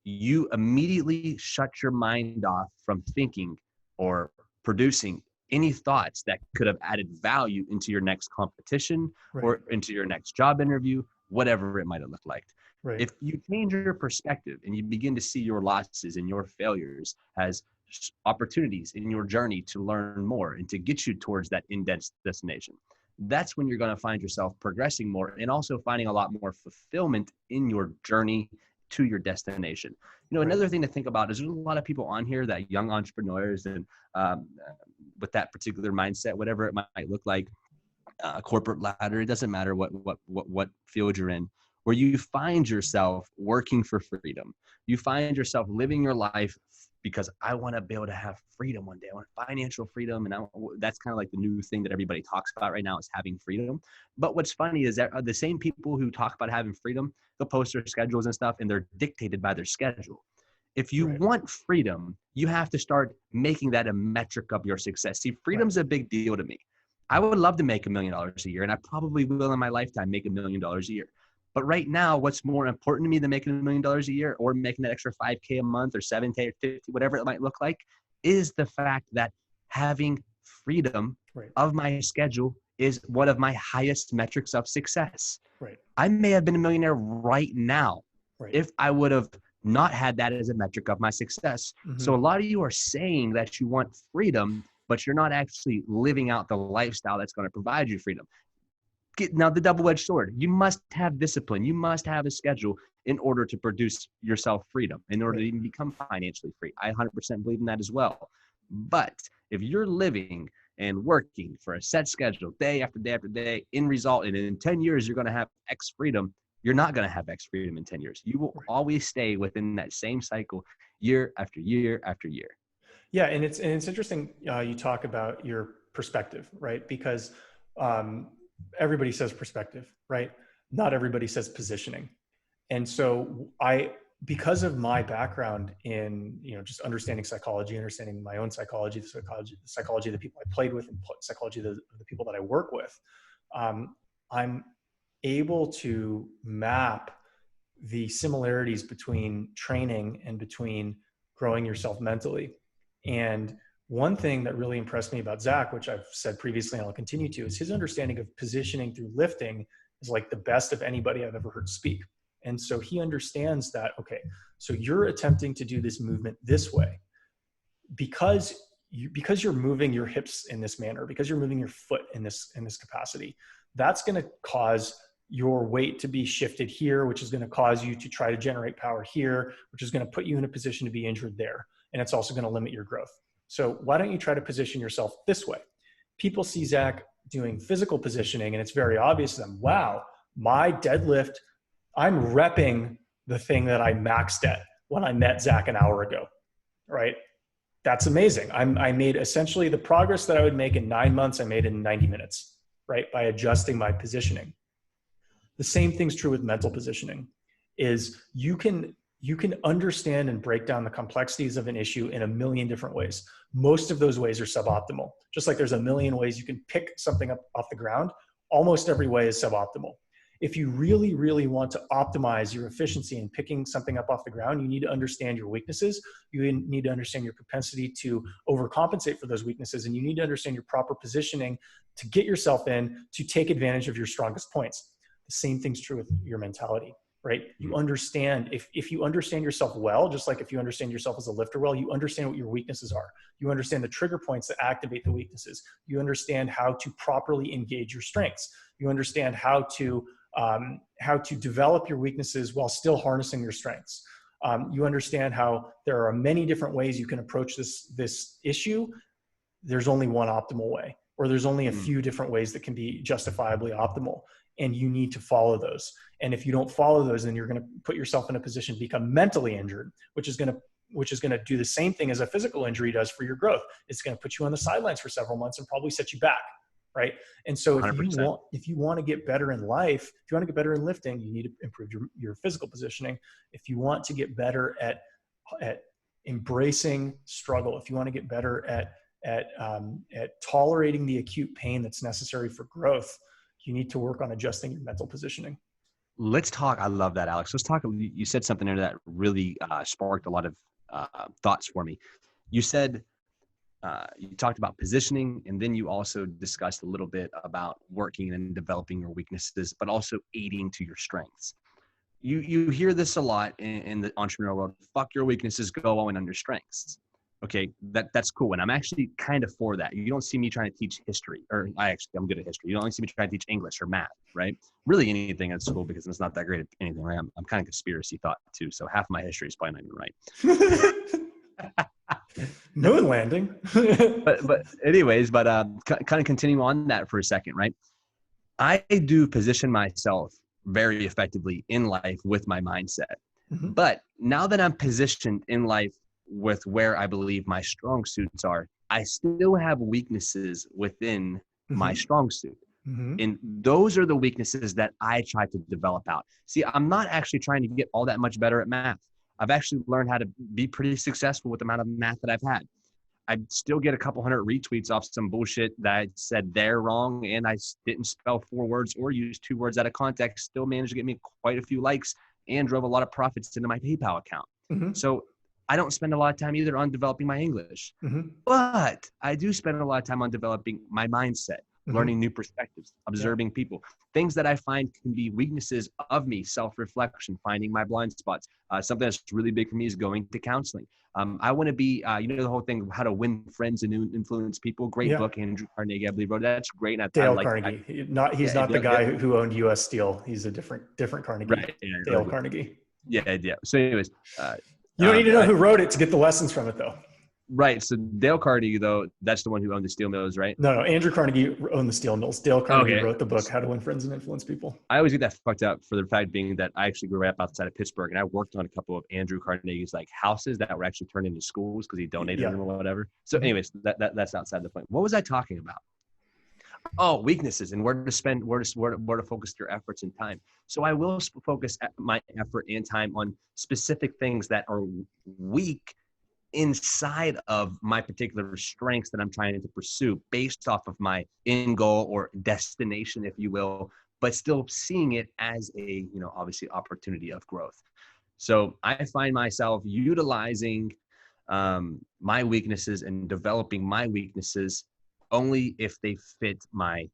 you immediately shut your mind off from thinking or producing any thoughts that could have added value into your next competition or into your next job interview, whatever it might have looked like. Right. If you change your perspective and you begin to see your losses and your failures as opportunities in your journey to learn more and to get you towards that in-depth destination, that's when you're going to find yourself progressing more and also finding a lot more fulfillment in your journey to your destination. Another thing to think about is there's a lot of people on here, that young entrepreneurs and with that particular mindset, whatever it might look like, corporate ladder, it doesn't matter what field you're in, where you find yourself working for freedom. You find yourself living your life because I want to be able to have freedom one day. I want financial freedom. And that's kind of like the new thing that everybody talks about right now, is having freedom. But what's funny is that the same people who talk about having freedom, they'll post their schedules and stuff, and they're dictated by their schedule. If you want freedom, you have to start making that a metric of your success. See, freedom's a big deal to me. I would love to make $1 million a year, and I probably will in my lifetime make $1 million a year. But right now, what's more important to me than making $1 million a year or making that extra 5K a month or 7K or 50, whatever it might look like, is the fact that having freedom of my schedule is one of my highest metrics of success. I may have been a millionaire right now if I would have not had that as a metric of my success. So a lot of you are saying that you want freedom, but you're not actually living out the lifestyle that's going to provide you freedom. Now, the double-edged sword, you must have discipline. You must have a schedule in order to produce yourself freedom, in order to even become financially free. I 100% believe in that as well. But if you're living and working for a set schedule day after day after day, in 10 years, you're going to have X freedom, you're not going to have X freedom in 10 years. You will always stay within that same cycle year after year after year. Yeah. And it's interesting. You talk about your perspective, right? Because everybody says perspective, right? Not everybody says positioning. And so because of my background in, just understanding psychology, understanding my own psychology, the psychology of the people I played with, and psychology of the people that I work with, I'm able to map the similarities between training and between growing yourself mentally. And one thing that really impressed me about Zach, which I've said previously and I'll continue to, is his understanding of positioning through lifting is like the best of anybody I've ever heard speak. And so he understands that, okay, so you're attempting to do this movement this way because you're moving your hips in this manner, because you're moving your foot in this capacity, that's going to cause your weight to be shifted here, which is going to cause you to try to generate power here, which is going to put you in a position to be injured there. And it's also going to limit your growth. So why don't you try to position yourself this way? People see Zach doing physical positioning and it's very obvious to them, wow, my deadlift, I'm repping the thing that I maxed at when I met Zach an hour ago, right? That's amazing. I made essentially the progress that I would make in 9 months, I made in 90 minutes, right? By adjusting my positioning. The same thing's true with mental positioning, is you can understand and break down the complexities of an issue in a million different ways. Most of those ways are suboptimal. Just like there's a million ways you can pick something up off the ground, almost every way is suboptimal. If you really, really want to optimize your efficiency in picking something up off the ground, you need to understand your weaknesses. You need to understand your propensity to overcompensate for those weaknesses. And you need to understand your proper positioning to get yourself in to take advantage of your strongest points. The same thing's true with your mentality, right? You understand, if you understand yourself well, just like if you understand yourself as a lifter well, you understand what your weaknesses are. You understand the trigger points that activate the weaknesses. You understand how to properly engage your strengths. You understand how to develop your weaknesses while still harnessing your strengths. You understand how there are many different ways you can approach this issue. There's only one optimal way, or there's only a few different ways that can be justifiably optimal. And you need to follow those. And if you don't follow those, then you're going to put yourself in a position to become mentally injured, which is going to do the same thing as a physical injury does for your growth. It's going to put you on the sidelines for several months and probably set you back. Right. And so if you want to get better in life, if you want to get better in lifting, you need to improve your physical positioning. If you want to get better at embracing struggle, if you want to get better at tolerating the acute pain that's necessary for growth, you need to work on adjusting your mental positioning. Let's talk. I love that, Alex. Let's talk. You said something there that really sparked a lot of thoughts for me. You said, you talked about positioning, and then you also discussed a little bit about working and developing your weaknesses, but also aiding to your strengths. You hear this a lot in the entrepreneurial world. Fuck your weaknesses, go on your strengths. Okay, that's cool. And I'm actually kind of for that. You don't see me trying to teach history, or I'm good at history. You don't see me trying to teach English or math, right? Really anything at school, because it's not that great at anything, right? I'm kind of conspiracy thought too. So half of my history is probably not even right. Moon landing. but anyways, kind of continue on that for a second, right? I do position myself very effectively in life with my mindset. Mm-hmm. But now that I'm positioned in life with where I believe my strong suits are, I still have weaknesses within my strong suit. Mm-hmm. And those are the weaknesses that I try to develop out. See, I'm not actually trying to get all that much better at math. I've actually learned how to be pretty successful with the amount of math that I've had. I still get a couple hundred retweets off some bullshit that I said they're wrong, and I didn't spell 4 words or use 2 words out of context, still managed to get me quite a few likes and drove a lot of profits into my PayPal account. Mm-hmm. So I don't spend a lot of time either on developing my English, mm-hmm. but I do spend a lot of time on developing my mindset, learning new perspectives, observing people, things that I find can be weaknesses of me, self-reflection, finding my blind spots. Something that's really big for me is going to counseling. I want to be, the whole thing, how to win friends and influence people. Great book, Andrew Carnegie, I believe, wrote. That's great. And Dale Carnegie. He's not the guy who owned U.S. Steel. He's a different Carnegie. Right. Dale Carnegie. Yeah. So anyways. You don't need to know who wrote it to get the lessons from it, though. Right. So Dale Carnegie, though, that's the one who owned the steel mills, right? No. Andrew Carnegie owned the steel mills. Dale Carnegie wrote the book, How to Win Friends and Influence People. I always get that fucked up for the fact being that I actually grew up outside of Pittsburgh, and I worked on a couple of Andrew Carnegie's like houses that were actually turned into schools because he donated them or whatever. So anyways, that's outside the point. What was I talking about? Oh, weaknesses and where to focus your efforts and time. So I will focus my effort and time on specific things that are weak inside of my particular strengths that I'm trying to pursue based off of my end goal or destination, if you will, but still seeing it as a, obviously opportunity of growth. So I find myself utilizing my weaknesses and developing my weaknesses only if they fit my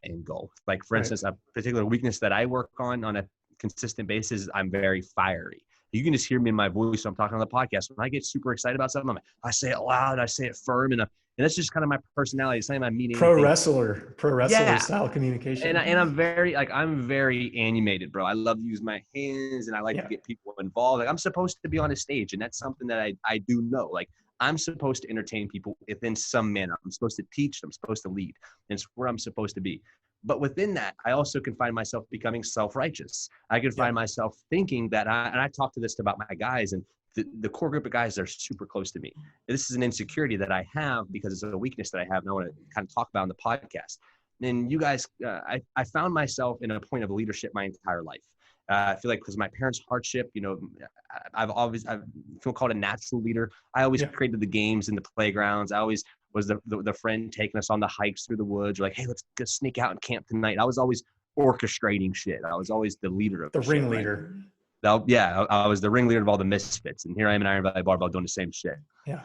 end goal. Like for instance, a particular weakness that I work on a consistent basis, I'm very fiery. You can just hear me in my voice when I'm talking on the podcast. When I get super excited about something, I say it loud, I say it firm, and that's just kind of my personality. It's not my meaning. Pro wrestler style communication. And I'm very animated, bro. I love to use my hands, and I like to get people involved. Like I'm supposed to be on a stage, and that's something that I do know. Like I'm supposed to entertain people within some manner. I'm supposed to teach. I'm supposed to lead. And it's where I'm supposed to be. But within that, I also can find myself becoming self-righteous. I can find myself thinking that and I talk to this about my guys, and the core group of guys that are super close to me. This is an insecurity that I have because it's a weakness that I have, and I want to kind of talk about in the podcast. And you guys, I found myself in a point of leadership my entire life. I feel like because my parents' hardship, I feel called a natural leader. I always created the games in the playgrounds. I always was the friend taking us on the hikes through the woods. Or like, hey, let's go sneak out and camp tonight. I was always orchestrating shit. I was always the leader of the ringleader. Right? I was the ringleader of all the misfits. And here I am in Iron Valley Barbell doing the same shit. Yeah.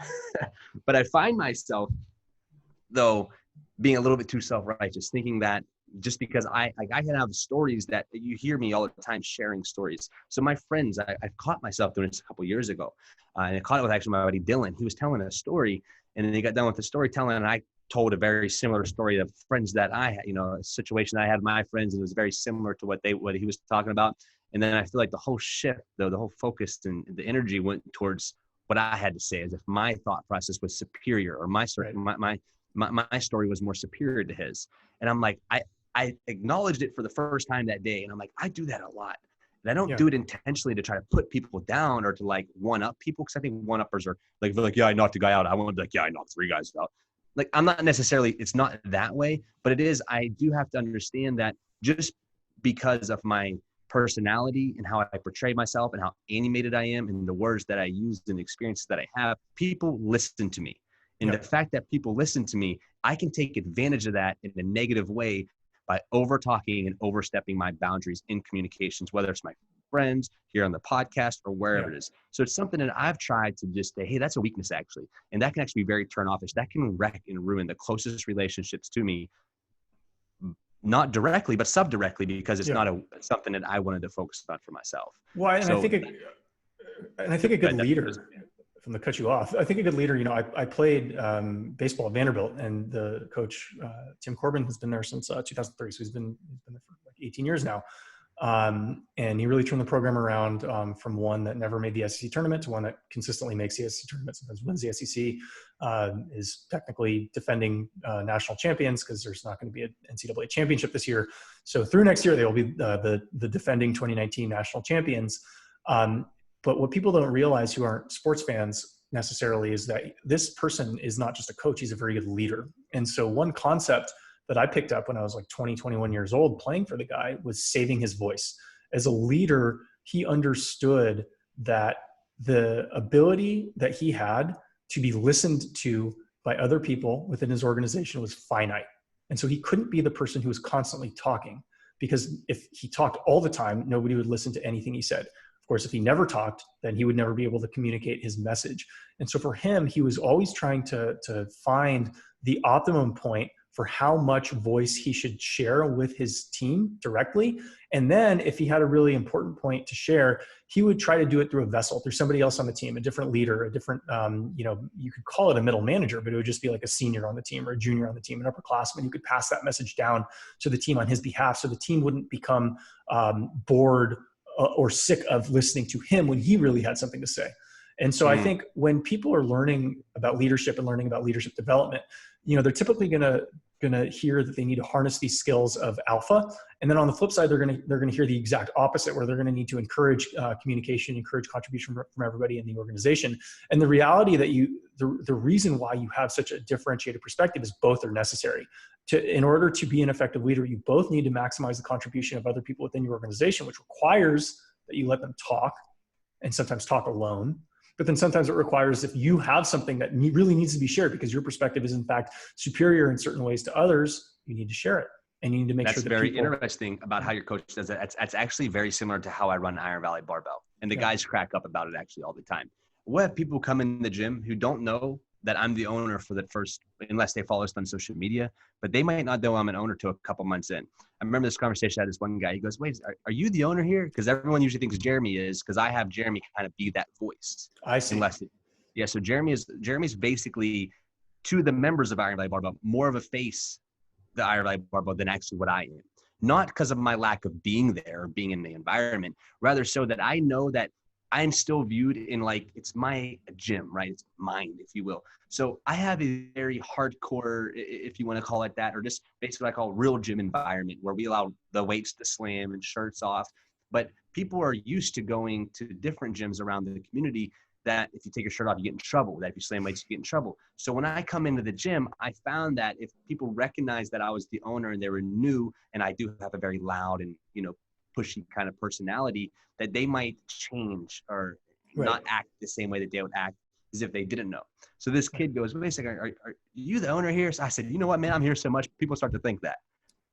But I find myself, though, being a little bit too self-righteous, thinking that just because I can have stories that you hear me all the time sharing stories. So my friends, I caught myself doing this a couple of years ago. And I caught it with actually my buddy Dylan. He was telling a story, and then he got done with the storytelling, and I told a very similar story of friends that I had, a situation I had with my friends, and it was very similar to what he was talking about. And then I feel like the whole shift, though, the whole focus and the energy went towards what I had to say, as if my thought process was superior, or my story was more superior to his. And I'm like, I acknowledged it for the first time that day. And I'm like, I do that a lot. And I don't do it intentionally to try to put people down or to like one up people. Cause I think one uppers are like, I knocked a guy out. I want to be like, I knocked 3 guys out. Like, I'm not necessarily, it's not that way, but it is, I do have to understand that just because of my personality and how I portray myself and how animated I am and the words that I use and the experiences that I have, people listen to me. And the fact that people listen to me, I can take advantage of that in a negative way by over talking and overstepping my boundaries in communications, whether it's my friends here on the podcast or wherever it is. So it's something that I've tried to just say, hey, that's a weakness actually. And that can actually be very turn-offish. That can wreck and ruin the closest relationships to me, not directly, but subdirectly, because it's not something that I wanted to focus on for myself. Well, and I think a good leader, from the cut you off, I think a good leader, I played baseball at Vanderbilt, and the coach, Tim Corbin, has been there since 2003. So he's been there for like 18 years now. And he really turned the program around from one that never made the SEC tournament to one that consistently makes the SEC tournament, sometimes wins the SEC, is technically defending national champions because there's not going to be an NCAA championship this year. So through next year, they will be the defending 2019 national champions. But what people don't realize who aren't sports fans necessarily is that this person is not just a coach, he's a very good leader. And so one concept that I picked up when I was like 20, 21 years old playing for the guy was saving his voice. As a leader, he understood that the ability that he had to be listened to by other people within his organization was finite. And so he couldn't be the person who was constantly talking, because if he talked all the time, nobody would listen to anything he said. Of course, if he never talked, then he would never be able to communicate his message. And so for him, he was always trying to find the optimum point for how much voice he should share with his team directly. And then if he had a really important point to share, he would try to do it through a vessel, through somebody else on the team, a different leader, a different, you could call it a middle manager, but it would just be like a senior on the team or a junior on the team, an upperclassman who could pass that message down to the team on his behalf, so the team wouldn't become bored or sick of listening to him when he really had something to say. And so I think when people are learning about leadership and learning about leadership development, they're typically going to hear that they need to harness these skills of alpha. And then on the flip side, they're going to hear the exact opposite, where they're going to need to encourage communication, encourage contribution from everybody in the organization. And the reality that the reason why you have such a differentiated perspective is both are necessary. In order to be an effective leader, you both need to maximize the contribution of other people within your organization, which requires that you let them talk, and sometimes talk alone. But then sometimes it requires, if you have something that really needs to be shared because your perspective is in fact superior in certain ways to others, you need to share it. And you need to make sure that very interesting about how your coach does it. That's actually very similar to how I run Iron Valley Barbell. And the guys crack up about it actually all the time. We'll have people come in the gym who don't know that I'm the owner for the first, unless they follow us on social media, but they might not know I'm an owner till a couple months in. I remember this conversation I had this one guy, he goes, wait, are you the owner here? Because everyone usually thinks Jeremy is, because I have Jeremy kind of be that voice. I see. So Jeremy's basically, to the members of Iron Valley Barbell, more of a face, the Iron Valley Barbell, than actually what I am. Not because of my lack of being there or being in the environment, rather so that I know that I'm still viewed in like, it's my gym, right? It's mine, if you will. So I have a very hardcore, if you want to call it that, or just basically what I call real gym environment, where we allow the weights to slam and shirts off. But people are used to going to different gyms around the community that if you take your shirt off, you get in trouble. That if you slam weights, you get in trouble. So when I come into the gym, I found that if people recognize that I was the owner and they were new, and I do have a very loud and, pushy kind of personality, that they might change or not act the same way that they would act as if they didn't know. So this kid goes, wait a second, are you the owner here? So I said, you know what, man, I'm here so much, people start to think that.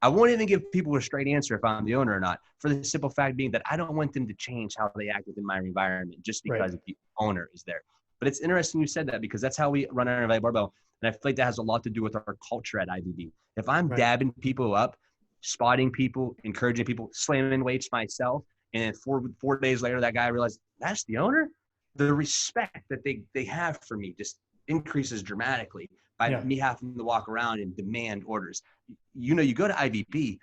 I won't even give people a straight answer if I'm the owner or not, for the simple fact being that I don't want them to change how they act within my environment just because the owner is there. But it's interesting you said that, because that's how we run Iron Valley Barbell. And I feel like that has a lot to do with our culture at IVB. If I'm dabbing people up, spotting people, encouraging people, slamming weights myself, and then 4 days later, that guy realized that's the owner, the respect that they have for me just increases dramatically by me having to walk around and demand orders. You go to IVP,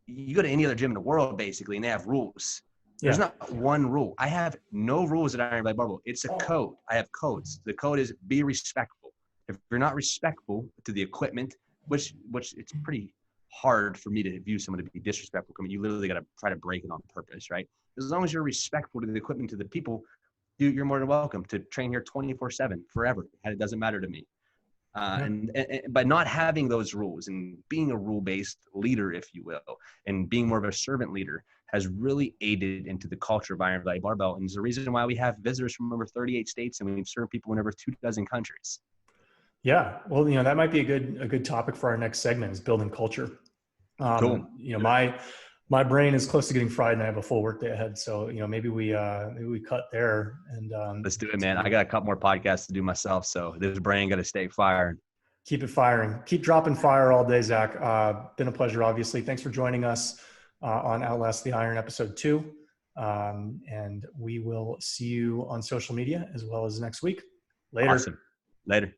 you go to any other gym in the world, basically, and they have rules. There's not one rule. I have no rules at Iron Valley Barbell. It's a code. I have codes. The code is be respectful. If you're not respectful to the equipment, which it's pretty hard for me to view someone to be disrespectful. I mean, you literally got to try to break it on purpose, right? As long as you're respectful to the equipment, to the people, you're more than welcome to train here 24/7 forever. It doesn't matter to me. And by not having those rules and being a rule-based leader, if you will, and being more of a servant leader, has really aided into the culture of Iron Valley Barbell. And it's the reason why we have visitors from over 38 states, and we've served people in over 24 countries. Yeah. Well, that might be a good topic for our next segment, is building culture. Cool. My brain is close to getting fried and I have a full work day ahead. So, maybe we cut there and, let's do it, man. I got a couple more podcasts to do myself. So this brain got to stay fired. Keep it firing. Keep dropping fire all day, Zach. Been a pleasure, obviously. Thanks for joining us on Outlast the Iron episode 2. And we will see you on social media as well as next week. Later. Awesome. Later.